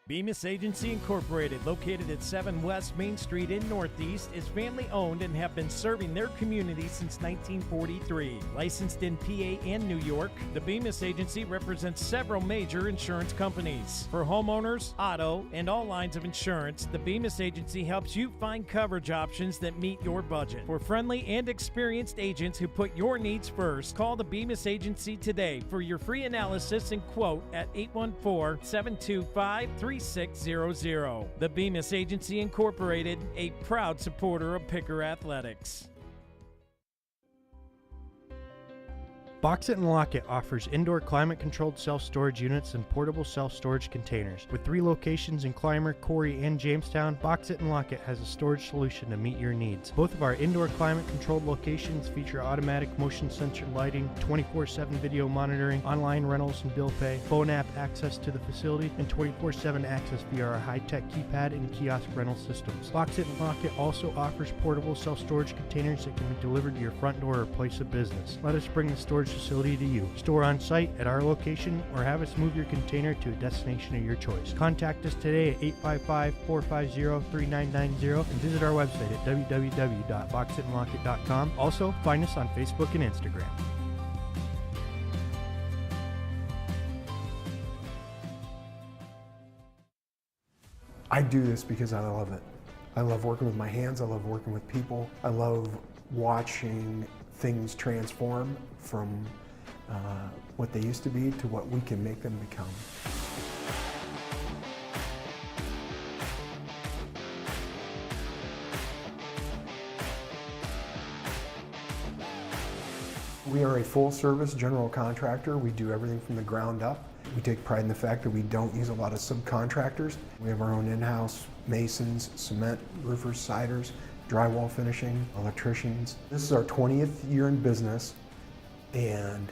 Bemis Agency Incorporated, located at 7 West Main Street in Northeast, is family-owned and have been serving their community since 1943. Licensed in PA and New York, the Bemis Agency represents several major insurance companies. For homeowners, auto, and all lines of insurance, the Bemis Agency helps you find coverage options that meet your budget. For friendly and experienced agents who put your needs first, call the Bemis Agency today for your free analysis and quote at 814-725-3600. The Bemis Agency Incorporated, a proud supporter of Picker Athletics. Box It and Lock It offers indoor climate-controlled self-storage units and portable self-storage containers. With 3 locations in Clymer, Corry, and Jamestown, Box It and Lock It has a storage solution to meet your needs. Both of our indoor climate-controlled locations feature automatic motion sensor lighting, 24/7 video monitoring, online rentals and bill pay, phone app access to the facility, and 24/7 access via our high-tech keypad and kiosk rental systems. Box It and Lock It also offers portable self-storage containers that can be delivered to your front door or place of business. Let us bring the storage facility to you. Store on site at our location or have us move your container to a destination of your choice. Contact us today at 855-450-3990 and visit our website at www.boxitandlockit.com. Also, find us on Facebook and Instagram. I do this because I love it. I love working with my hands. I love working with people. I love watching things transform from what they used to be to what we can make them become. We are a full-service general contractor. We do everything from the ground up. We take pride in the fact that we don't use a lot of subcontractors. We have our own in-house masons, cement, roofers, siders, drywall finishing, electricians. This is our 20th year in business, and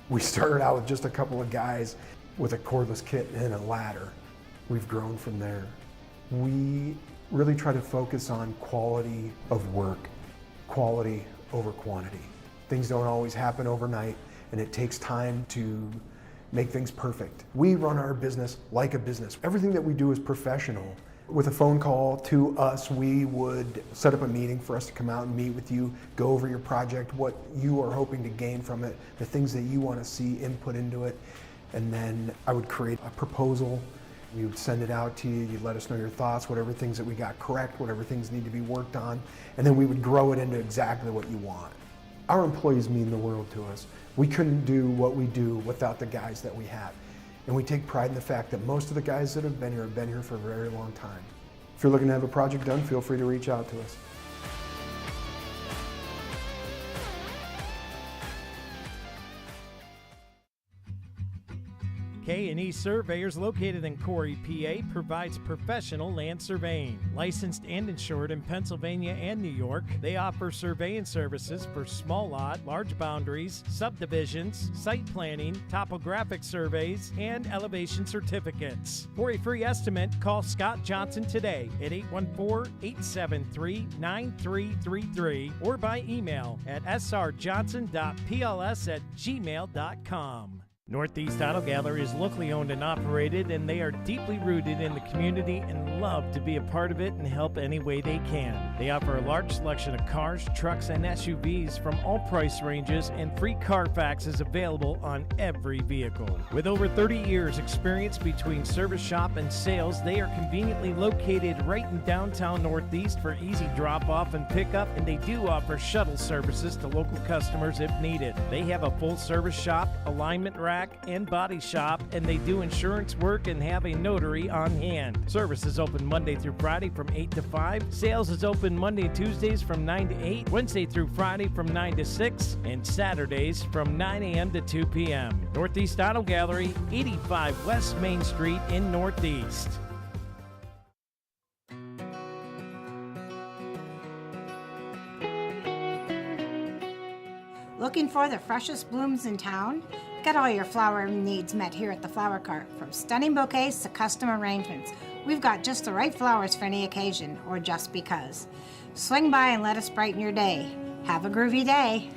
we started out with just a couple of guys with a cordless kit and a ladder. We've grown from there. We really try to focus on quality of work, quality over quantity. Things don't always happen overnight, and it takes time to make things perfect. We run our business like a business. Everything that we do is professional. With a phone call to us, we would set up a meeting for us to come out and meet with you, go over your project, what you are hoping to gain from it, the things that you want to see input into it, and then I would create a proposal. We would send it out to you, you'd let us know your thoughts, whatever things that we got correct, whatever things need to be worked on, and then we would grow it into exactly what you want. Our employees mean the world to us. We couldn't do what we do without the guys that we have. And we take pride in the fact that most of the guys that have been here for a very long time. If you're looking to have a project done, feel free to reach out to us. K&E Surveyors, located in Corry, PA, provides professional land surveying. Licensed and insured in Pennsylvania and New York, they offer surveying services for small lot, large boundaries, subdivisions, site planning, topographic surveys, and elevation certificates. For a free estimate, call Scott Johnson today at 814-873-9333 or by email at srjohnson.pls@gmail.com. Northeast Auto Gallery is locally owned and operated, and they are deeply rooted in the community and love to be a part of it and help any way they can. They offer a large selection of cars, trucks, and SUVs from all price ranges, and free Carfax is available on every vehicle. With over 30 years experience between service shop and sales, they are conveniently located right in downtown Northeast for easy drop-off and pickup, and they do offer shuttle services to local customers if needed. They have a full-service shop, alignment rack, and body shop, and they do insurance work and have a notary on hand. Service is open Monday through Friday from 8 to 5. Sales is open Monday and Tuesdays from 9 to 8, Wednesday through Friday from 9 to 6, and Saturdays from 9 a.m. to 2 p.m. Northeast Auto Gallery, 85 West Main Street in Northeast. Looking for the freshest blooms in town? Get all your flower needs met here at the Flower Cart. From stunning bouquets to custom arrangements, we've got just the right flowers for any occasion or just because. Swing by and let us brighten your day. Have a groovy day.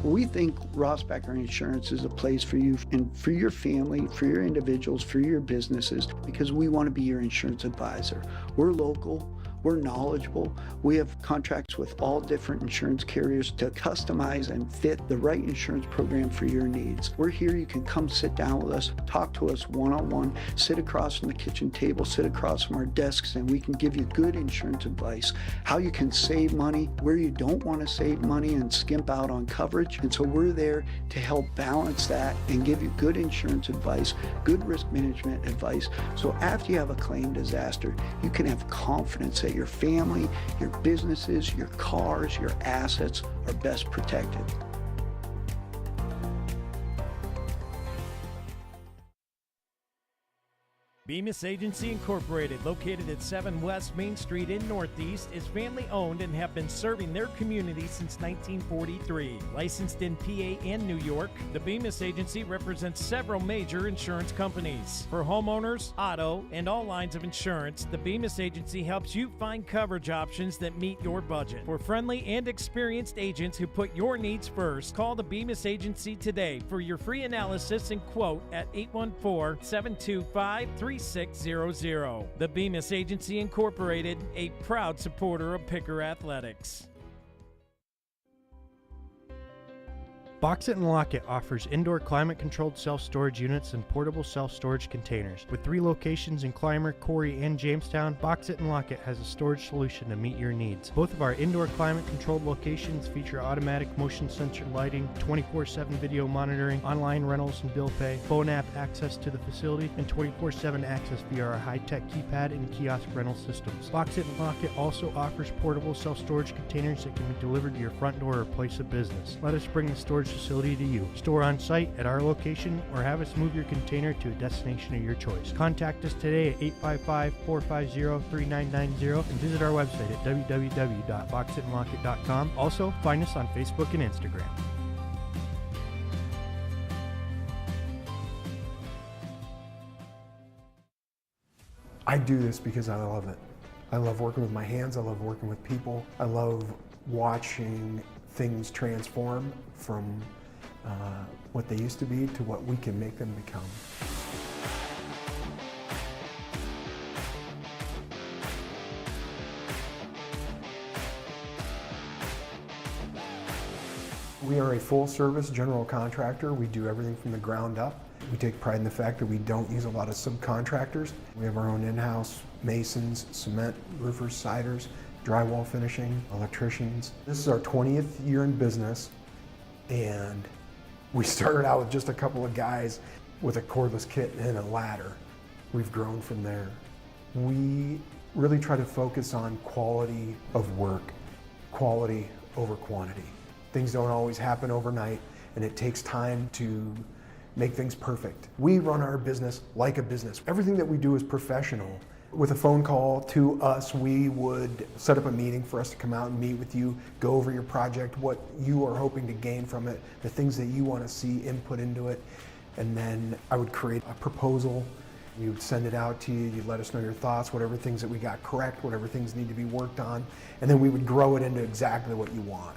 We think Rossbacher Insurance is a place for you and for your family, for your individuals, for your businesses, because we want to be your insurance advisor. We're local. We're knowledgeable. We have contracts with all different insurance carriers to customize and fit the right insurance program for your needs. We're here. You can come sit down with us, talk to us one-on-one, sit across from the kitchen table, sit across from our desks, and we can give you good insurance advice, how you can save money, where you don't want to save money and skimp out on coverage. And so we're there to help balance that and give you good insurance advice, good risk management advice. So after you have a claim disaster, you can have confidence that your family, your businesses, your cars, your assets are best protected. Bemis Agency Incorporated, located at 7 West Main Street in Northeast, is family-owned and have been serving their community since 1943. Licensed in PA and New York, the Bemis Agency represents several major insurance companies. For homeowners, auto, and all lines of insurance, the Bemis Agency helps you find coverage options that meet your budget. For friendly and experienced agents who put your needs first, call the Bemis Agency today for your free analysis and quote at 814-725-3600. The Bemis Agency Incorporated, a proud supporter of Picker Athletics. Box It and Lock It offers indoor climate-controlled self-storage units and portable self-storage containers. With 3 locations in Clymer, Corey, and Jamestown, Box It and Lock It has a storage solution to meet your needs. Both of our indoor climate-controlled locations feature automatic motion sensor lighting, 24/7 video monitoring, online rentals and bill pay, phone app access to the facility, and 24/7 access via our high-tech keypad and kiosk rental systems. Box It and Lock It also offers portable self-storage containers that can be delivered to your front door or place of business. Let us bring the storage facility to you. Store on site at our location or have us move your container to a destination of your choice. Contact us today at 855-450-3990 and visit our website at www.boxitandlockit.com. Also, find us on Facebook and Instagram. I do this because I love it. I love working with my hands. I love working with people. I love watching things transform from what they used to be to what we can make them become. We are a full-service general contractor. We do everything from the ground up. We take pride in the fact that we don't use a lot of subcontractors. We have our own in-house masons, cement, roofers, siders, drywall finishing, electricians. This is our 20th year in business, and we started out with just a couple of guys with a cordless kit and a ladder. We've grown from there. We really try to focus on quality of work, quality over quantity. Things don't always happen overnight, and it takes time to make things perfect. We run our business like a business. Everything that we do is professional. With a phone call to us, we would set up a meeting for us to come out and meet with you, go over your project, what you are hoping to gain from it, the things that you want to see input into it, and then I would create a proposal We would send it out to you, you'd let us know your thoughts, whatever things that we got correct, whatever things need to be worked on, and then we would grow it into exactly what you want.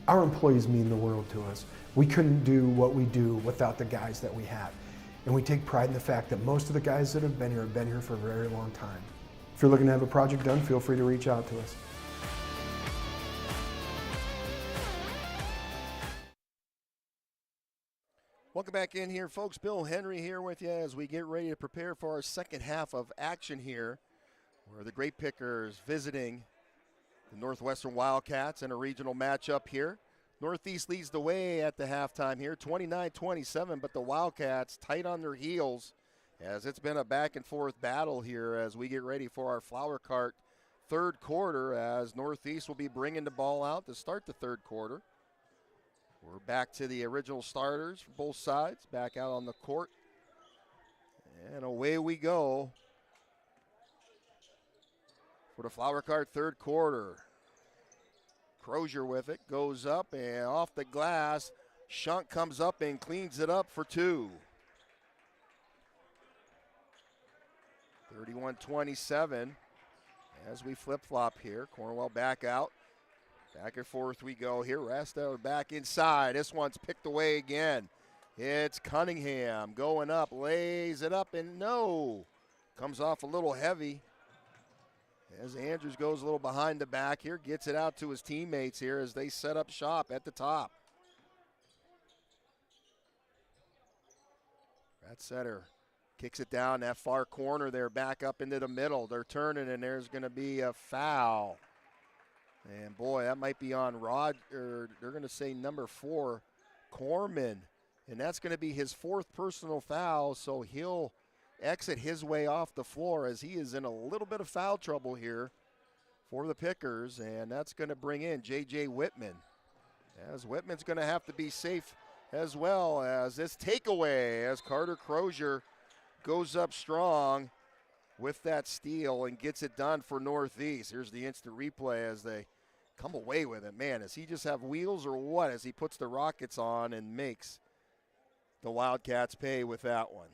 Our employees mean the world to us. We couldn't do what we do without the guys that we have. And we take pride in the fact that most of the guys that have been here for a very long time. If you're looking to have a project done, feel free to reach out to us. Welcome back in here, folks. Bill Henry here with you as we get ready to prepare for our second half of action here, where the Grape Pickers visiting the Northwestern Wildcats in a regional matchup here. Northeast leads the way at the halftime here, 29-27, but the Wildcats tight on their heels as it's been a back-and-forth battle here as we get ready for our Flower Cart third quarter, as Northeast will be bringing the ball out to start the third quarter. We're back to the original starters for both sides, back out on the court. And away we go for the Flower Cart third quarter. Crozier with it, goes up and off the glass. Shunk comes up and cleans it up for two. 31-27 as we flip-flop here. Cornwell back out. Back and forth we go here. Rasta back inside. This one's picked away again. It's Cunningham going up, lays it up, and no. Comes off a little heavy. As Andrews goes a little behind the back here, gets it out to his teammates here as they set up shop at the top. Rat Setter kicks it down that far corner there, back up into the middle. They're turning, and there's going to be a foul. And boy, that might be on Rod, or they're going to say number 4, Corman. And that's going to be his 4th personal foul, so he'll exit his way off the floor as he is in a little bit of foul trouble here for the Pickers, and that's going to bring in J.J. Whitman. As Whitman's going to have to be safe as well as this takeaway as Carter Crozier goes up strong with that steal and gets it done for Northeast. Here's the instant replay as they come away with it. Man, does he just have wheels or what as he puts the Rockets on and makes the Wildcats pay with that one.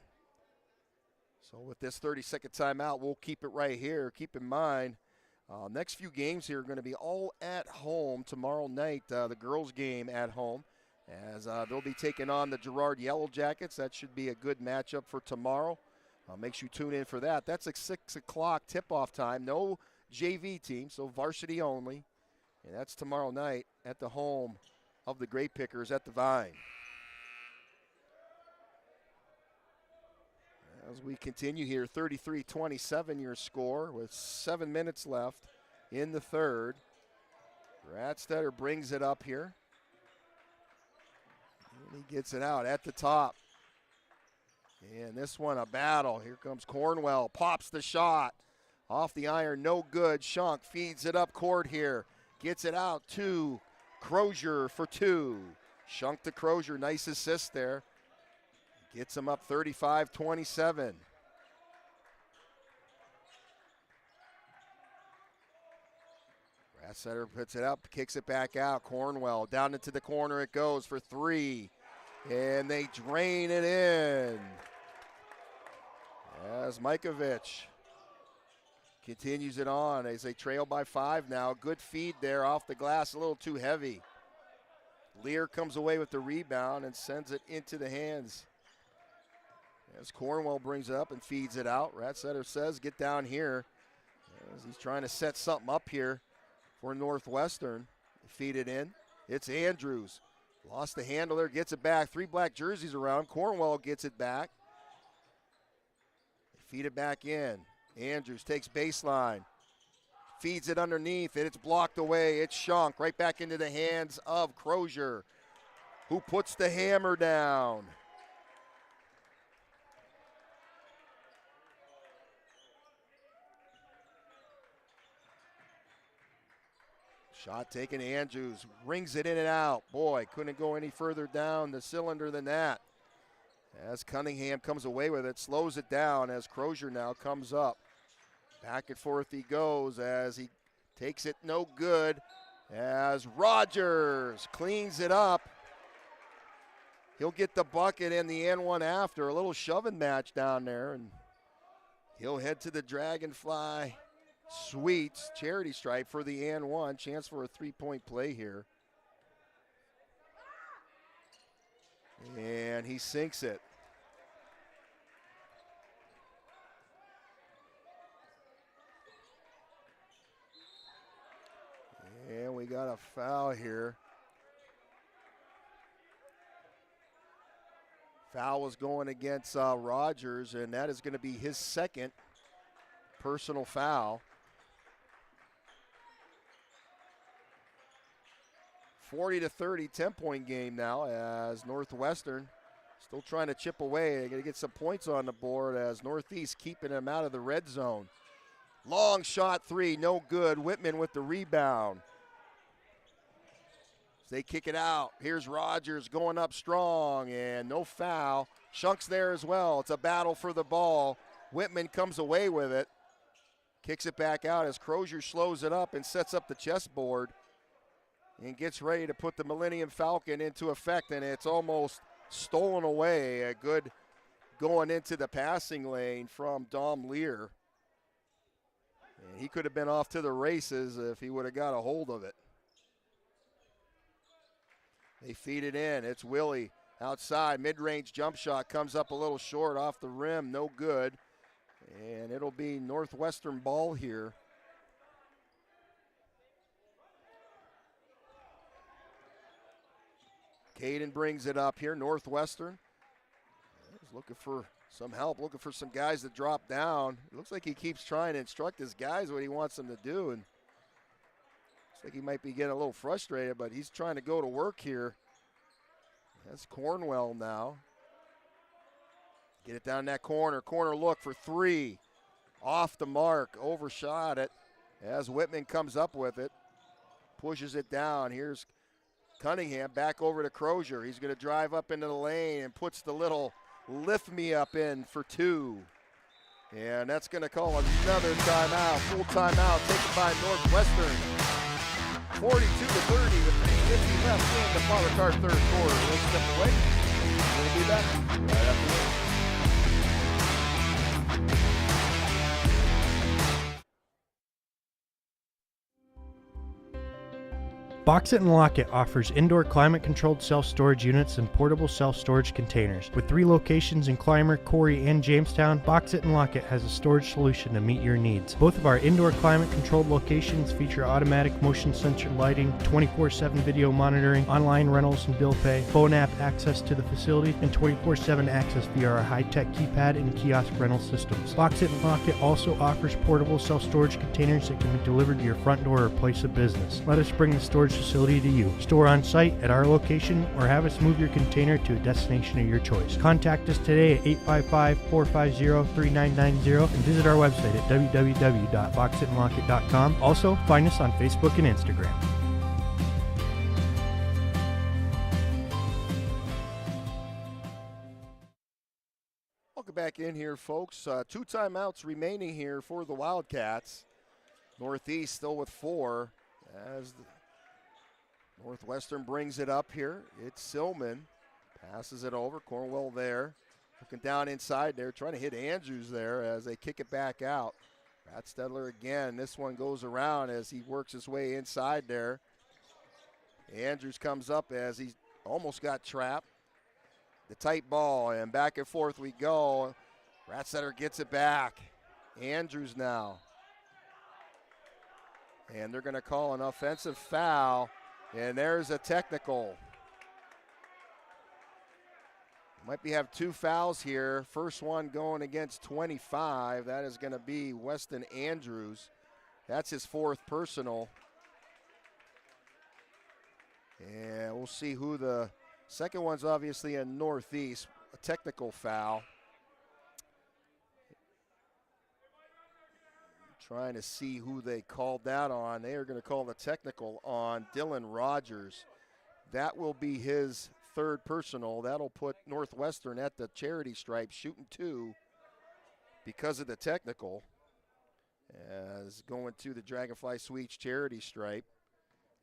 So with this 30-second timeout, we'll keep it right here. Keep in mind, next few games here are going to be all at home tomorrow night. The girls' game at home, as they'll be taking on the Girard Yellow Jackets. That should be a good matchup for tomorrow. Make sure you tune in for that. That's a 6 o'clock tip-off time. No JV team, so varsity only. And that's tomorrow night at the home of the Grape Pickers at the Vine. As we continue here, 33-27 your score with 7 minutes left in the third. Radstetter brings it up here. And he gets it out at the top. And this one a battle. Here comes Cornwell, pops the shot. Off the iron, no good. Shunk feeds it up court here. Gets it out to Crozier for 2. Shunk to Crozier, nice assist there. Gets him up 35-27. Ratsetter puts it up, kicks it back out. Cornwell down into the corner it goes for 3. And they drain it in. As Majkovic continues it on as they trail by 5 now. Good feed there off the glass, a little too heavy. Lear comes away with the rebound and sends it into the hands. As Cornwell brings it up and feeds it out. Ratsetter says, get down here. As he's trying to set something up here for Northwestern. Feed it in. It's Andrews. Lost the handle there, gets it back. 3 black jerseys around. Cornwell gets it back. Feed it back in. Andrews takes baseline. Feeds it underneath, and it's blocked away. It's Shunk right back into the hands of Crozier, who puts the hammer down. Shot taken, Andrews rings it in and out. Boy, couldn't go any further down the cylinder than that. As Cunningham comes away with it, slows it down as Crozier now comes up. Back and forth he goes as he takes it no good. As Rogers cleans it up. He'll get the bucket and the N1 after. A little shoving match down there. And He'll head to the Dragonfly Suites charity stripe for the and one. Chance for a three-point play here. And he sinks it. And we got a foul here. Foul was going against Rogers, and that is going to be his second personal foul. 40-30, 10-point game now as Northwestern still trying to chip away. They're going to get some points on the board as Northeast keeping them out of the red zone. Long shot three, no good. Whitman with the rebound. As they kick it out. Here's Rogers going up strong, and no foul. Shunk's there as well. It's a battle for the ball. Whitman comes away with it. Kicks it back out as Crozier slows it up and sets up the chessboard and gets ready to put the Millennium Falcon into effect, and it's almost stolen away. A good going into the passing lane from Dom Lear. And he could have been off to the races if he would have got a hold of it. They feed it in. It's Willie outside. Mid-range jump shot comes up a little short off the rim. No good. And it'll be Northwestern ball here. Caden brings it up here. Northwestern is looking for some help, looking for some guys to drop down. It looks like he keeps trying to instruct his guys what he wants them to do, and looks like he might be getting a little frustrated, but he's trying to go to work here. That's Cornwell now. Get it down that corner. Corner look for three. Off the mark. Overshot it as Whitman comes up with it. Pushes it down. Here's Cunningham back over to Crozier. He's going to drive up into the lane and puts the little lift me up in for two. And that's going to call another timeout. Full timeout taken by Northwestern. 42-30 with 3:50 left in the Father Card third quarter. We'll step away. We'll be back right after this. Box It and Lock It offers indoor climate-controlled self-storage units and portable self-storage containers. With 3 locations in Clymer, Corey, and Jamestown, Box It and Lock It has a storage solution to meet your needs. Both of our indoor climate-controlled locations feature automatic motion sensor lighting, 24/7 video monitoring, online rentals and bill pay, phone app access to the facility, and 24/7 access via our high-tech keypad and kiosk rental systems. Box It and Lock It also offers portable self-storage containers that can be delivered to your front door or place of business. Let us bring the storage facility to you. Store on site at our location or have us move your container to a destination of your choice. Contact us today at 855-450-3990 and visit our website at www.boxitandlockit.com. Also, find us on Facebook and Instagram. Welcome back in here, folks. 2 timeouts remaining here for the Wildcats. Northeast still with 4 as Northwestern brings it up here. It's Silman. Passes it over. Cornwell there. Looking down inside there. Trying to hit Andrews there as they kick it back out. Ratstedler again. This one goes around as he works his way inside there. Andrews comes up as he almost got trapped. The tight ball, and back and forth we go. Ratstedler gets it back. Andrews now. And they're going to call an offensive foul. And there's a technical. Might have 2 fouls here. First one going against 25. That is going to be Weston Andrews. That's his 4th personal. And we'll see who the second one's obviously in Northeast. A technical foul. Trying to see who they called that on. They are going to call the technical on Dylan Rogers. That will be his 3rd personal. That'll put Northwestern at the charity stripe, shooting 2 because of the technical. As going to the Dragonfly Suites charity stripe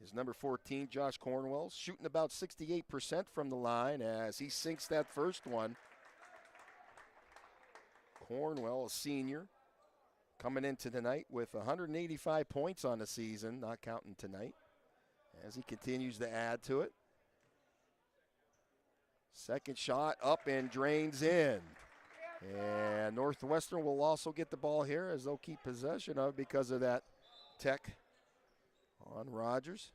is number 14, Josh Cornwell, shooting about 68% from the line as he sinks that first one. Cornwell, a senior. coming into the night with 185 points on the season, not counting tonight, as he continues to add to it. Second shot up and drains in. And Northwestern will also get the ball here as they'll keep possession of because of that tech on Rogers.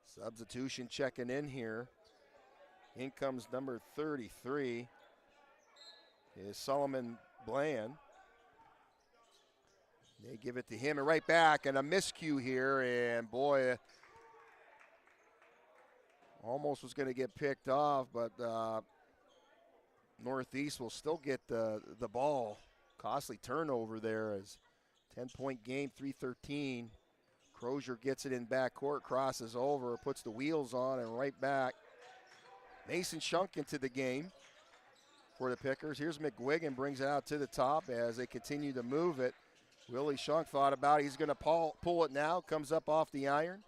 Substitution checking in here. In comes number 33 is Solomon Bland. They give it to him and right back, and a miscue here, and boy, almost was going to get picked off, but Northeast will still get the ball. Costly turnover there as 10-point game, 3:13. Crozier gets it in backcourt, crosses over, puts the wheels on, and right back. Mason Shunk into the game for the Pickers. Here's McGuigan, brings it out to the top as they continue to move it. Willie Shunk thought about it. He's going to pull it now. Comes up off the iron.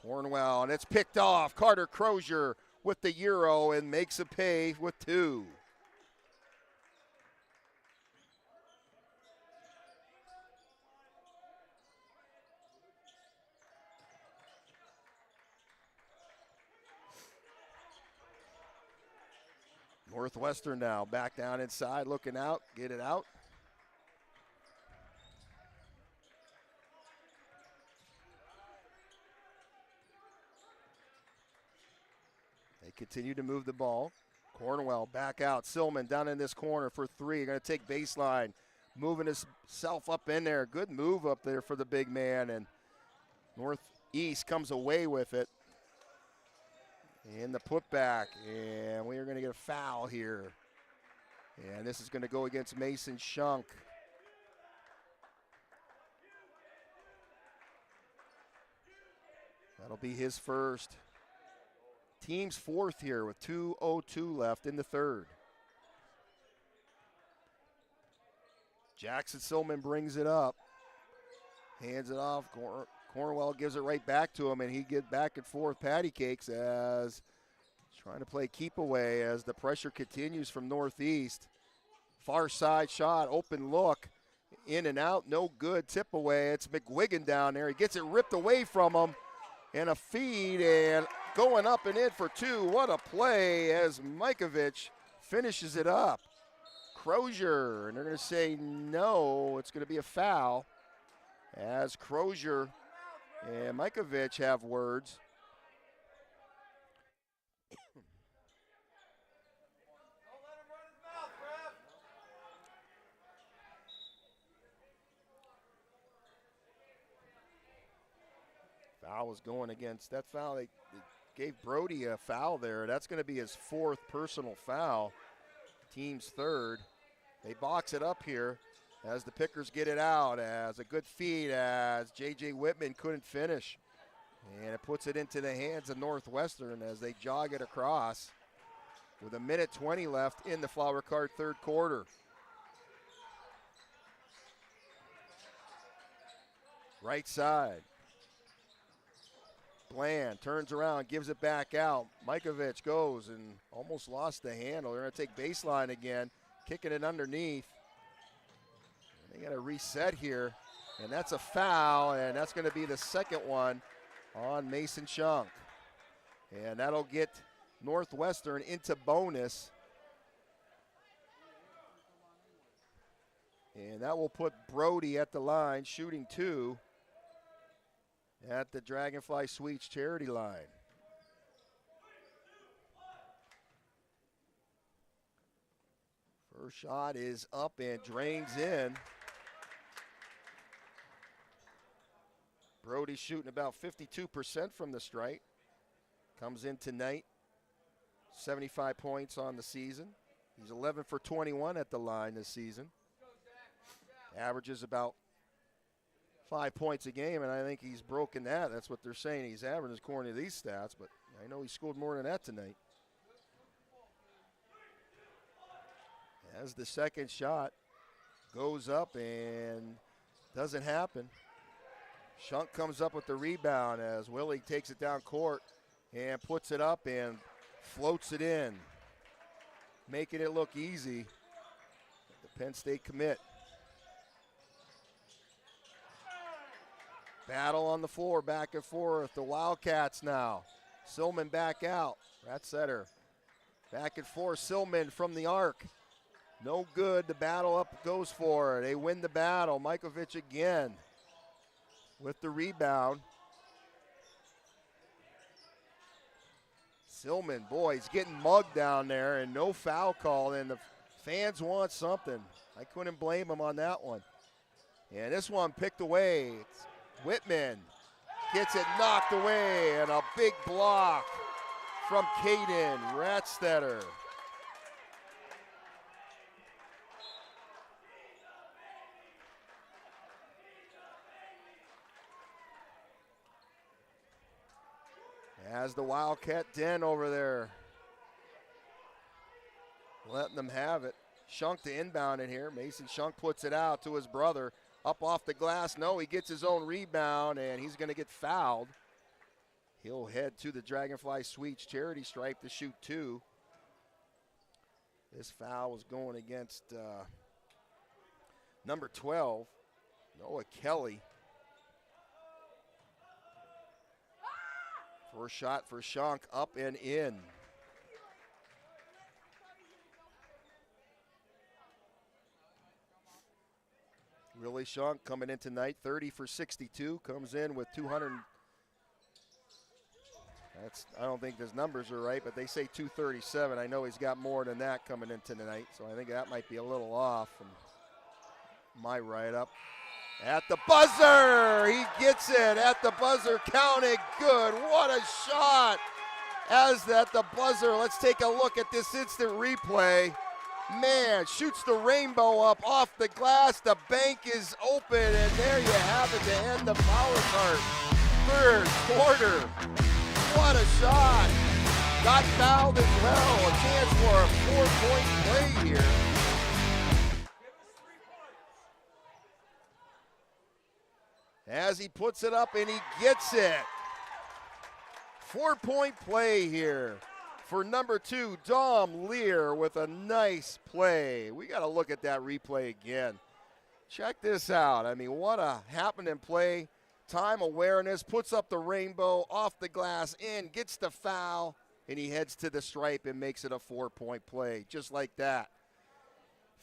Cornwell, and it's picked off. Carter Crozier with the Euro and makes a pay with 2. Northwestern now back down inside, looking out, get it out. They continue to move the ball. Cornwell back out. Silman down in this corner for 3. Going to take baseline, moving himself up in there. Good move up there for the big man, and Northeast comes away with it. In the putback, and we are going to get a foul here. And this is going to go against Mason Shunk. That'll be his first. Team's 4th here with 2:02 left in the 3rd. Jackson Silman brings it up. Hands it off. Cornwell gives it right back to him, and he gets back and forth patty cakes as trying to play keep away as the pressure continues from Northeast. Far side shot, open look, in and out, no good, tip away. It's McGuigan down there. He gets it ripped away from him, and a feed, and going up and in for 2. What a play as Mikovich finishes it up. Crozier, and they're going to say no, it's going to be a foul as Crozier and Mikovich have words. Foul was going against that foul. They gave Brody a foul there. That's going to be his 4th personal foul, team's 3rd. They box it up here as the Pickers get it out, as a good feed as J.J. Whitman couldn't finish. And it puts it into the hands of Northwestern as they jog it across with 1:20 left in the Flower Cart 3rd quarter. Right side. Bland turns around, gives it back out. Mikovich goes and almost lost the handle. They're going to take baseline again, kicking it underneath. They got to reset here, and that's a foul, and that's going to be the 2nd one on Mason Shunk. And that'll get Northwestern into bonus. And that will put Brody at the line, shooting 2 at the Dragonfly Suites charity line. First shot is up and drains in. Brody shooting about 52% from the stripe. Comes in tonight, 75 points on the season. He's 11 for 21 at the line this season. Averages about 5 points a game, and I think he's broken that. That's what they're saying he's averaging according to these stats, but I know he scored more than that tonight. As the 2nd shot goes up and doesn't happen. Shunk comes up with the rebound as Willie takes it down court and puts it up, and floats it in, making it look easy. The Penn State commit. Battle on the floor, back and forth. The Wildcats now. Silman back out. Rat setter. Back and forth. Silman from the arc. No good. The battle up goes for it. They win the battle. Mikovich again with the rebound. Silman, boy, he's getting mugged down there and no foul call, and the fans want something. I couldn't blame him on that one. And this one picked away. It's Whitman gets it knocked away, and a big block from Caden Ratstetter. As the Wildcat den over there, letting them have it. Shunk to inbound in here. Mason Shunk puts it out to his brother. Up off the glass. No, he gets his own rebound, and he's going to get fouled. He'll head to the Dragonfly Suites charity stripe to shoot 2. This foul was going against number 12, Noah Kelly. First shot for Shunk, up and in. Willie Shunk coming in tonight, 30 for 62, comes in with 200. I don't think his numbers are right, but they say 237. I know he's got more than that coming in tonight, so I think that might be a little off from my write-up. At the buzzer, he gets it at the buzzer, counted good. What a shot as at the buzzer. Let's take a look at this instant replay. Man, shoots the rainbow up off the glass. The bank is open, and there you have it to end the power cart. Third quarter. What a shot. Got fouled as well. A chance for a 4-point play here. As he puts it up and he gets it. 4-point play here for number 2, Dom Lear, with a nice play. We got to look at that replay again. Check this out. I mean, what a happening play. Time awareness, puts up the rainbow, off the glass, in, gets the foul, and he heads to the stripe and makes it a 4-point play, just like that.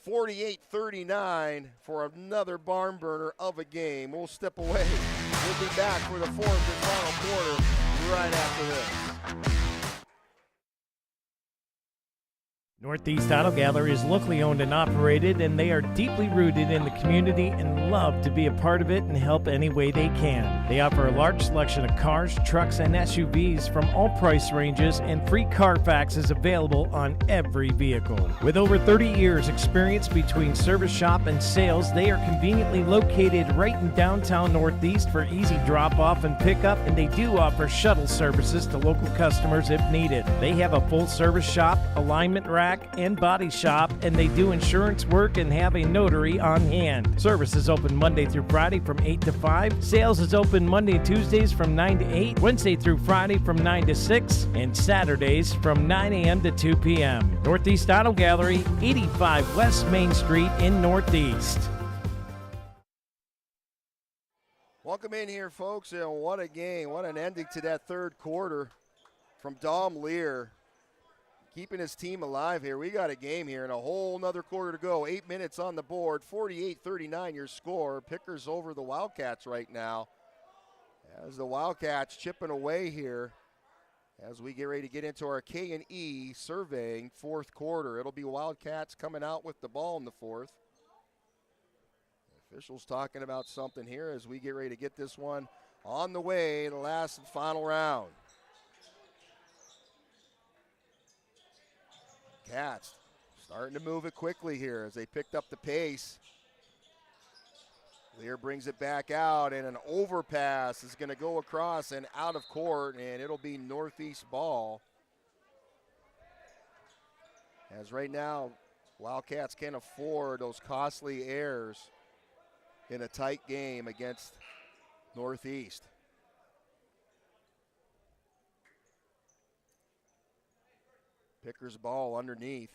48-39 for another barn burner of a game. We'll step away. We'll be back for the fourth and final quarter right after this. Northeast Auto Gallery is locally owned and operated, and they are deeply rooted in the community and love to be a part of it and help any way they can. They offer a large selection of cars, trucks, and SUVs from all price ranges, and free Carfax is available on every vehicle. With over 30 years experience between service shop and sales, they are conveniently located right in downtown Northeast for easy drop-off and pickup, and they do offer shuttle services to local customers if needed. They have a full-service shop, alignment rack, and body shop, and they do insurance work and have a notary on hand. Service is open Monday through Friday from 8 to 5. Sales is open Monday and Tuesdays from 9 to 8, Wednesday through Friday from 9 to 6, and Saturdays from 9 a.m. to 2 p.m. Northeast Auto Gallery, 85 West Main Street in Northeast. Welcome in here, folks, and what a game. What an ending to that third quarter from Dom Lear. Keeping his team alive here. We got a game here and a whole nother quarter to go. 8 minutes on the board. 48-39 your score. Pickers over the Wildcats right now. As the Wildcats chipping away here as we get ready to get into our K&E surveying fourth quarter. It'll be Wildcats coming out with the ball in the fourth. Officials talking about something here as we get ready to get this one on the way, the last and final round. Cats starting to move it quickly here as they picked up the pace. Lear brings it back out, and an overpass is going to go across and out of court, and it'll be Northeast ball. As right now, Wildcats can't afford those costly errors in a tight game against Northeast. Picker's ball underneath.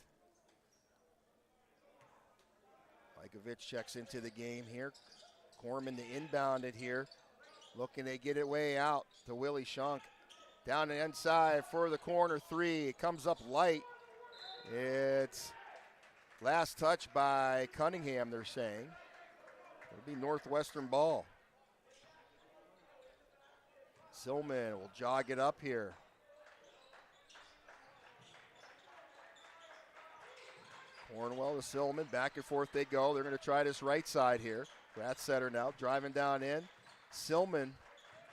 Ikovic checks into the game here. Corman to inbound it here. Looking to get it way out to Willie Shunk. Down the inside for the corner three. It comes up light. It's last touch by Cunningham, they're saying. It'll be Northwestern ball. Silman will jog it up here. Cornwell to Silman, back and forth they go. They're going to try this right side here. Rat setter now, driving down in. Silman,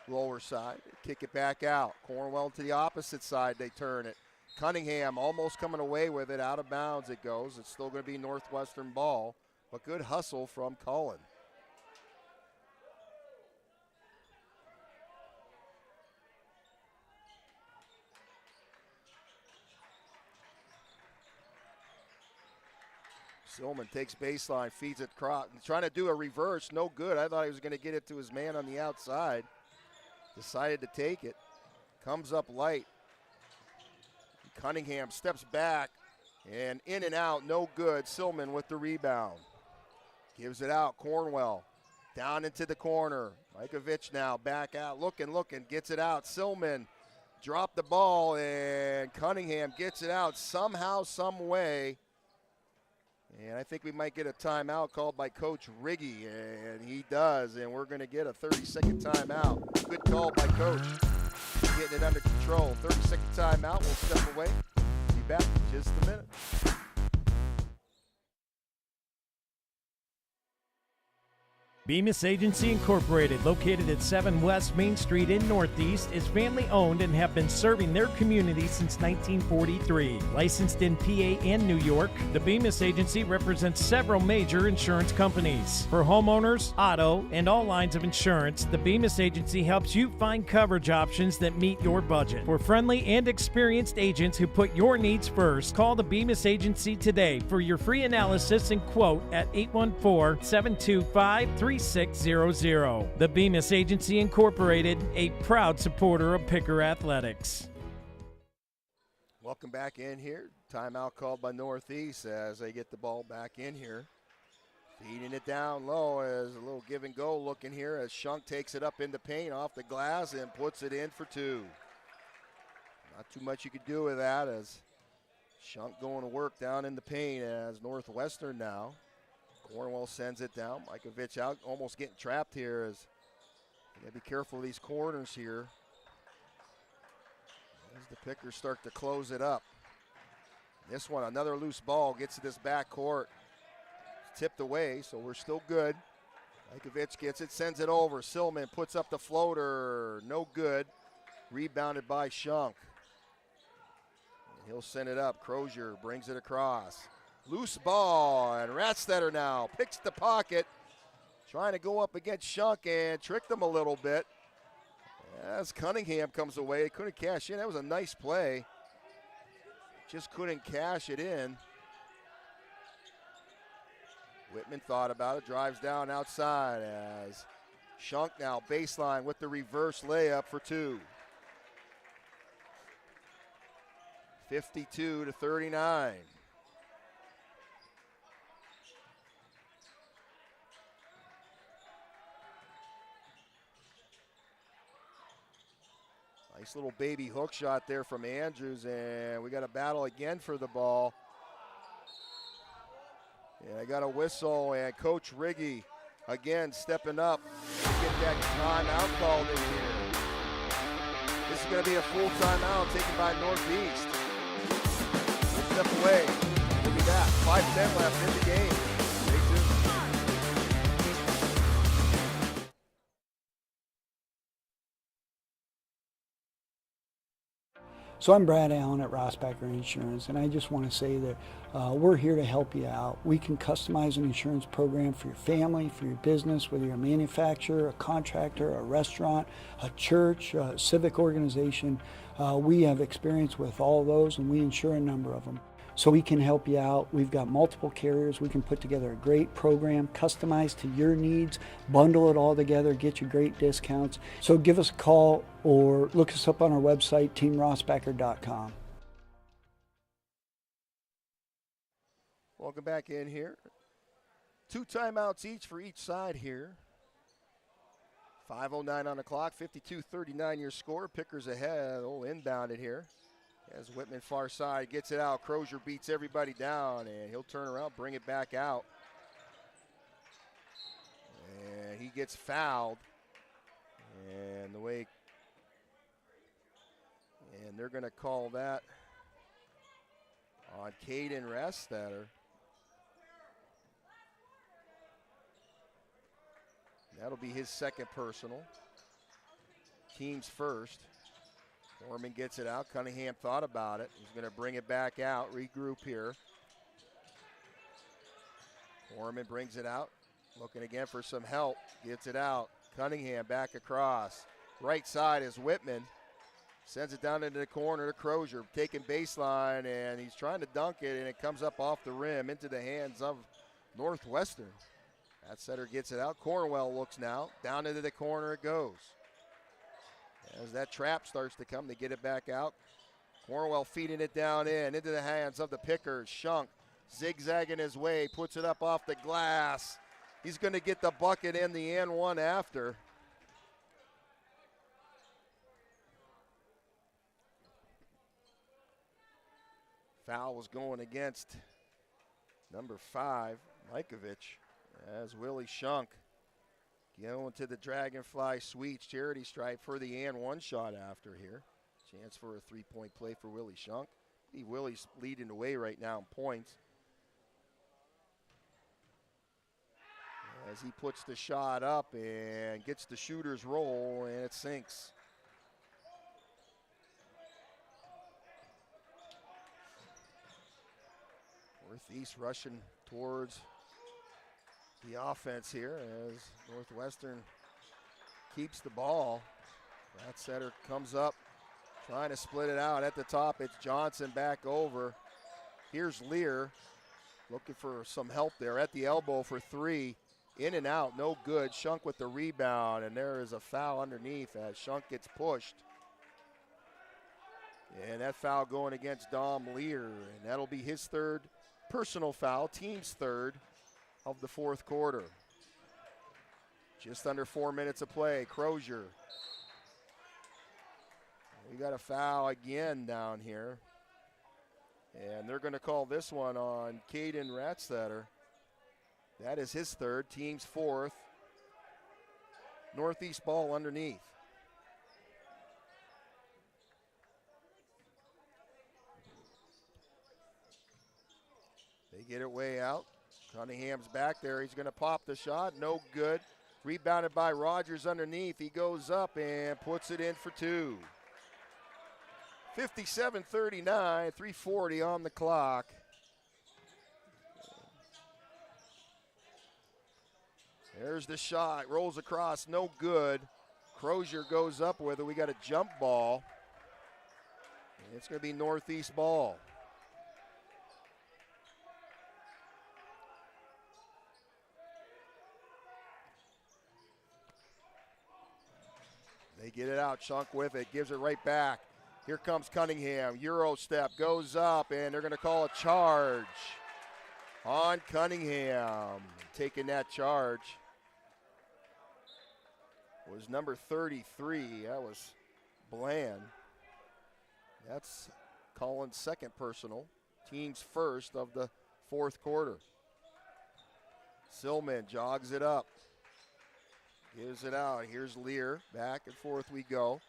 lower side, kick it back out. Cornwell to the opposite side, they turn it. Cunningham almost coming away with it, out of bounds it goes. It's still going to be Northwestern ball, but good hustle from Cullen. Silman takes baseline, feeds it across, trying to do a reverse, no good. I thought he was going to get it to his man on the outside. Decided to take it. Comes up light. Cunningham steps back, and in and out, no good. Silman with the rebound. Gives it out, Cornwell. Down into the corner. Ikovic now back out, looking, gets it out. Silman dropped the ball, and Cunningham gets it out somehow, some way. And I think we might get a timeout called by Coach Riggy, and he does, and we're going to get a 30-second timeout. Good call by Coach, getting it under control. 30-second timeout, we'll step away. Be back in just a minute. Bemis Agency Incorporated, located at 7 West Main Street in Northeast, is family-owned and have been serving their community since 1943. Licensed in PA and New York, the Bemis Agency represents several major insurance companies. For homeowners, auto, and all lines of insurance, the Bemis Agency helps you find coverage options that meet your budget. For friendly and experienced agents who put your needs first, call the Bemis Agency today for your free analysis and quote at 814-725-3600. The Bemis Agency Incorporated, a proud supporter of Picker Athletics. Welcome back in here. Timeout called by Northeast as they get the ball back in here. Feeding it down low as a little give and go looking here as Shunk takes it up in the paint off the glass and puts it in for two. Not too much you could do with that as Shunk going to work down in the paint as Northwestern now. Cornwell sends it down. Ikovic out, almost getting trapped here as you got to be careful of these corners here. As the Pickers start to close it up. This one, another loose ball, gets to this back court. It's tipped away, so we're still good. Ikovic gets it, sends it over. Silman puts up the floater, no good. Rebounded by Shunk. And he'll send it up. Crozier brings it across. Loose ball, and Ratstetter now picks the pocket, trying to go up against Shunk and tricked him a little bit. As Cunningham comes away, couldn't cash in. That was a nice play. Just couldn't cash it in. Whitman thought about it, drives down outside as Shunk now baseline with the reverse layup for two. 52-39. Nice little baby hook shot there from Andrews, and we got a battle again for the ball. And I got a whistle, and Coach Riggy again stepping up to get that timeout called in here. This is going to be a full timeout taken by Northeast. We'll step away. We'll be back. 5:10 left in the game. Stay tuned. So I'm Brad Allen at Rossbacker Insurance, and I just want to say that we're here to help you out. We can customize an insurance program for your family, for your business, whether you're a manufacturer, a contractor, a restaurant, a church, a civic organization. We have experience with all of those, and we insure a number of them. So we can help you out. We've got multiple carriers. We can put together a great program, customized to your needs, bundle it all together, get you great discounts. So give us a call or look us up on our website, teamrossbacker.com. Welcome back in here. 2 timeouts each for each side here. 5:09 on the clock, 52-39 your score. Pickers ahead, inbounded here. As Whitman far side gets it out, Crozier beats everybody down, and he'll turn around, bring it back out. And he gets fouled. And they're going to call that on Caden Restetter. That'll be his second personal. Team's first. Foreman gets it out. Cunningham thought about it. He's going to bring it back out, regroup here. Foreman brings it out. Looking again for some help. Gets it out. Cunningham back across. Right side is Whitman. Sends it down into the corner to Crozier. Taking baseline, and he's trying to dunk it, and it comes up off the rim into the hands of Northwestern. That setter gets it out. Cornwell looks now. Down into the corner it goes. As that trap starts to come, they get it back out. Cornwell feeding it down into the hands of the Pickers. Shunk zigzagging his way, puts it up off the glass. He's going to get the bucket in the and one after. Foul was going against number 5, Majkovic, as Willie Shunk going to the Dragonfly Sweets charity stripe for the and one shot after here. Chance for a three-point play for Willie Shunk. Willie's leading the way right now in points. As he puts the shot up and gets the shooter's roll, and it sinks. Northeast rushing towards the offense here as Northwestern keeps the ball. That setter comes up, trying to split it out. At the top, it's Johnson back over. Here's Lear looking for some help there at the elbow for 3. In and out, no good. Shunk with the rebound, and there is a foul underneath as Shunk gets pushed. And that foul going against Dom Lear, and that'll be his third personal foul, team's third of the fourth quarter. Just under 4 minutes of play. Crozier. We got a foul again down here. And they're going to call this one on Caden Ratzstetter. That is his third, team's fourth. Northeast ball underneath. They get it way out. Cunningham's back there. He's going to pop the shot. No good. Rebounded by Rogers underneath. He goes up and puts it in for 2. 57-39, 3:40 on the clock. There's the shot. Rolls across. No good. Crozier goes up with it. We got a jump ball. And it's going to be Northeast ball. They get it out. Shunk with it. Gives it right back. Here comes Cunningham. Euro step. Goes up. And they're going to call a charge on Cunningham. Taking that charge was number 33. That was Bland. That's Collins' second personal. Team's first of the fourth quarter. Silman jogs it up. Gives it out. Here's Lear. Back and forth we go.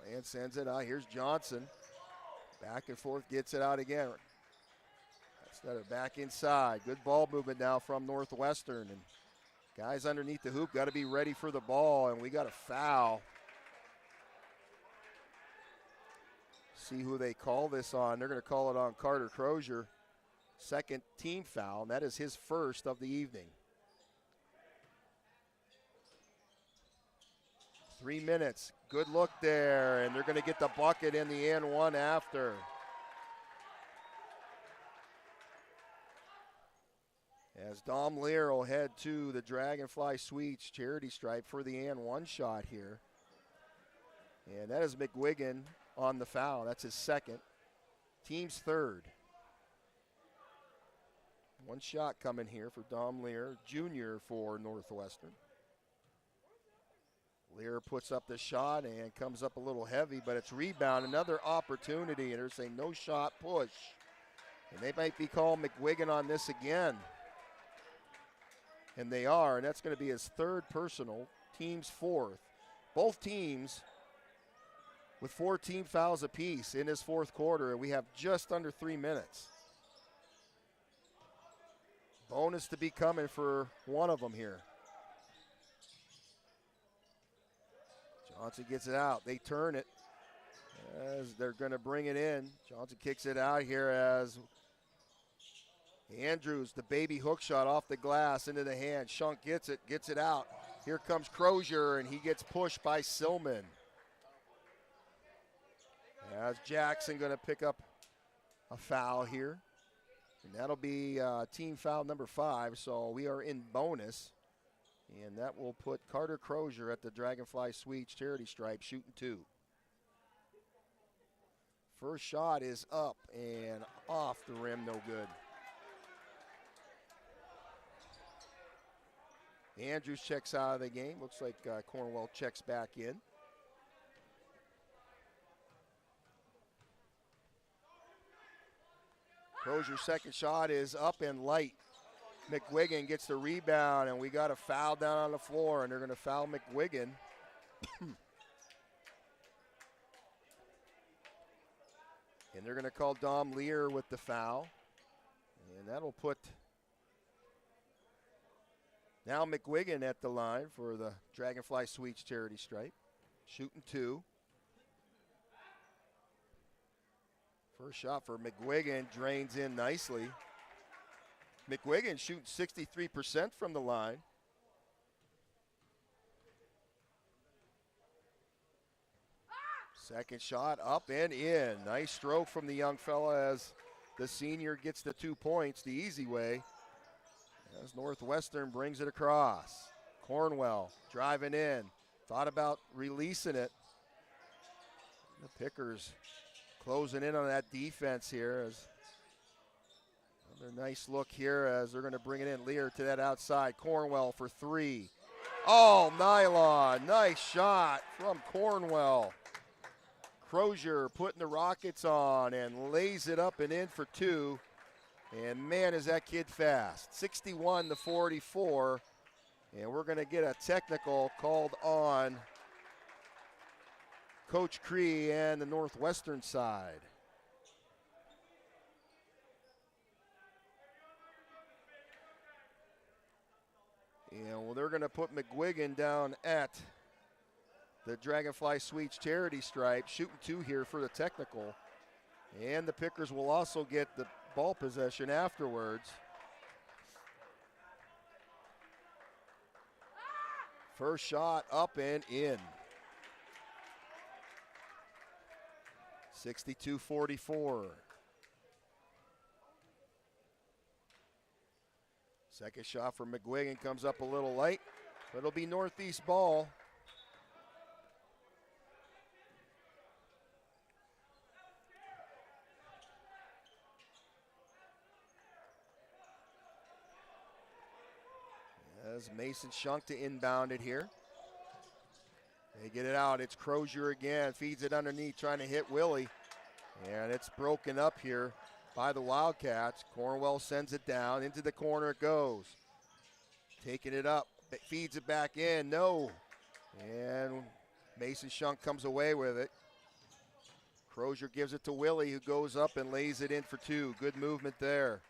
Bland sends it out. Here's Johnson. Back and forth. Gets it out again. Instead of back inside. Good ball movement now from Northwestern. And guys underneath the hoop got to be ready for the ball. And we got a foul. See who they call this on. They're going to call it on Carter Crozier. Second team foul. And that is his first of the evening. 3 minutes. Good look there, and they're going to get the bucket in the and one after. As Dom Lear will head to the Dragonfly Sweets charity stripe for the and one shot here. And that is McGuigan on the foul. That's his second. Team's third. One shot coming here for Dom Lear, junior for Northwestern. Lear puts up the shot and comes up a little heavy, but it's rebound. Another opportunity, and there's a no-shot push. And they might be calling McWiggin on this again. And they are, and that's going to be his third personal, team's fourth. Both teams with 4 team fouls apiece in this fourth quarter, and we have just under 3 minutes. Bonus to be coming for one of them here. Johnson gets it out. They turn it as they're going to bring it in. Johnson kicks it out here as Andrews, the baby hook shot off the glass into the hand. Shunk gets it out. Here comes Crozier, and he gets pushed by Silman. As Jackson going to pick up a foul here. And that'll be team foul number 5, so we are in bonus. And that will put Carter Crozier at the Dragonfly Suites charity stripe, shooting 2. First shot is up and off the rim, no good. Andrews checks out of the game. Looks like Cornwell checks back in. Crozier's second shot is up and light. McWiggin gets the rebound, and we got a foul down on the floor, and they're going to foul McWiggin. And they're going to call Dom Lear with the foul. And that'll put now McWiggin at the line for the Dragonfly Suites charity stripe, shooting 2. First shot for McWiggin drains in nicely. McWiggin shooting 63% from the line. Second shot up and in. Nice stroke from the young fella as the senior gets the 2 points the easy way. As Northwestern brings it across. Cornwell driving in. Thought about releasing it. The Pickers closing in on that defense here. As another nice look here as they're going to bring it in. Lear to that outside. Cornwell for 3. Oh, nylon. Nice shot from Cornwell. Crozier putting the Rockets on and lays it up and in for 2. And man, is that kid fast. 61-44. And we're going to get a technical called on Coach Cree and the Northwestern side. And well, they're going to put McWiggin down at the Dragonfly Suites charity stripe, shooting 2 here for the technical. And the Pickers will also get the ball possession afterwards. First shot up and in. 62-44. Second shot for McWiggin comes up a little light, but it'll be Northeast ball. As Mason Shunk to inbound it here. They get it out. It's Crozier again. Feeds it underneath, trying to hit Willie. And it's broken up here by the Wildcats. Cornwell sends it down. Into the corner it goes. Taking it up. Feeds it back in. No. And Mason Shunk comes away with it. Crozier gives it to Willie, who goes up and lays it in for 2. Good movement there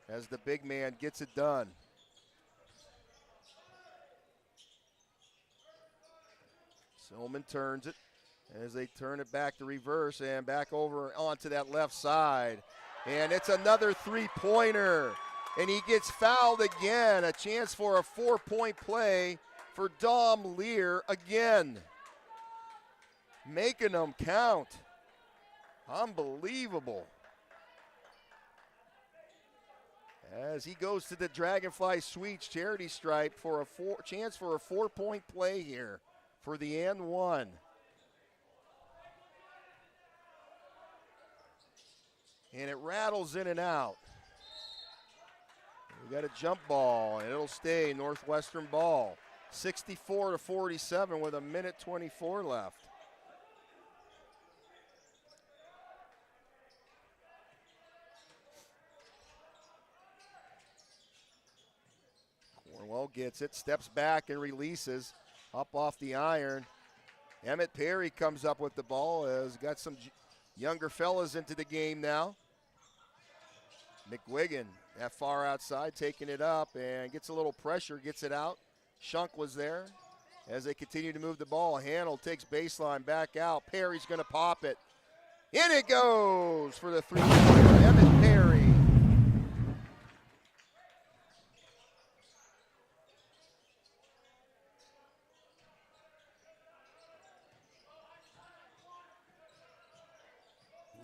as the big man gets it done. Silman turns it as they turn it back to reverse and back over onto that left side. And it's another 3-pointer. And he gets fouled again. A chance for a 4-point play for Dom Lear again. Making them count. Unbelievable. As he goes to the Dragonfly Suites charity stripe for a chance for a 4-point play here for the and 1. And it rattles in and out. We got a jump ball, and it'll stay Northwestern ball. 64-47 with 1:24 left. Cornwell gets it, steps back and releases up off the iron. Emmett Perry comes up with the ball, has got some younger fellas into the game now. McGuigan that far outside, taking it up and gets a little pressure, gets it out. Shunk was there as they continue to move the ball. Handel takes baseline back out. Perry's going to pop it. In it goes for the three-pointer. Emmett Perry.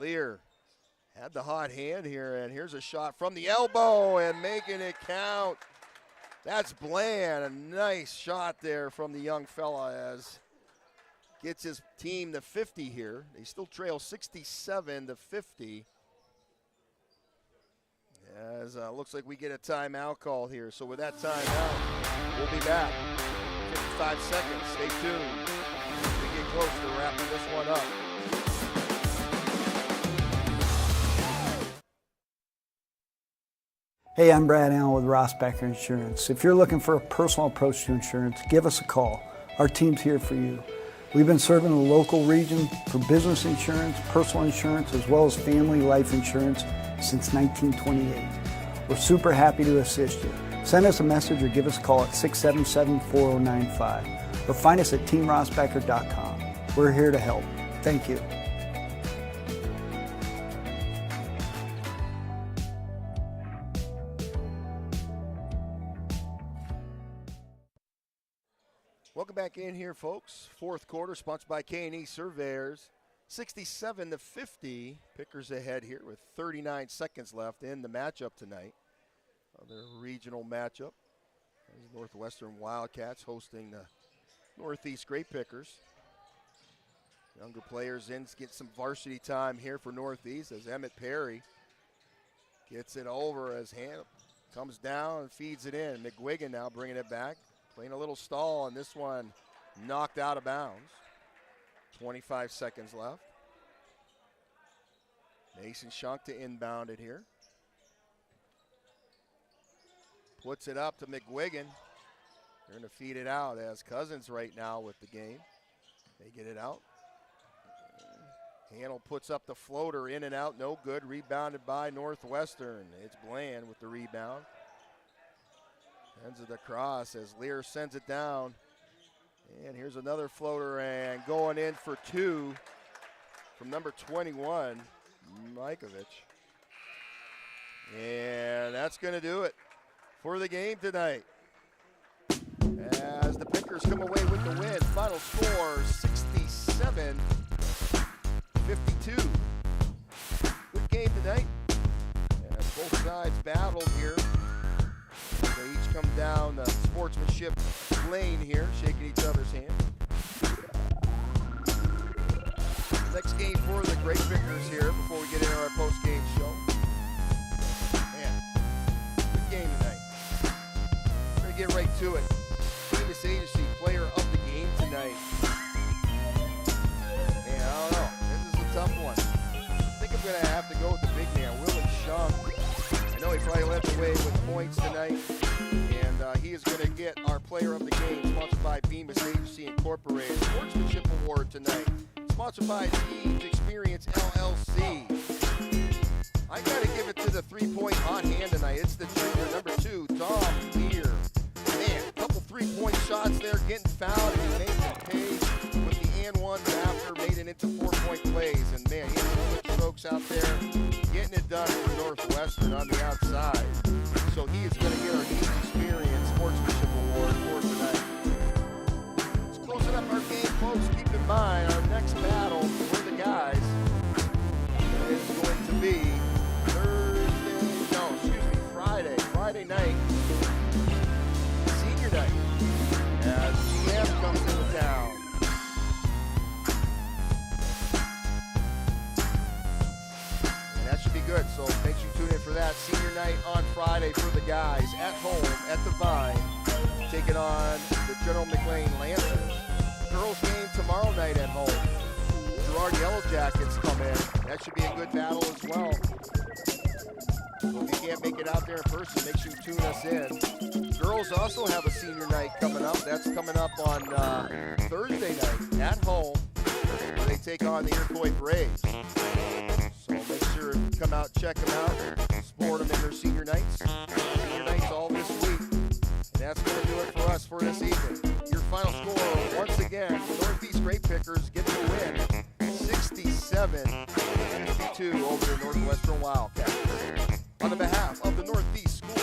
Lear had the hot hand here, and here's a shot from the elbow and making it count. That's Bland. A nice shot there from the young fella as gets his team to 50 here. They still trail 67-50. As looks like we get a timeout call here. So with that timeout, we'll be back. 55 seconds. Stay tuned. We get close to wrapping this one up. Hey, I'm Brad Allen with Rossbacher Insurance. If you're looking for a personal approach to insurance, give us a call. Our team's here for you. We've been serving the local region for business insurance, personal insurance, as well as family life insurance since 1928. We're super happy to assist you. Send us a message or give us a call at 677-4095 or find us at teamrossbacher.com. We're here to help. Thank you. Welcome back in here, folks. Fourth quarter, sponsored by K&E Surveyors. 67-50. Pickers ahead here with 39 seconds left in the matchup tonight. Another regional matchup. Northwestern Wildcats hosting the Northeast Grape Pickers. Younger players in to get some varsity time here for Northeast as Emmett Perry gets it over as Ham comes down and feeds it in. McGuigan now bringing it back. Playing a little stall, and this one knocked out of bounds. 25 seconds left. Mason Shunk to inbound it here. Puts it up to McGuigan. They're going to feed it out as Cousins right now with the game. They get it out. Handel puts up the floater, in and out, no good. Rebounded by Northwestern. It's Bland with the rebound. Ends of the cross as Lear sends it down. And here's another floater, and going in for two from number 21, Majkovic. And that's going to do it for the game tonight. As the Pickers come away with the win, final score 67-52. Good game tonight. As both sides battled here. They each come down the sportsmanship lane here, shaking each other's hand. Next game for the Grape Pickers here before we get into our post-game show. Man, good game tonight. We're going to get right to it. Famous Agency player of the game tonight. Man, I don't know. This is a tough one. I think I'm going to have to go with the big man, Willie Shunk. I know he probably led the way with points tonight, and he is going to get our player of the game, sponsored by Bemis Agency Incorporated. Sportsmanship Award tonight, sponsored by Siege Experience LLC. I got to give it to the three-point hot hand tonight. It's the junior, number 2, Tom Lear. Man, a couple three-point shots there, getting fouled, and he made it pay with the and one after, made it into 4-point plays. And man, he's the folks out there getting it done for Northwestern on the outside. So he is going to get our Siege Experience Sportsmanship Award for tonight. Let's closing up our game, folks. Keep in mind, our next battle for the guys is going to be Friday night, senior night, as GM comes into town. And that should be good good. So make sure you tune in for that. Senior night on Friday for the guys at home at the Vine, taking on the General McLean Lancers. Girls game tomorrow night at home. Girard Yellow Jackets come in. That should be a good battle as well. So if you can't make it out there in person, make sure you tune us in. Girls also have a senior night coming up. That's coming up on Thursday night at home, where they take on the Iroquois Braves. So make sure to come out, check them out, support them in their senior nights. Senior nights all this week. And that's going to do it for us for this evening. Your final score, once again, Northeast Grape Pickers get the win, 67-52 over the Northwestern Wildcats. On the behalf of the Northeast School